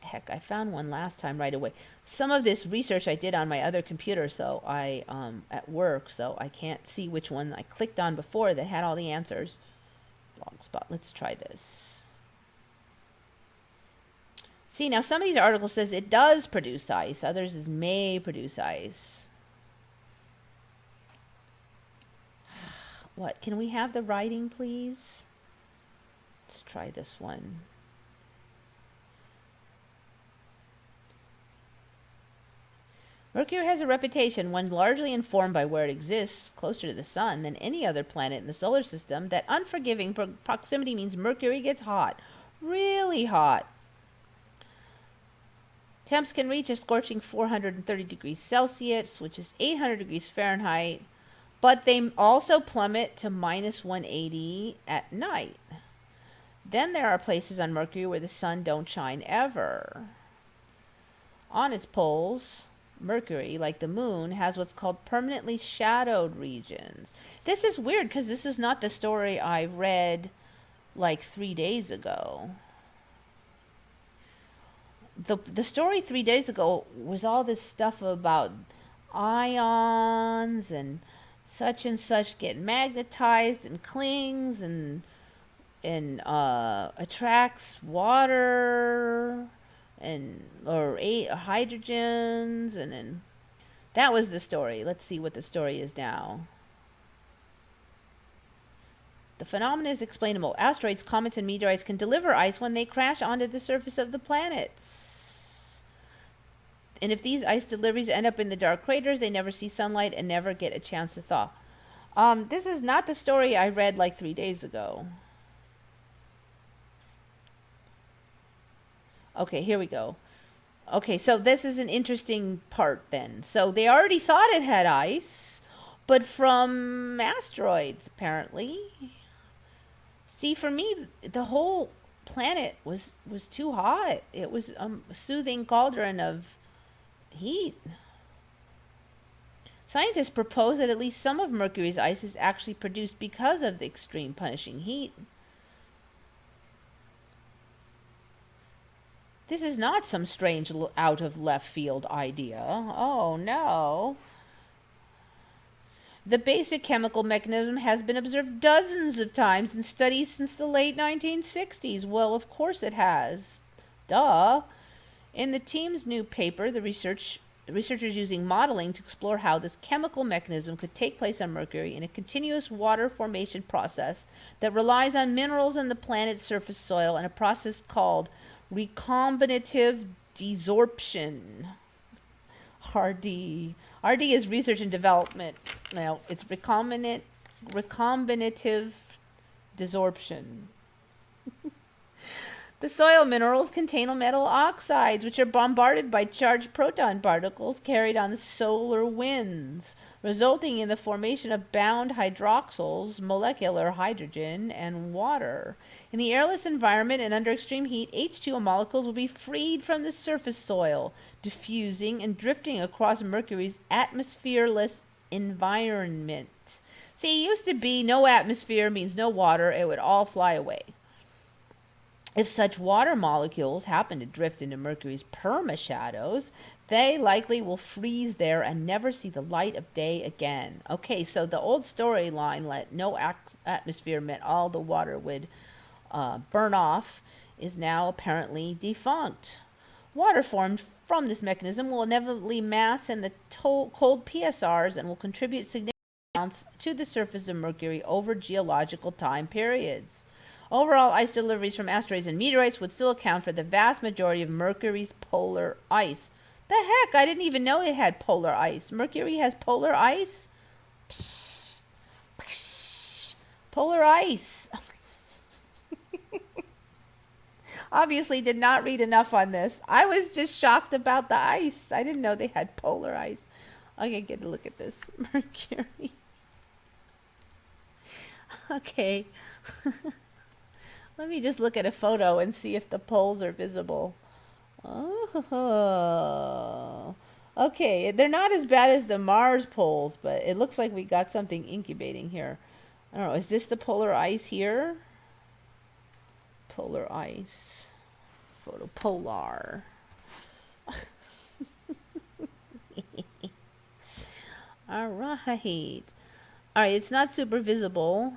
Heck, I found one last time right away. Some of this research I did on my other computer, so I at work, so I can't see which one I clicked on before that had all the answers. Blogspot, let's try this. See, now some of these articles says it does produce ice. Others is may produce ice. What? Can we have the writing, please? Let's try this one. Mercury has a reputation, one largely informed by where it exists, closer to the sun than any other planet in the solar system, that unforgiving proximity means Mercury gets hot. Really hot. Temps can reach a scorching 430 degrees Celsius, which is 800 degrees Fahrenheit, but they also plummet to minus 180 at night. Then there are places on Mercury where the sun don't shine ever. On its poles, Mercury, like the moon, has what's called permanently shadowed regions. This is weird because this is not the story I read like 3 days ago. The story 3 days ago was all this stuff about ions and such get magnetized and clings and attracts water or hydrogens, and then that was the story. Let's see what the story is now. The phenomenon is explainable. Asteroids, comets, and meteorites can deliver ice when they crash onto the surface of the planets. And if these ice deliveries end up in the dark craters, they never see sunlight and never get a chance to thaw. This is not the story I read like 3 days ago. Okay, here we go. Okay, so this is an interesting part then. So they already thought it had ice, but from asteroids, apparently. See, for me, the whole planet was too hot. It was a soothing cauldron of heat. Scientists propose that at least some of Mercury's ice is actually produced because of the extreme punishing heat. This is not some strange out of left field idea. Oh no. The basic chemical mechanism has been observed dozens of times in studies since the late 1960s. Well, of course it has. Duh. In the team's new paper, researchers using modeling to explore how this chemical mechanism could take place on Mercury in a continuous water formation process that relies on minerals in the planet's surface soil and a process called recombinative desorption. RD. RD is research and development. Now, it's recombinative desorption. The soil minerals contain metal oxides, which are bombarded by charged proton particles carried on the solar winds, resulting in the formation of bound hydroxyls, molecular hydrogen, and water. In the airless environment and under extreme heat, H2O molecules will be freed from the surface soil, diffusing and drifting across Mercury's atmosphereless environment. See, it used to be no atmosphere means no water. It would all fly away. If such water molecules happen to drift into Mercury's permashadows, they likely will freeze there and never see the light of day again. Okay, so the old storyline, let no atmosphere meant all the water would burn off, is now apparently defunct. Water formed from this mechanism will inevitably mass in the cold PSRs and will contribute significant amounts to the surface of Mercury over geological time periods. Overall, ice deliveries from asteroids and meteorites would still account for the vast majority of Mercury's polar ice. The heck, I didn't even know it had polar ice. Mercury has polar ice? Psh, psh, polar ice. Obviously did not read enough on this. I was just shocked about the ice. I didn't know they had polar ice. Okay, get a look at this. Mercury. Okay. Let me just look at a photo and see if the poles are visible. Oh. Okay, they're not as bad as the Mars poles, but it looks like we got something incubating here. I don't know, is this the polar ice here? Polar ice. Photopolar. All right. All right, it's not super visible.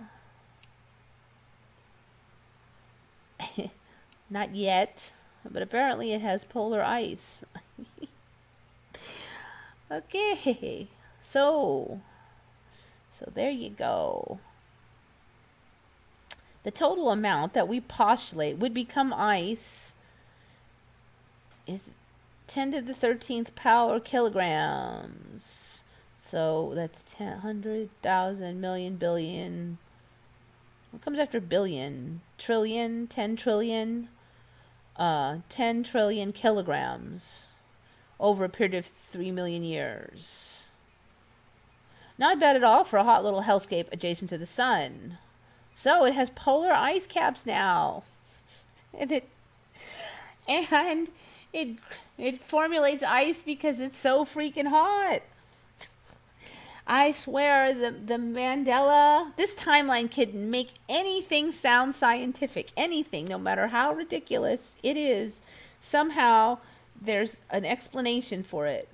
Not yet, but apparently it has polar ice. Okay, so there you go. The total amount that we postulate would become ice is 10 to the 13th power kilograms. So that's 10, 100,000, million, billion. What comes after billion? Trillion, 10 trillion, 10 trillion kilograms over a period of 3 million years. Not bad at all for a hot little hellscape adjacent to the sun. So it has polar ice caps now. and it formulates ice because it's so freaking hot. I swear the Mandela, this timeline can make anything sound scientific. Anything, no matter how ridiculous it is. Somehow there's an explanation for it.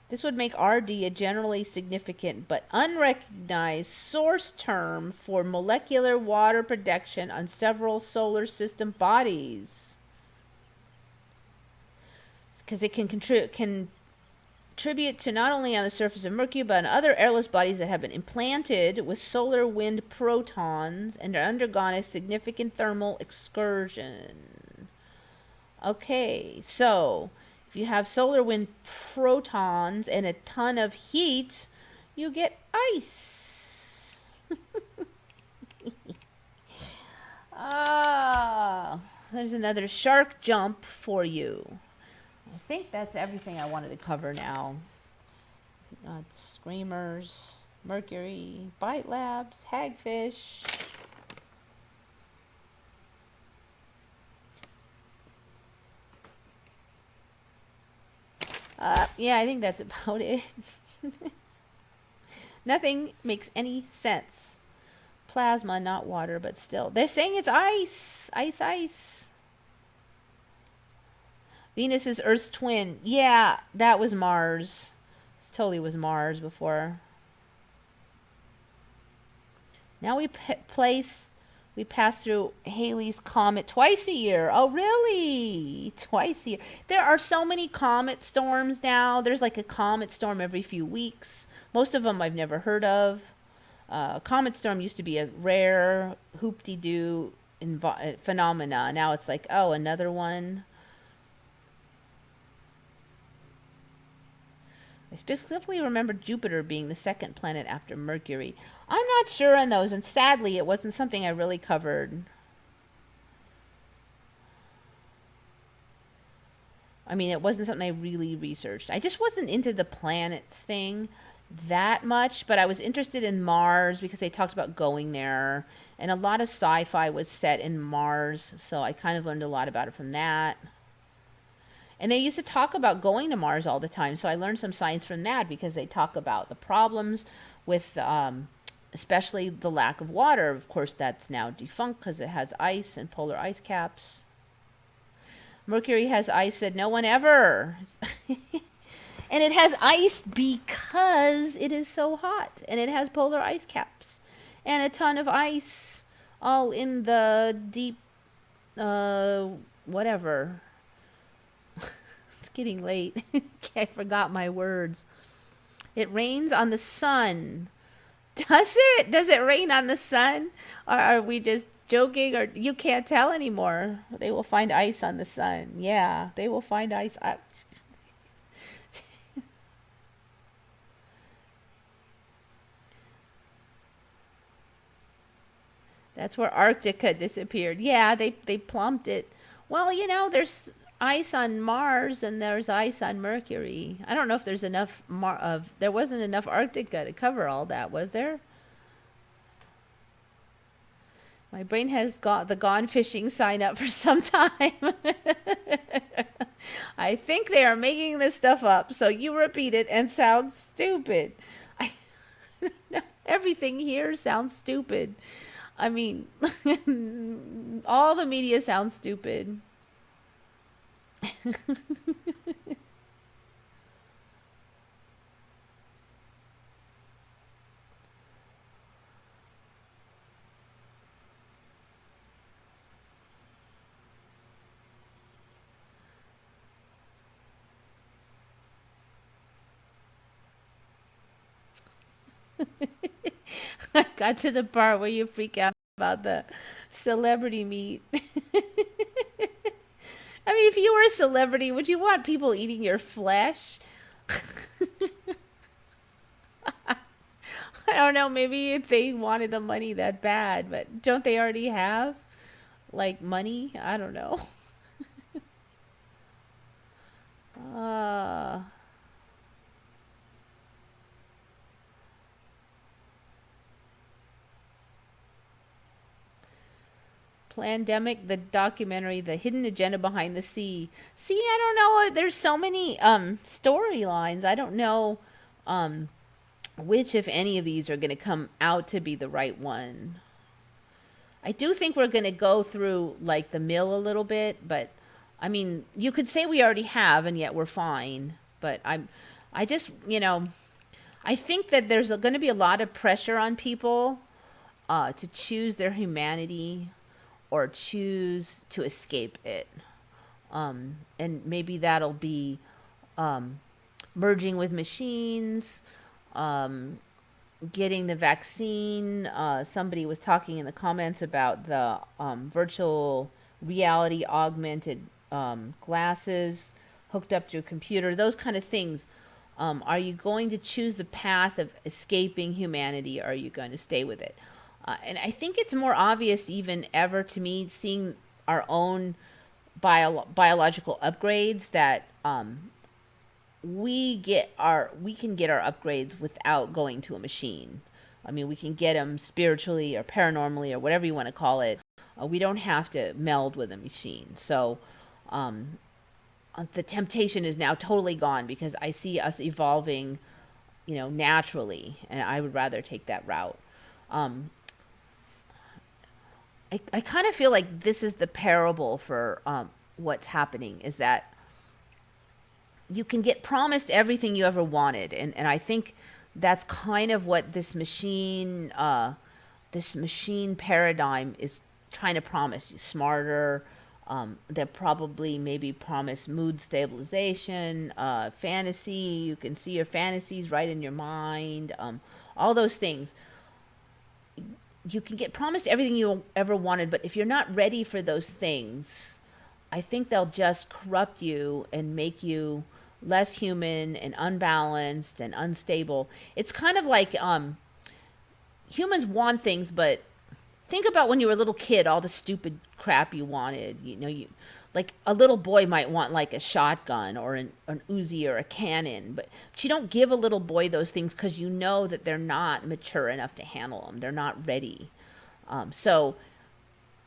This would make RD a generally significant but unrecognized source term for molecular water production on several solar system bodies. Because it can contribute to not only on the surface of Mercury, but on other airless bodies that have been implanted with solar wind protons and are undergone a significant thermal excursion. Okay, so if you have solar wind protons and a ton of heat, you get ice. There's another shark jump for you. I think that's everything I wanted to cover now. Nuts, screamers, Mercury, bite labs, hagfish. Yeah, I think that's about it. Nothing makes any sense. Plasma, not water, but still. They're saying it's ice. Ice, ice. Venus is Earth's twin. Yeah, that was Mars. totally was Mars before. Now we pass through Halley's Comet twice a year. Oh, really? Twice a year. There are so many comet storms now. There's like a comet storm every few weeks. Most of them I've never heard of. Comet storm used to be a rare hoop-de-doo phenomena. Now it's like, oh, another one. I specifically remember Jupiter being the second planet after Mercury. I'm not sure on those, and sadly, it wasn't something I really covered. I mean, it wasn't something I really researched. I just wasn't into the planets thing that much, but I was interested in Mars because they talked about going there, and a lot of sci-fi was set in Mars, so I kind of learned a lot about it from that. And they used to talk about going to Mars all the time. So I learned some science from that because they talk about the problems with especially the lack of water. Of course, that's now defunct because it has ice and polar ice caps. Mercury has ice, said no one ever. And it has ice because it is so hot. And it has polar ice caps. And a ton of ice all in the deep, whatever. Getting late. I forgot my words. It rains on the sun. Does it? Does it rain on the sun? Or are we just joking? Or you can't tell anymore. They will find ice on the sun. Yeah, they will find ice. That's where Arctica disappeared. Yeah, they plumped it. Well, there's ice on Mars and there's ice on Mercury. I don't know if there's enough there wasn't enough Arctica to cover all that, was there? My brain has got the gone fishing sign up for some time. I think they are making this stuff up, so you repeat it and sound stupid. Everything here sounds stupid. I mean, all the media sounds stupid. I got to the part where you freak out about the celebrity meat. I mean, if you were a celebrity, would you want people eating your flesh? I don't know, maybe if they wanted the money that bad, but don't they already have, like, money? I don't know. Uh, Plandemic, the documentary, The Hidden Agenda Behind the Sea. See, I don't know. There's so many storylines. I don't know which, if any of these, are going to come out to be the right one. I do think we're going to go through, like, the mill a little bit, but, I mean, you could say we already have, and yet we're fine. But I just, I think that there's going to be a lot of pressure on people to choose their humanity or choose to escape it. And maybe that'll be merging with machines, getting the vaccine. Somebody was talking in the comments about the virtual reality augmented glasses hooked up to a computer, those kind of things. Are you going to choose the path of escaping humanity, or are you going to stay with it? And I think it's more obvious even ever to me, seeing our own biological upgrades, that we can get our upgrades without going to a machine. I mean, we can get them spiritually or paranormally or whatever you want to call it. We don't have to meld with a machine. So the temptation is now totally gone because I see us evolving, naturally, and I would rather take that route. I kind of feel like this is the parable for what's happening, is that, you can get promised everything you ever wanted. And I think that's kind of what this machine paradigm is trying to promise you. Smarter, they'll probably maybe promise mood stabilization, fantasy. You can see your fantasies right in your mind, all those things. You can get promised everything you ever wanted, but if you're not ready for those things, I think they'll just corrupt you and make you less human and unbalanced and unstable. It's kind of like humans want things, but think about when you were a little kid, all the stupid crap you wanted. Like a little boy might want like a shotgun or an Uzi or a cannon, but you don't give a little boy those things because you know that they're not mature enough to handle them. They're not ready. So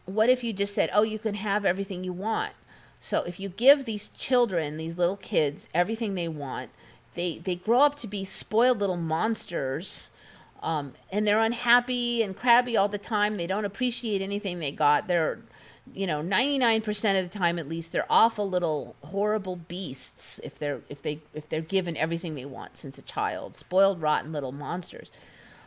what if you just said, oh, you can have everything you want? So if you give these children, these little kids, everything they want, they grow up to be spoiled little monsters, and they're unhappy and crabby all the time. They don't appreciate anything they got. They're, 99% of the time at least, they're awful little horrible beasts if they're given everything they want since a child. Spoiled, rotten little monsters.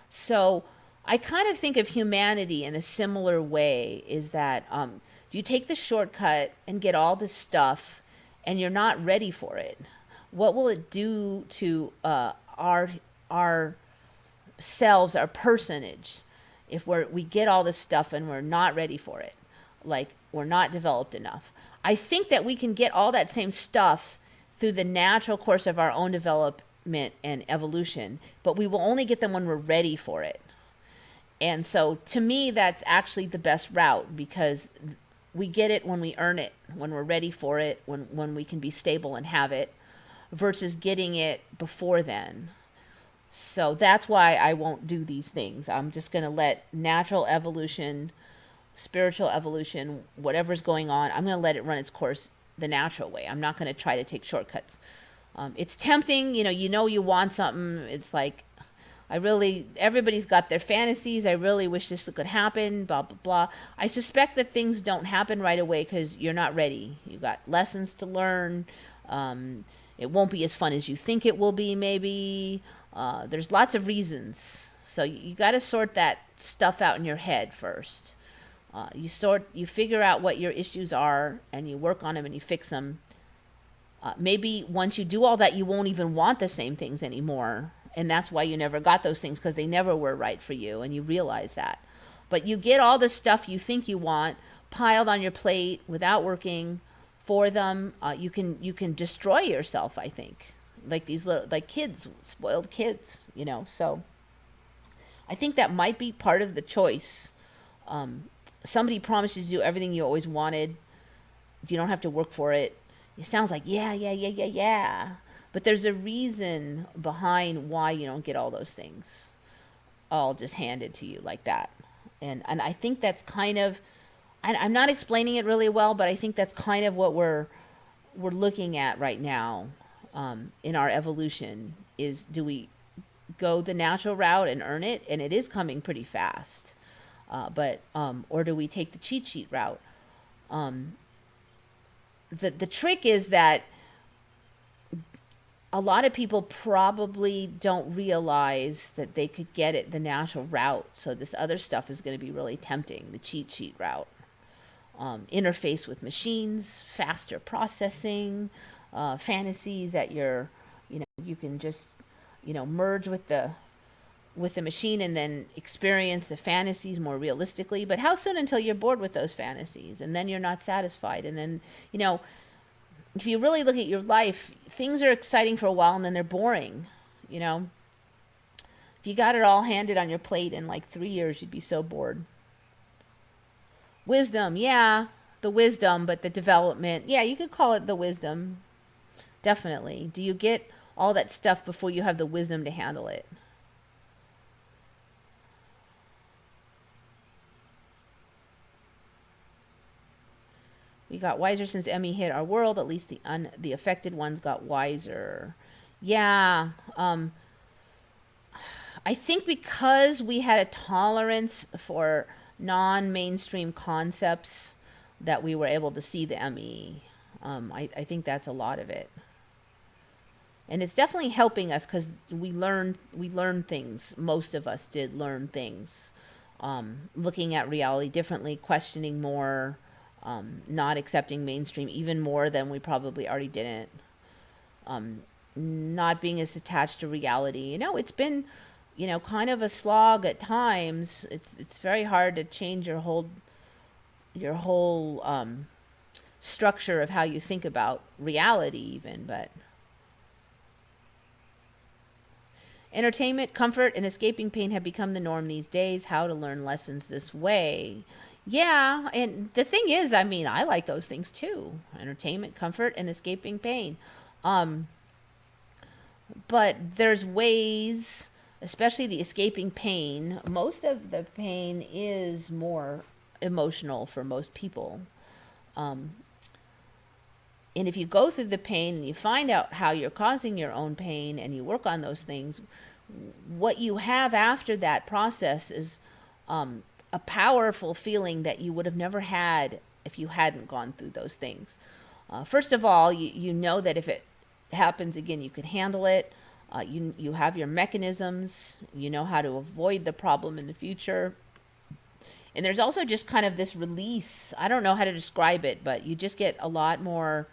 So I kind of think of humanity in a similar way, is that you take the shortcut and get all this stuff and you're not ready for it. What will it do to our selves, our personage, if we get all this stuff and we're not ready for it? Like, we're not developed enough. I think that we can get all that same stuff through the natural course of our own development and evolution, but we will only get them when we're ready for it. And so to me, that's actually the best route, because we get it when we earn it, when we're ready for it, when we can be stable and have it, versus getting it before then. So that's why I won't do these things. I'm just going to let natural evolution, spiritual evolution, whatever's going on, I'm going to let it run its course the natural way. I'm not going to try to take shortcuts. It's tempting, you want something. It's like, everybody's got their fantasies. I really wish this could happen, blah, blah, blah. I suspect that things don't happen right away because you're not ready. You got lessons to learn. It won't be as fun as you think it will be, maybe. There's lots of reasons. So you got to sort that stuff out in your head first. You figure out what your issues are, and you work on them and you fix them. Maybe once you do all that, you won't even want the same things anymore. And that's why you never got those things, because they never were right for you, and you realize that. But you get all the stuff you think you want piled on your plate without working for them. You can destroy yourself, I think. Like these little, like kids, spoiled kids, So I think that might be part of the choice. Somebody promises you everything you always wanted. You don't have to work for it. It sounds like, yeah. But there's a reason behind why you don't get all those things all just handed to you like that. And I think that's kind of, I'm not explaining it really well, but I think that's kind of what we're looking at right now in our evolution, is, do we go the natural route and earn it? And it is coming pretty fast. Or do we take the cheat sheet route? The trick is that a lot of people probably don't realize that they could get it the natural route. So this other stuff is going to be really tempting, the cheat sheet route. Interface with machines, faster processing, fantasies that you can just, merge with the machine and then experience the fantasies more realistically. But how soon until you're bored with those fantasies, and then you're not satisfied? And then, if you really look at your life, things are exciting for a while and then they're boring. If you got it all handed on your plate in like 3 years, you'd be so bored. Wisdom, yeah, the wisdom, but the development, yeah, you could call it the wisdom. Definitely. Do you get all that stuff before you have the wisdom to handle it? We got wiser since Emmy hit our world. At least the affected ones got wiser. Yeah. I think because we had a tolerance for non-mainstream concepts, that we were able to see the Emmy. I think that's a lot of it. And it's definitely helping us because we learn things. Most of us did learn things, looking at reality differently, questioning more, not accepting mainstream even more than we probably already didn't, not being as attached to reality. It's been, kind of a slog at times. It's very hard to change your whole structure of how you think about reality even, but entertainment, comfort, and escaping pain have become the norm these days. How to learn lessons this way. Yeah, and the thing is, I like those things too. Entertainment, comfort, and escaping pain. Um, but there's ways, especially the escaping pain. Most of the pain is more emotional for most people. Um, and if you go through the pain and you find out how you're causing your own pain and you work on those things, what you have after that process is a powerful feeling that you would have never had if you hadn't gone through those things. First of all, you know that if it happens again, you can handle it. You have your mechanisms. You know how to avoid the problem in the future. And there's also just kind of this release. I don't know how to describe it, but you just get a lot more.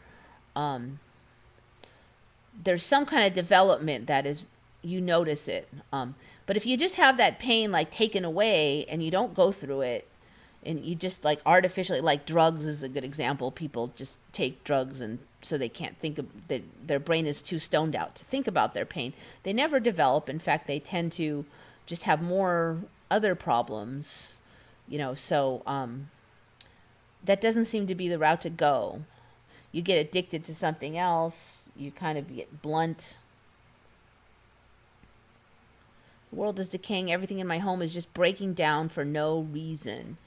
There's some kind of development that is, you notice it. But if you just have that pain like taken away and you don't go through it, and you just like artificially, like drugs is a good example. People just take drugs and so they can't think of that, their brain is too stoned out to think about their pain. They never develop. In fact, they tend to just have more other problems, so that doesn't seem to be the route to go. You get addicted to something else, you kind of get blunt. The world is decaying. Everything in my home is just breaking down for no reason.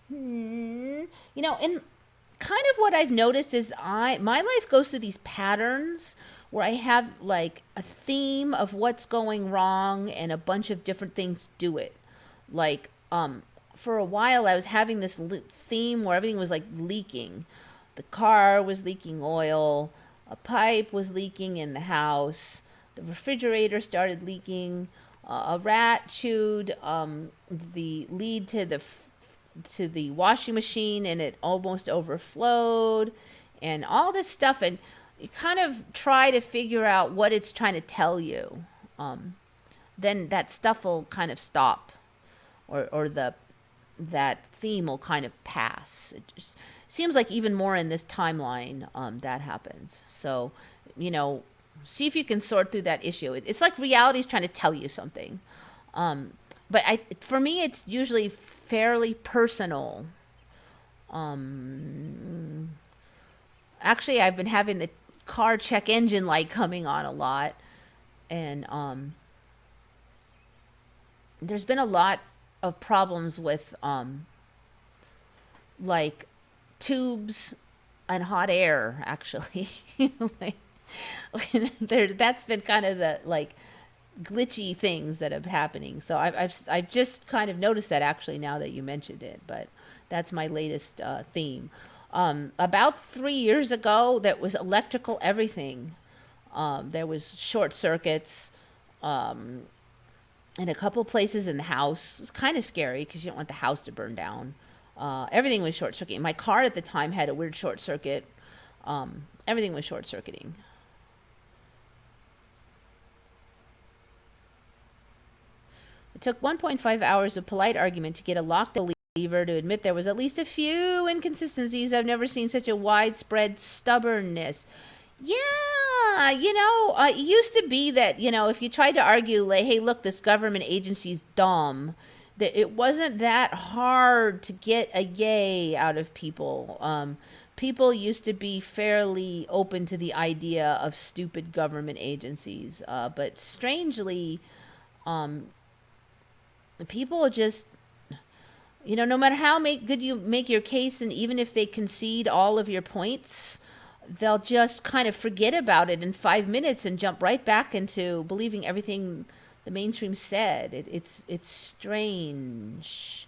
And kind of what I've noticed is my life goes through these patterns where I have like a theme of what's going wrong and a bunch of different things do it. Like, for a while I was having this theme where everything was like leaking. The car was leaking oil, a pipe was leaking in the house, the refrigerator started leaking, a rat chewed the lead to the washing machine and it almost overflowed, and all this stuff. And you kind of try to figure out what it's trying to tell you. Then that stuff will kind of stop, or that theme will kind of pass. It just seems like even more in this timeline that happens. So, see if you can sort through that issue. It's like reality's trying to tell you something. But for me, it's usually fairly personal. Actually, I've been having the car check engine light coming on a lot. And there's been a lot of problems with like tubes and hot air, actually. Like, that's been kind of the like glitchy things that are happening. So I've just kind of noticed that actually now that you mentioned it. But that's my latest theme. About 3 years ago, that was electrical everything. There was short circuits in a couple places in the house. It was kind of scary because you don't want the house to burn down. Everything was short circuiting. My car at the time had a weird short circuit. Everything was short circuiting. It took 1.5 hours of polite argument to get a locked believer to admit there was at least a few inconsistencies. I've never seen such a widespread stubbornness. Yeah, it used to be that, if you tried to argue, like, hey, look, this government agency's dumb, that it wasn't that hard to get a yay out of people. People used to be fairly open to the idea of stupid government agencies. But strangely, people just, no matter how good you make your case, and even if they concede all of your points, they'll just kind of forget about it in 5 minutes and jump right back into believing everything the mainstream said. It's strange.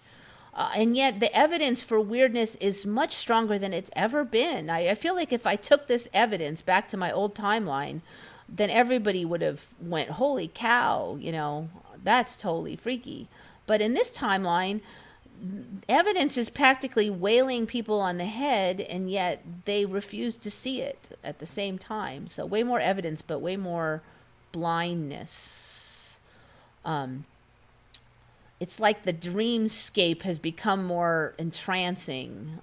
And yet the evidence for weirdness is much stronger than it's ever been. I feel like if I took this evidence back to my old timeline, then everybody would have went, holy cow, that's totally freaky. But in this timeline, evidence is practically wailing people on the head, and yet they refuse to see it at the same time. So way more evidence, but way more blindness. It's like the dreamscape has become more entrancing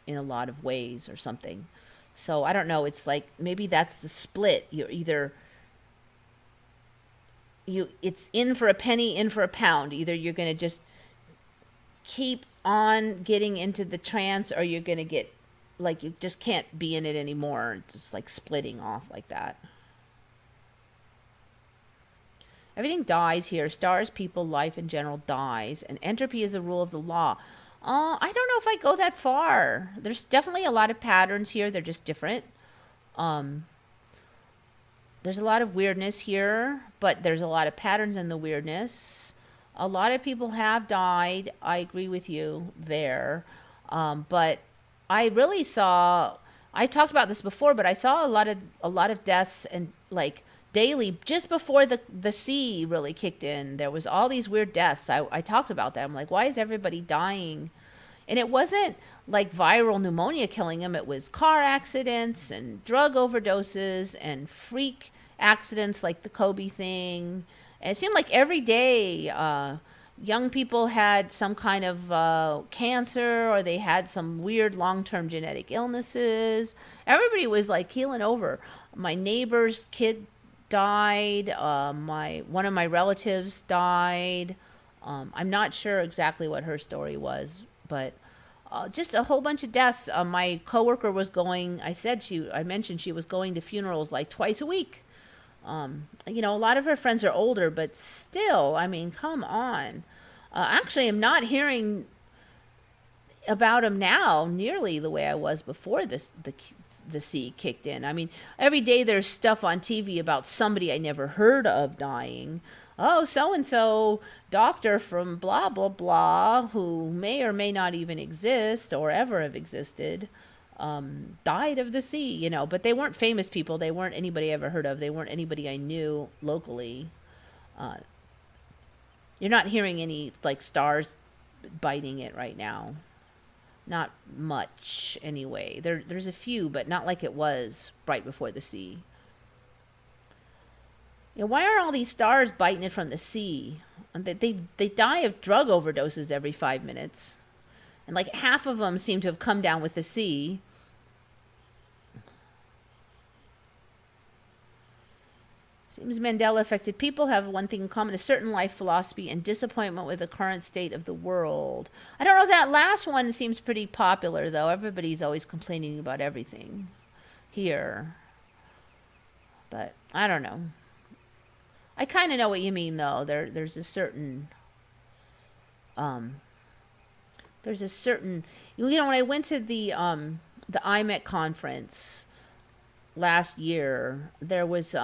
in a lot of ways or something. So I don't know. It's like maybe that's the split. It's in for a penny, in for a pound. Either you're going to just keep on getting into the trance, or you're going to get like you just can't be in it anymore. It's just like splitting off like that. Everything dies here. Stars, people, life in general dies. And entropy is a rule of the law. I don't know if I go that far. There's definitely a lot of patterns here. They're just different. There's a lot of weirdness here, but there's a lot of patterns in the weirdness. A lot of people have died. I agree with you there. But I really saw, I talked about this before, but I saw a lot of deaths and like daily, just before the sea really kicked in. There was all these weird deaths. I talked about that. I'm like, why is everybody dying? And it wasn't like viral pneumonia killing them. It was car accidents and drug overdoses and freak accidents like the Kobe thing. And it seemed like every day young people had some kind of cancer, or they had some weird long-term genetic illnesses. Everybody was like keeling over. My neighbor's kid died. One of my relatives died. I'm not sure exactly what her story was, but just a whole bunch of deaths. My coworker was going. I mentioned she was going to funerals like twice a week. A lot of her friends are older, but still, I mean, come on. Actually, I'm not hearing about them now nearly the way I was before the sea kicked in. I mean, every day there's stuff on TV about somebody I never heard of dying. Oh, so-and-so doctor from blah, blah, blah, who may or may not even exist or ever have existed, died of the sea, But they weren't famous people. They weren't anybody I ever heard of. They weren't anybody I knew locally. You're not hearing any, like, stars biting it right now. Not much, anyway. There's a few, but not like it was right before the sea. Why are all these stars biting it from the sea? They die of drug overdoses every 5 minutes. And like half of them seem to have come down with the sea. Seems Mandela affected people have one thing in common: a certain life philosophy and disappointment with the current state of the world. I don't know, that last one seems pretty popular, though. Everybody's always complaining about everything here. But I don't know. I kind of know what you mean, though. There's a certain... when I went to the IMET conference last year, there was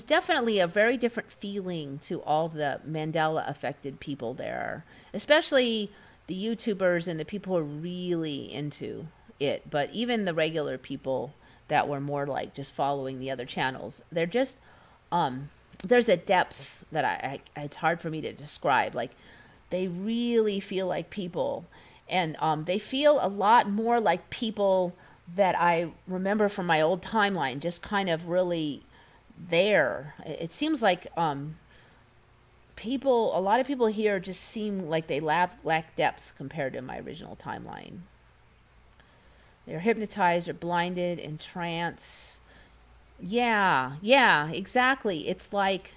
definitely a very different feeling to all the Mandela affected people there, especially the YouTubers and the people who are really into it. But even the regular people that were more like just following the other channels, they're just, there's a depth that it's hard for me to describe. Like, they really feel like people, and they feel a lot more like people that I remember from my old timeline, just kind of really there. It seems like a lot of people here just seem like they lack depth compared to my original timeline. They're hypnotized or blinded, in trance. Yeah, exactly. It's like,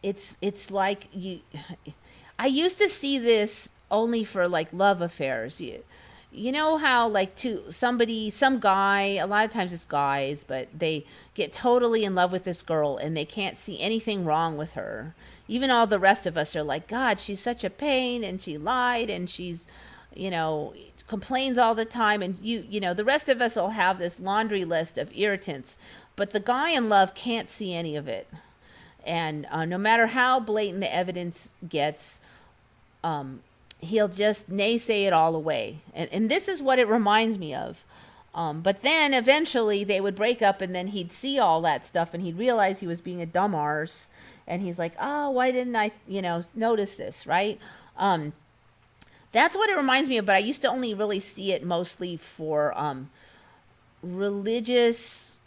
it's like I used to see this only for like love affairs. You know how like some guy, a lot of times it's guys, but they get totally in love with this girl and they can't see anything wrong with her. Even all the rest of us are like, God, she's such a pain, and she lied, and she's, complains all the time, and the rest of us will have this laundry list of irritants, but the guy in love can't see any of it. And no matter how blatant the evidence gets, he'll just naysay it all away. And this is what it reminds me of. But then eventually they would break up, and then he'd see all that stuff, and he'd realize he was being a dumb arse. And he's like, oh, why didn't I, notice this, right? That's what it reminds me of, but I used to only really see it mostly for religious,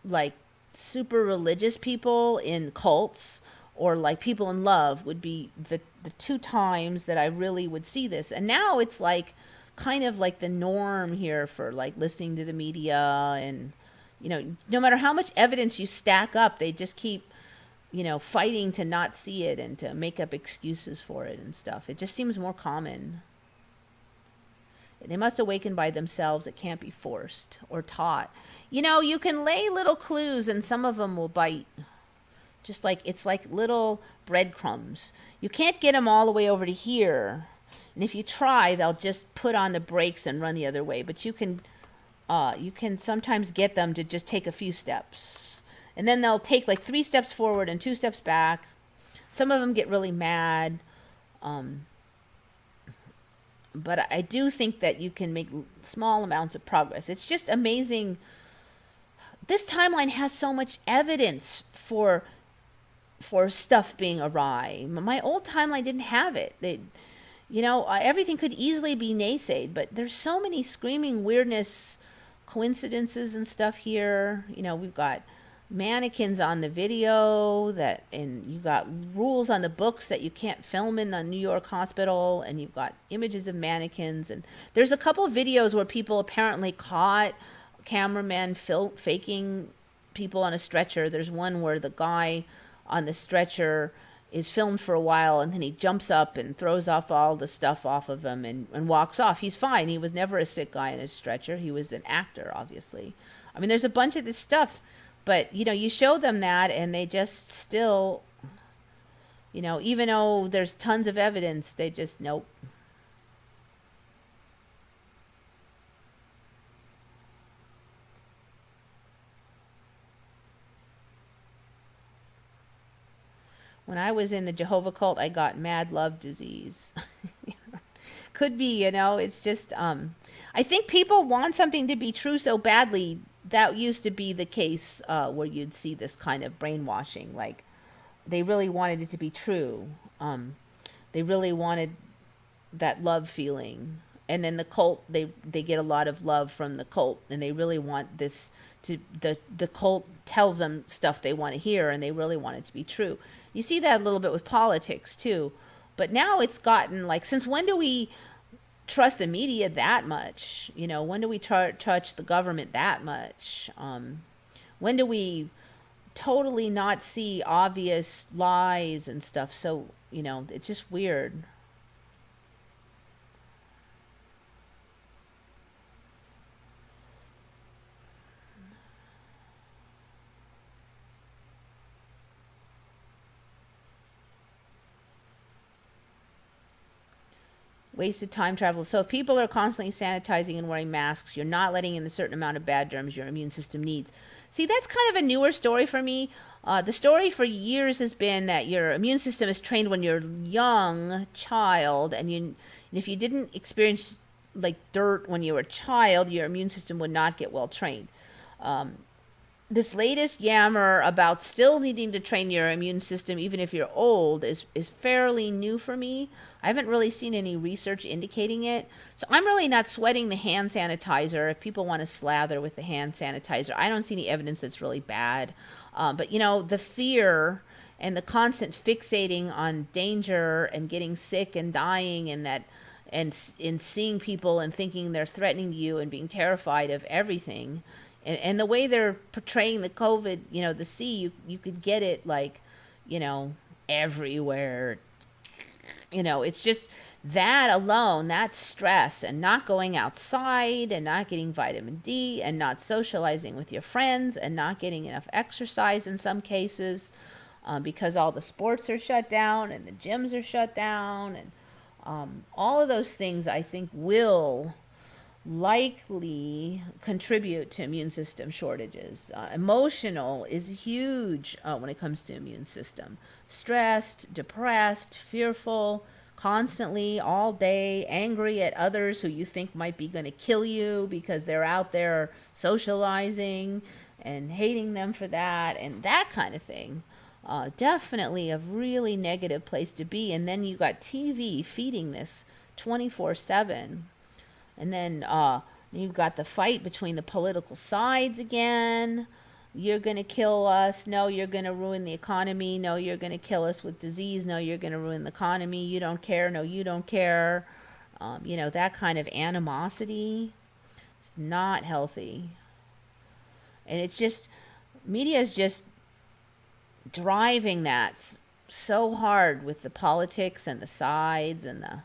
like super religious people in cults, or like people in love would be the two times that I really would see this. And now it's like kind of like the norm here for like listening to the media, and no matter how much evidence you stack up, they just keep fighting to not see it and to make up excuses for it and stuff. It just seems more common. They must awaken by themselves. It can't be forced or taught. You can lay little clues and some of them will bite. Just like, it's like little breadcrumbs. You can't get them all the way over to here. And if you try, they'll just put on the brakes and run the other way. But you can sometimes get them to just take a few steps. And then they'll take like 3 steps forward and 2 steps back. Some of them get really mad. But I do think that you can make small amounts of progress. It's just amazing. This timeline has so much evidence for stuff being awry. My old timeline didn't have it. Everything could easily be naysayed, but there's so many screaming weirdness, coincidences and stuff here. We've got mannequins on the video and you got rules on the books that you can't film in the New York hospital, and you've got images of mannequins, and there's a couple of videos where people apparently caught cameramen faking people on a stretcher. There's one where the guy on the stretcher is filmed for a while, and then he jumps up and throws off all the stuff off of him and walks off. He's fine. He was never a sick guy in a stretcher. He was an actor, obviously. I mean, there's a bunch of this stuff. But, you show them that, and they just still, even though there's tons of evidence, they just, nope. When I was in the Jehovah cult, I got mad love disease. Could be, it's just, I think people want something to be true so badly. That used to be the case where you'd see this kind of brainwashing. Like, they really wanted it to be true. They really wanted that love feeling. And then the cult, they get a lot of love from the cult, and they really want this to, the cult tells them stuff they want to hear, and they really want it to be true. You see that a little bit with politics too. But now it's gotten like, since when do we trust the media that much? When do we trust the government that much? When do we totally not see obvious lies and stuff? So, it's just weird. Wasted time travel. So if people are constantly sanitizing and wearing masks, you're not letting in the certain amount of bad germs your immune system needs. See, that's kind of a newer story for me. The story for years has been that your immune system is trained when you're young child, and if you didn't experience like dirt when you were a child, your immune system would not get well trained. This latest yammer about still needing to train your immune system even if you're old is fairly new for me. I haven't really seen any research indicating it. So I'm really not sweating the hand sanitizer. If people want to slather with the hand sanitizer, I don't see any evidence that's really bad. But, the fear and the constant fixating on danger and getting sick and dying and in seeing people and thinking they're threatening you and being terrified of everything. And the way they're portraying the COVID, the C, you could get it like, everywhere. It's just that alone, that stress and not going outside and not getting vitamin D and not socializing with your friends and not getting enough exercise in some cases because all the sports are shut down and the gyms are shut down. And all of those things, I think, will likely contribute to immune system shortages. Emotional is huge when it comes to immune system. Stressed, depressed, fearful constantly, all day, angry at others who you think might be going to kill you because they're out there socializing, and hating them for that and that kind of thing. Definitely a really negative place to be. And then you got TV feeding this 24/7. And then you've got the fight between the political sides again. You're going to kill us. No, you're going to ruin the economy. No, you're going to kill us with disease. No, you're going to ruin the economy. You don't care. No, you don't care. That kind of animosity. It's not healthy. And it's just, media is just driving that so hard with the politics and the sides and the...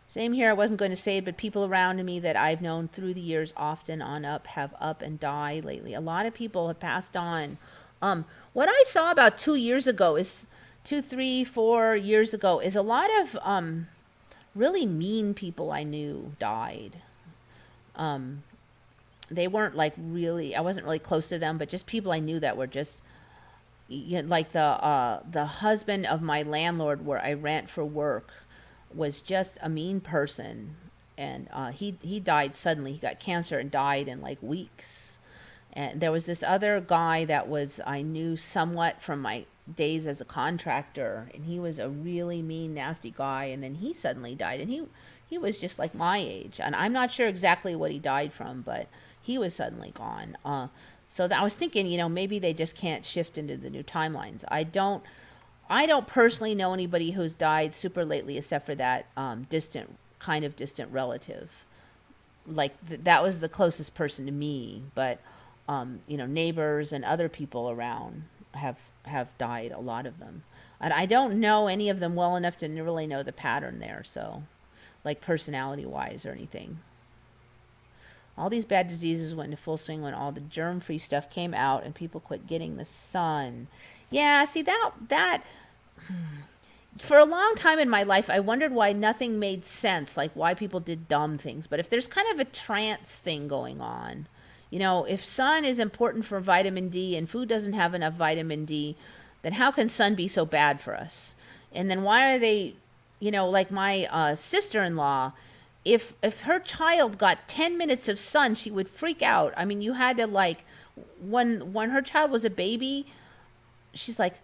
Same here. I wasn't going to say it, but people around me that I've known through the years often on up have up and died lately. A lot of people have passed on. What I saw about 2 years ago is 2, 3, 4 years ago is a lot of really mean people I knew died. They weren't like really, I wasn't really close to them, but just people I knew that were just, like the husband of my landlord where I rent for work was just a mean person. And he died suddenly. He got cancer and died in like weeks. And there was this other guy that I knew somewhat from my days as a contractor, and he was a really mean, nasty guy, and then he suddenly died, and he was just like my age, and I'm not sure exactly what he died from, but he was suddenly gone. So I was thinking, maybe they just can't shift into the new timelines. I don't personally know anybody who's died super lately except for that distant relative. Like that was the closest person to me, but neighbors and other people around have died, a lot of them. And I don't know any of them well enough to really know the pattern there, so like personality-wise or anything. All these bad diseases went into full swing when all the germ-free stuff came out and people quit getting the sun. Yeah, see, that for a long time in my life, I wondered why nothing made sense, like why people did dumb things. But if there's kind of a trance thing going on, if sun is important for vitamin D and food doesn't have enough vitamin D, then how can sun be so bad for us? And then why are they, like my sister-in-law, if her child got 10 minutes of sun, she would freak out. I mean, you had to when her child was a baby, she's like,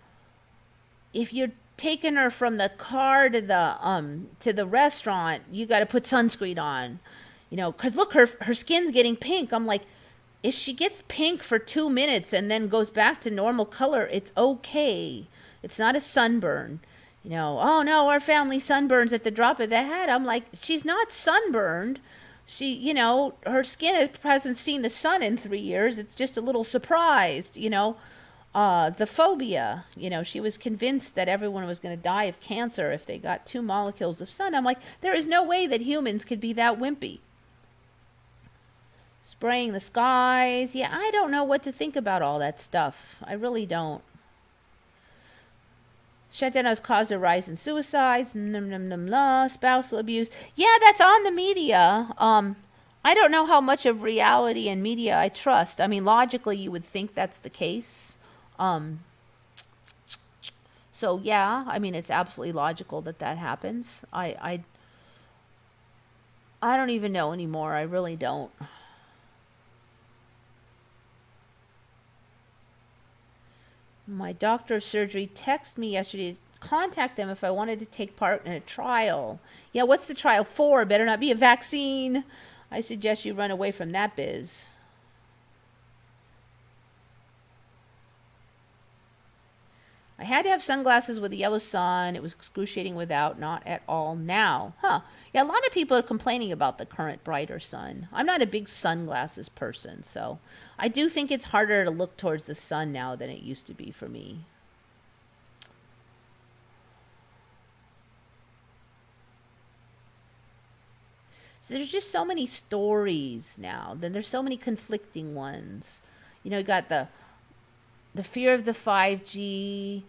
if you're taking her from the car to the restaurant, you got to put sunscreen on, because look, her skin's getting pink. I'm like, if she gets pink for 2 minutes and then goes back to normal color, it's okay. It's not a sunburn. Oh no, our family sunburns at the drop of the hat. I'm like, she's not sunburned. She, her skin hasn't seen the sun in 3 years. It's just a little surprised, the phobia, she was convinced that everyone was going to die of cancer if they got 2 molecules of sun. I'm like, there is no way that humans could be that wimpy. Spraying the skies. Yeah, I don't know what to think about all that stuff. I really don't. Shutdown has caused a rise in suicides, spousal abuse. Yeah, that's on the media. I don't know how much of reality and media I trust. I mean, logically, you would think that's the case. So yeah, I mean, it's absolutely logical that happens. I don't even know anymore. I really don't. My doctor of surgery texted me yesterday to contact them if I wanted to take part in a trial. Yeah, what's the trial for? Better not be a vaccine. I suggest you run away from that biz. I had to have sunglasses with a yellow sun. It was excruciating without, not at all now. Yeah, a lot of people are complaining about the current brighter sun. I'm not a big sunglasses person, so I do think it's harder to look towards the sun now than it used to be for me. So there's just so many stories now. Then there's so many conflicting ones. You got the fear of the 5G,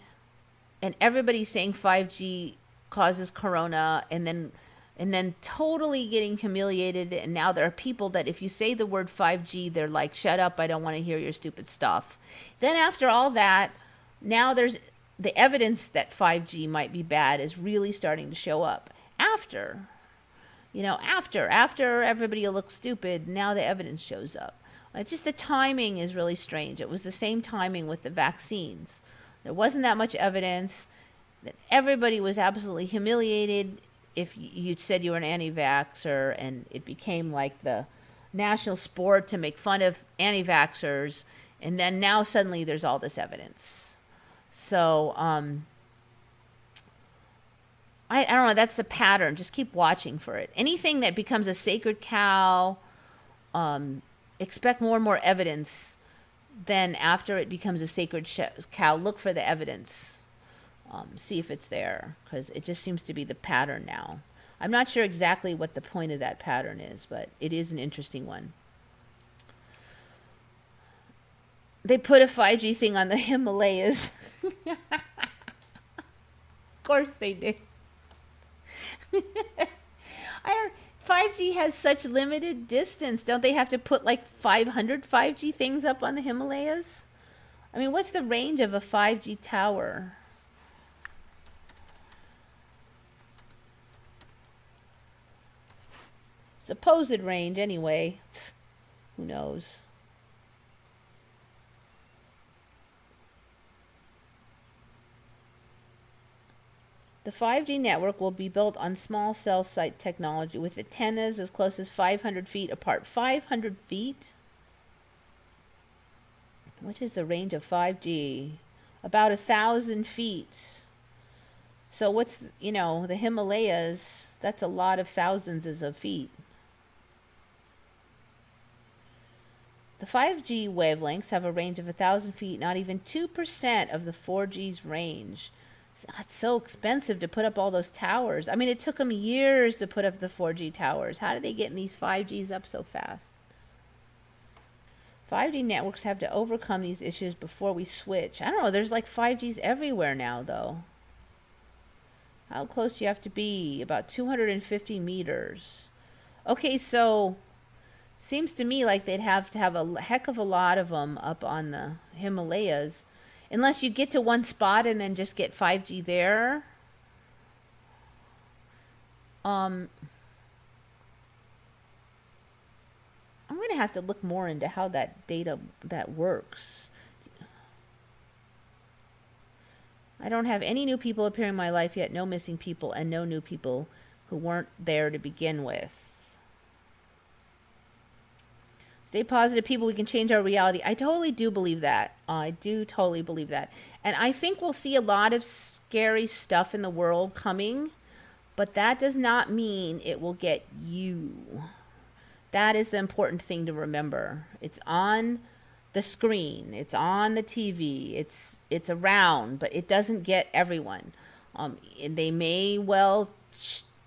and everybody's saying 5G causes corona, and then totally getting humiliated. And now there are people that if you say the word 5G, they're like, shut up, I don't want to hear your stupid stuff. Then after all that, now there's the evidence that 5G might be bad is really starting to show up after, after everybody looks stupid. Now the evidence shows up. It's just the timing is really strange. It was the same timing with the vaccines. There wasn't that much evidence. That everybody was absolutely humiliated if you said you were an anti-vaxxer, and it became like the national sport to make fun of anti-vaxxers. And then now suddenly there's all this evidence. So I don't know. That's the pattern. Just keep watching for it. Anything that becomes a sacred cow, expect more and more evidence. Then after it becomes a sacred cow, look for the evidence. See if it's there, because it just seems to be the pattern now. I'm not sure exactly what the point of that pattern is, but it is an interesting one. They put a 5G thing on the Himalayas. Of course they did. 5G has such limited distance. Don't they have to put like 500 5G things up on the Himalayas? I mean, what's the range of a 5G tower? Supposed range, anyway. Who knows? The 5G network will be built on small cell site technology with antennas as close as 500 feet apart. 500 feet? What is the range of 5G? About 1,000 feet. So what's, the Himalayas, that's a lot of thousands of feet. The 5G wavelengths have a range of 1,000 feet, not even 2% of the 4G's range. It's so expensive to put up all those towers. I mean, it took them years to put up the 4G towers. How did they get these 5Gs up so fast? 5G networks have to overcome these issues before we switch. I don't know. There's like 5Gs everywhere now, though. How close do you have to be? About 250 meters. Okay, so seems to me like they'd have to have a heck of a lot of them up on the Himalayas. Unless you get to one spot and then just get 5G there. I'm going to have to look more into how that data that works. I don't have any new people appearing in my life yet. No missing people and no new people who weren't there to begin with. Stay positive, people. We can change our reality. I totally do believe that. I do totally believe that. And I think we'll see a lot of scary stuff in the world coming, but that does not mean it will get you. That is the important thing to remember. It's on the screen. It's on the TV. It's around, but it doesn't get everyone. They may well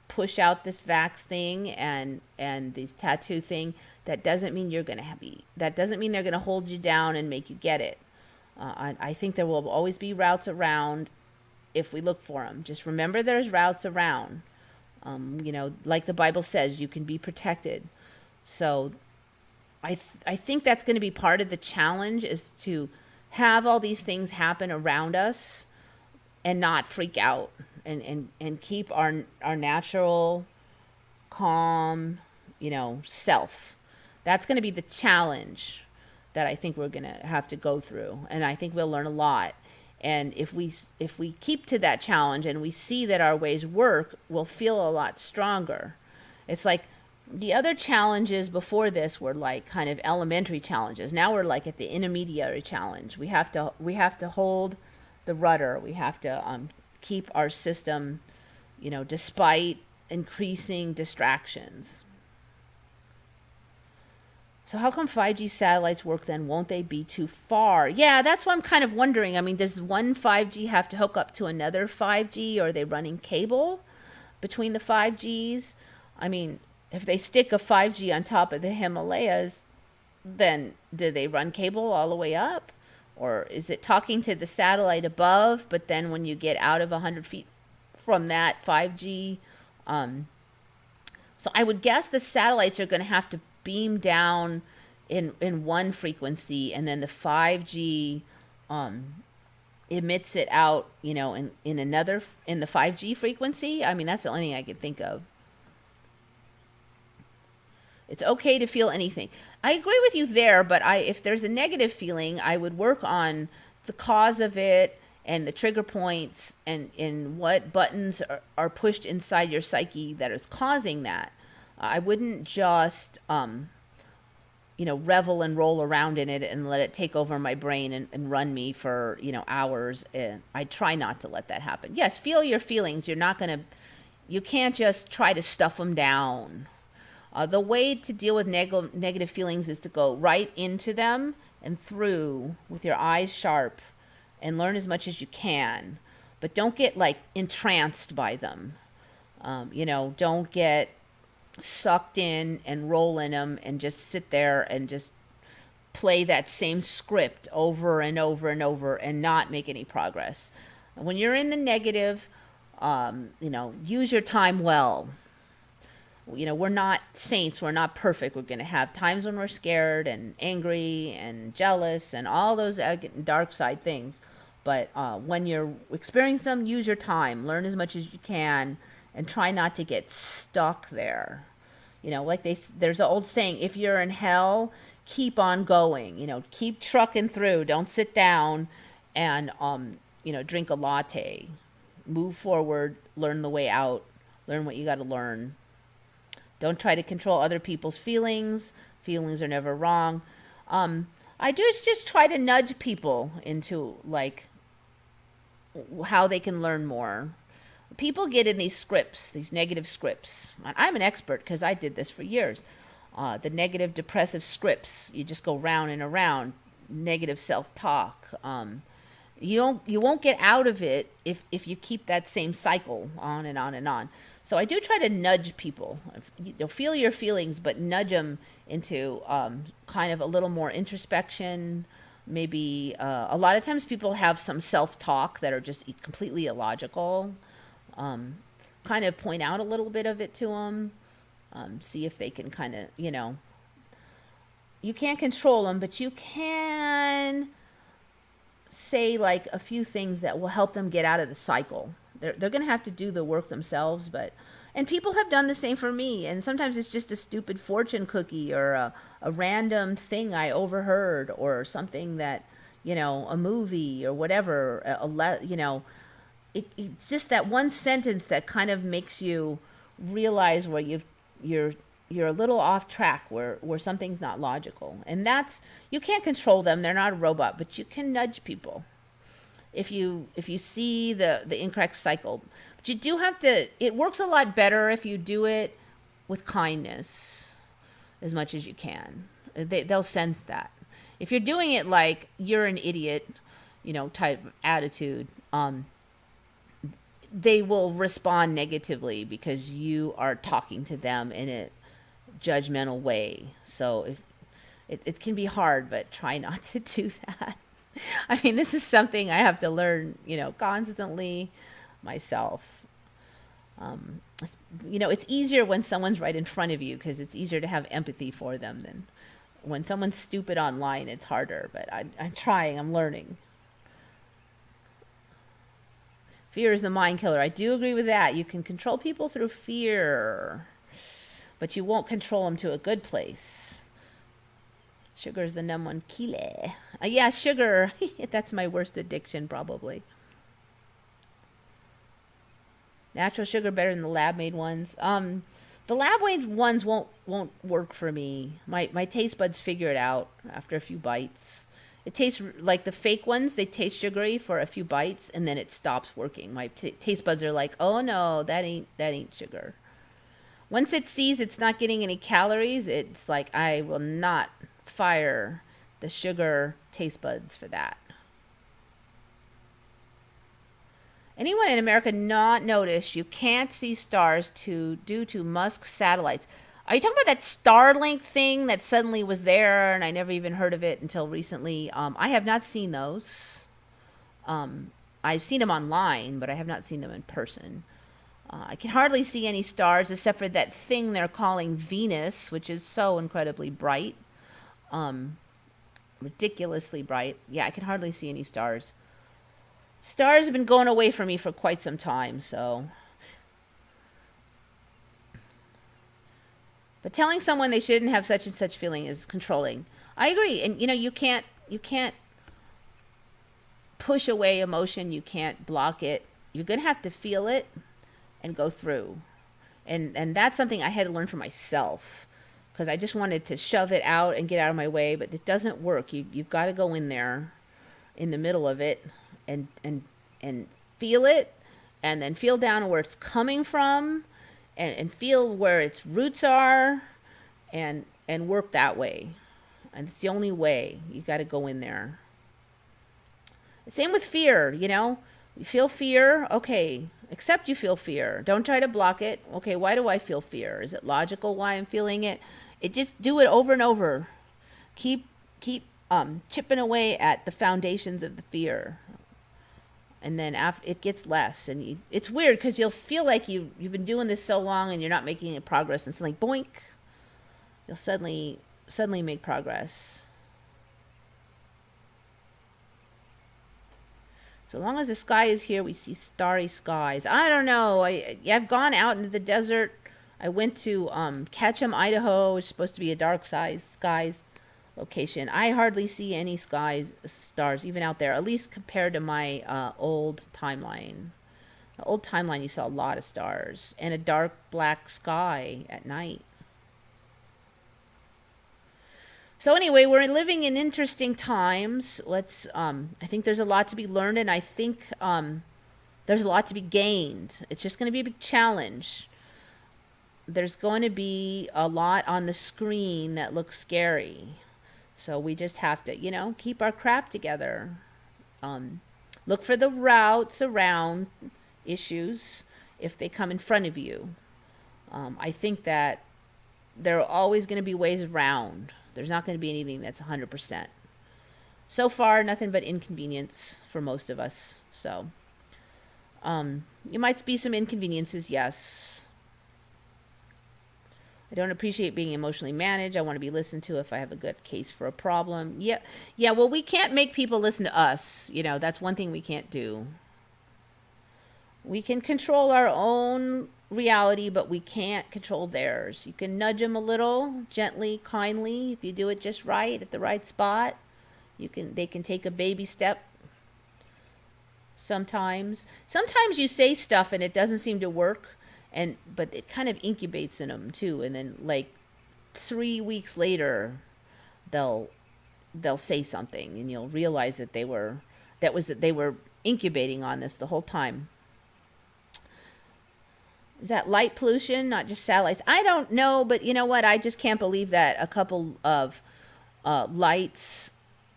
push out this vax thing and this tattoo thing. That doesn't mean you're going to be. That doesn't mean they're going to hold you down and make you get it. I think there will always be routes around if we look for them. Just remember there's routes around. Like the Bible says, you can be protected. So I think that's going to be part of the challenge, is to have all these things happen around us and not freak out and keep our natural, calm, self. That's going to be the challenge that I think we're going to have to go through. And I think we'll learn a lot. And if we keep to that challenge and we see that our ways work, we'll feel a lot stronger. It's like the other challenges before this were like kind of elementary challenges. Now we're like at the intermediary challenge. We have to hold the rudder. We have to keep our system, despite increasing distractions. So how come 5G satellites work then? Won't they be too far? Yeah, that's what I'm kind of wondering. I mean, does one 5G have to hook up to another 5G? Or are they running cable between the 5Gs? I mean, if they stick a 5G on top of the Himalayas, then do they run cable all the way up? Or is it talking to the satellite above, but then when you get out of 100 feet from that 5G? So I would guess the satellites are going to have to beam down in one frequency, and then the 5G emits it out, in the 5G frequency. I mean, that's the only thing I can think of. It's okay to feel anything. I agree with you there, but if there's a negative feeling, I would work on the cause of it and the trigger points and what buttons are pushed inside your psyche that is causing that. I wouldn't just, revel and roll around in it and let it take over my brain and run me for, hours. And I try not to let that happen. Yes, feel your feelings. You can't just try to stuff them down. The way to deal with negative feelings is to go right into them and through with your eyes sharp and learn as much as you can. But don't get like entranced by them. Don't get sucked in and roll in them and just sit there and just play that same script over and over and over and not make any progress. When you're in the negative, use your time well. We're not saints. We're not perfect. We're going to have times when we're scared and angry and jealous and all those dark side things. But when you're experiencing them, use your time. Learn as much as you can and try not to get stuck there. There's an old saying, if you're in hell, keep on going. Keep trucking through. Don't sit down and, drink a latte. Move forward. Learn the way out. Learn what you got to learn. Don't try to control other people's feelings. Feelings are never wrong. I do just try to nudge people into how they can learn more. People get in these scripts, these negative scripts. I'm an expert because I did this for years. The negative depressive scripts. You just go round and around. Negative self-talk. You won't get out of it if you keep that same cycle on and on and on. So I do try to nudge people. Feel your feelings, but nudge them into kind of a little more introspection. Maybe a lot of times people have some self-talk that are just completely illogical. Kind of point out a little bit of it to them. See if they can kind of, you can't control them, but you can say a few things that will help them get out of the cycle. They're going to have to do the work themselves, and people have done the same for me. And sometimes it's just a stupid fortune cookie or a random thing I overheard or something that, a movie or whatever, it's just that one sentence that kind of makes you realize where you're a little off track, where something's not logical. And you can't control them. They're not a robot, but you can nudge people if you see the incorrect cycle. But you do have to, it works a lot better if you do it with kindness as much as you can. They'll sense that. If you're doing it like you're an idiot, type of attitude, they will respond negatively because you are talking to them in a judgmental way. So it can be hard, but try not to do that. I mean, this is something I have to learn, constantly myself. It's easier when someone's right in front of you because it's easier to have empathy for them than when someone's stupid online. It's harder, but I'm trying. I'm learning. Fear is the mind killer. I do agree with that. You can control people through fear, but you won't control them to a good place. Sugar is the #1 killer. Yeah, sugar. That's my worst addiction, probably. Natural sugar better than the lab-made ones. The lab-made ones won't work for me. My taste buds figure it out after a few bites. It tastes like the fake ones. They taste sugary for a few bites, and then it stops working. My taste buds are like, oh no, that ain't sugar. Once it sees it's not getting any calories, it's like, I will not fire the sugar taste buds for that. Anyone in America not notice you can't see stars due to Musk's satellites? Are you talking about that Starlink thing that suddenly was there and I never even heard of it until recently? I have not seen those. I've seen them online, but I have not seen them in person. I can hardly see any stars except for that thing they're calling Venus, which is so incredibly bright. Ridiculously bright. Yeah, I can hardly see any stars. Stars have been going away from me for quite some time, so. But telling someone they shouldn't have such and such feeling is controlling. I agree. And you can't push away emotion, you can't block it. You're going to have to feel it and go through. And that's something I had to learn for myself, because I just wanted to shove it out and get out of my way, but it doesn't work. You've got to go in there in the middle of it and feel it, and then feel down where it's coming from, and feel where its roots are, and work that way. And it's the only way. You got to go in there. Same with fear, You feel fear, okay, accept you feel fear. Don't try to block it. Okay, why do I feel fear? Is it logical why I'm feeling it? Just do it over and over. Keep chipping away at the foundations of the fear. And then after it gets less, and it's weird because you'll feel like you've been doing this so long and you're not making any progress, and suddenly boink, you'll suddenly make progress. So long as the sky is here, we see starry skies. I don't know. I've gone out into the desert. I went to Ketchum, Idaho, which is supposed to be a dark skies location. I hardly see any stars, even out there, at least compared to my old timeline. The old timeline, you saw a lot of stars and a dark black sky at night. So anyway, we're living in interesting times. I think there's a lot to be learned, and I think there's a lot to be gained. It's just going to be a big challenge. There's going to be a lot on the screen that looks scary. So we just have to, keep our crap together. Look for the routes around issues if they come in front of you. I think that there are always going to be ways around. There's not going to be anything that's 100%. So far, nothing but inconvenience for most of us. So, you might be some inconveniences, yes. I don't appreciate being emotionally managed. I want to be listened to if I have a good case for a problem. Yeah. Well, we can't make people listen to us. That's one thing we can't do. We can control our own reality, but we can't control theirs. You can nudge them a little, gently, kindly. If you do it just right at the right spot, they can take a baby step. Sometimes you say stuff and it doesn't seem to work, but it kind of incubates in them too, and then like 3 weeks later they'll say something, and you'll realize that they were incubating on this the whole time. Is that light pollution, not just satellites? I don't know, but you know what? I just can't believe that a couple of lights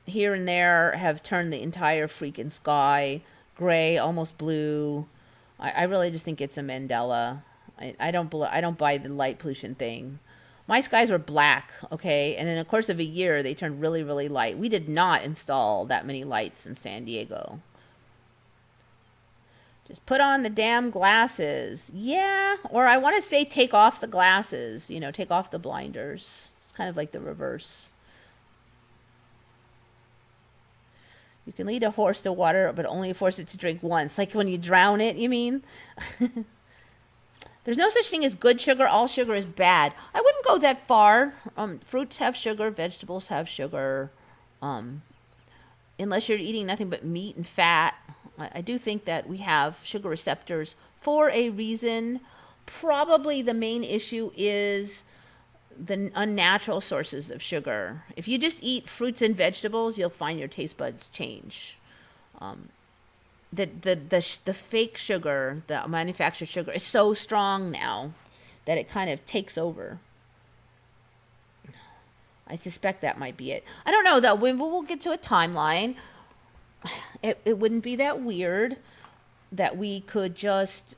here and there have turned the entire freaking sky gray, almost blue. I really just think it's a Mandela. I don't buy the light pollution thing. My skies were black, okay? And in the course of a year, they turned really, really light. We did not install that many lights in San Diego. Just put on the damn glasses. Yeah. Or I want to say take off the glasses. Take off the blinders. It's kind of like the reverse. You can lead a horse to water, but only force it to drink once. Like when you drown it, you mean? There's no such thing as good sugar. All sugar is bad. I wouldn't go that far. Fruits have sugar. Vegetables have sugar. Unless you're eating nothing but meat and fat. I do think that we have sugar receptors for a reason. Probably the main issue is the unnatural sources of sugar. If you just eat fruits and vegetables, you'll find your taste buds change. The fake sugar, the manufactured sugar, is so strong now that it kind of takes over. I suspect that might be it. I don't know though. We'll get to a timeline. It wouldn't be that weird that we could just,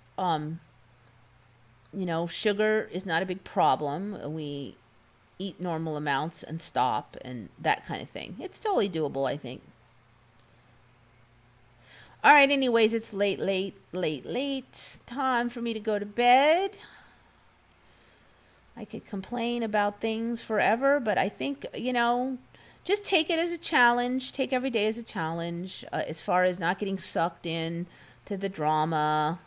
sugar is not a big problem. We eat normal amounts and stop and that kind of thing. It's totally doable, I think. All right, anyways, it's late. Time for me to go to bed. I could complain about things forever, but I think, just take it as a challenge. Take every day as a challenge, as far as not getting sucked in to the drama.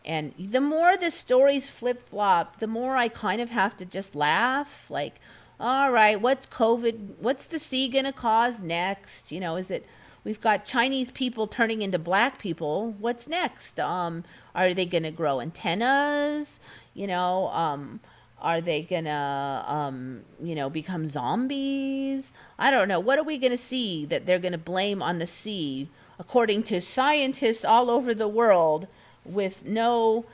And the more the stories flip-flop, the more I kind of have to just laugh. Like, all right, what's COVID? What's the sea going to cause next? You know, is it, we've got Chinese people turning into black people. What's next? Are they going to grow antennas? You know, are they going to, you know, become zombies? I don't know. What are we going to see that they're going to blame on the sea, according to scientists all over the world, with no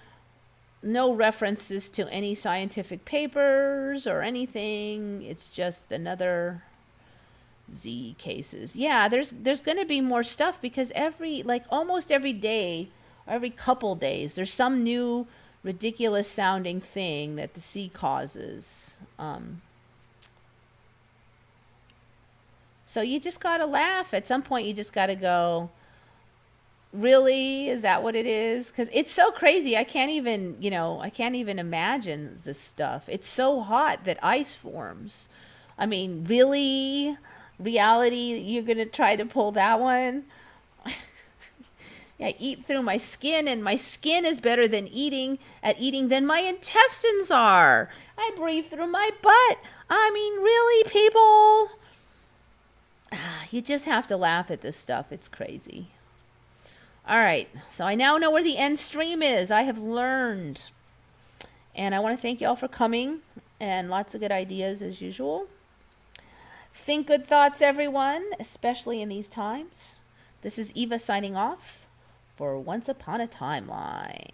references to any scientific papers or anything? It's just another Z cases. Yeah, there's going to be more stuff, because almost every day, every couple days, there's some new ridiculous sounding thing that the sea causes. So you just got to laugh. At some point you just got to go, really? Is that what it is? Because it's so crazy. I can't even imagine this stuff. It's so hot that ice forms. I mean, really? Reality, you're going to try to pull that one? Yeah, I eat through my skin, and my skin is better than eating than my intestines are. I breathe through my butt. I mean, really, people? You just have to laugh at this stuff. It's crazy. All right, so I now know where the end stream is. I have learned. And I want to thank you all for coming, and lots of good ideas as usual. Think good thoughts, everyone, especially in these times. This is Eva signing off for Once Upon a Timeline.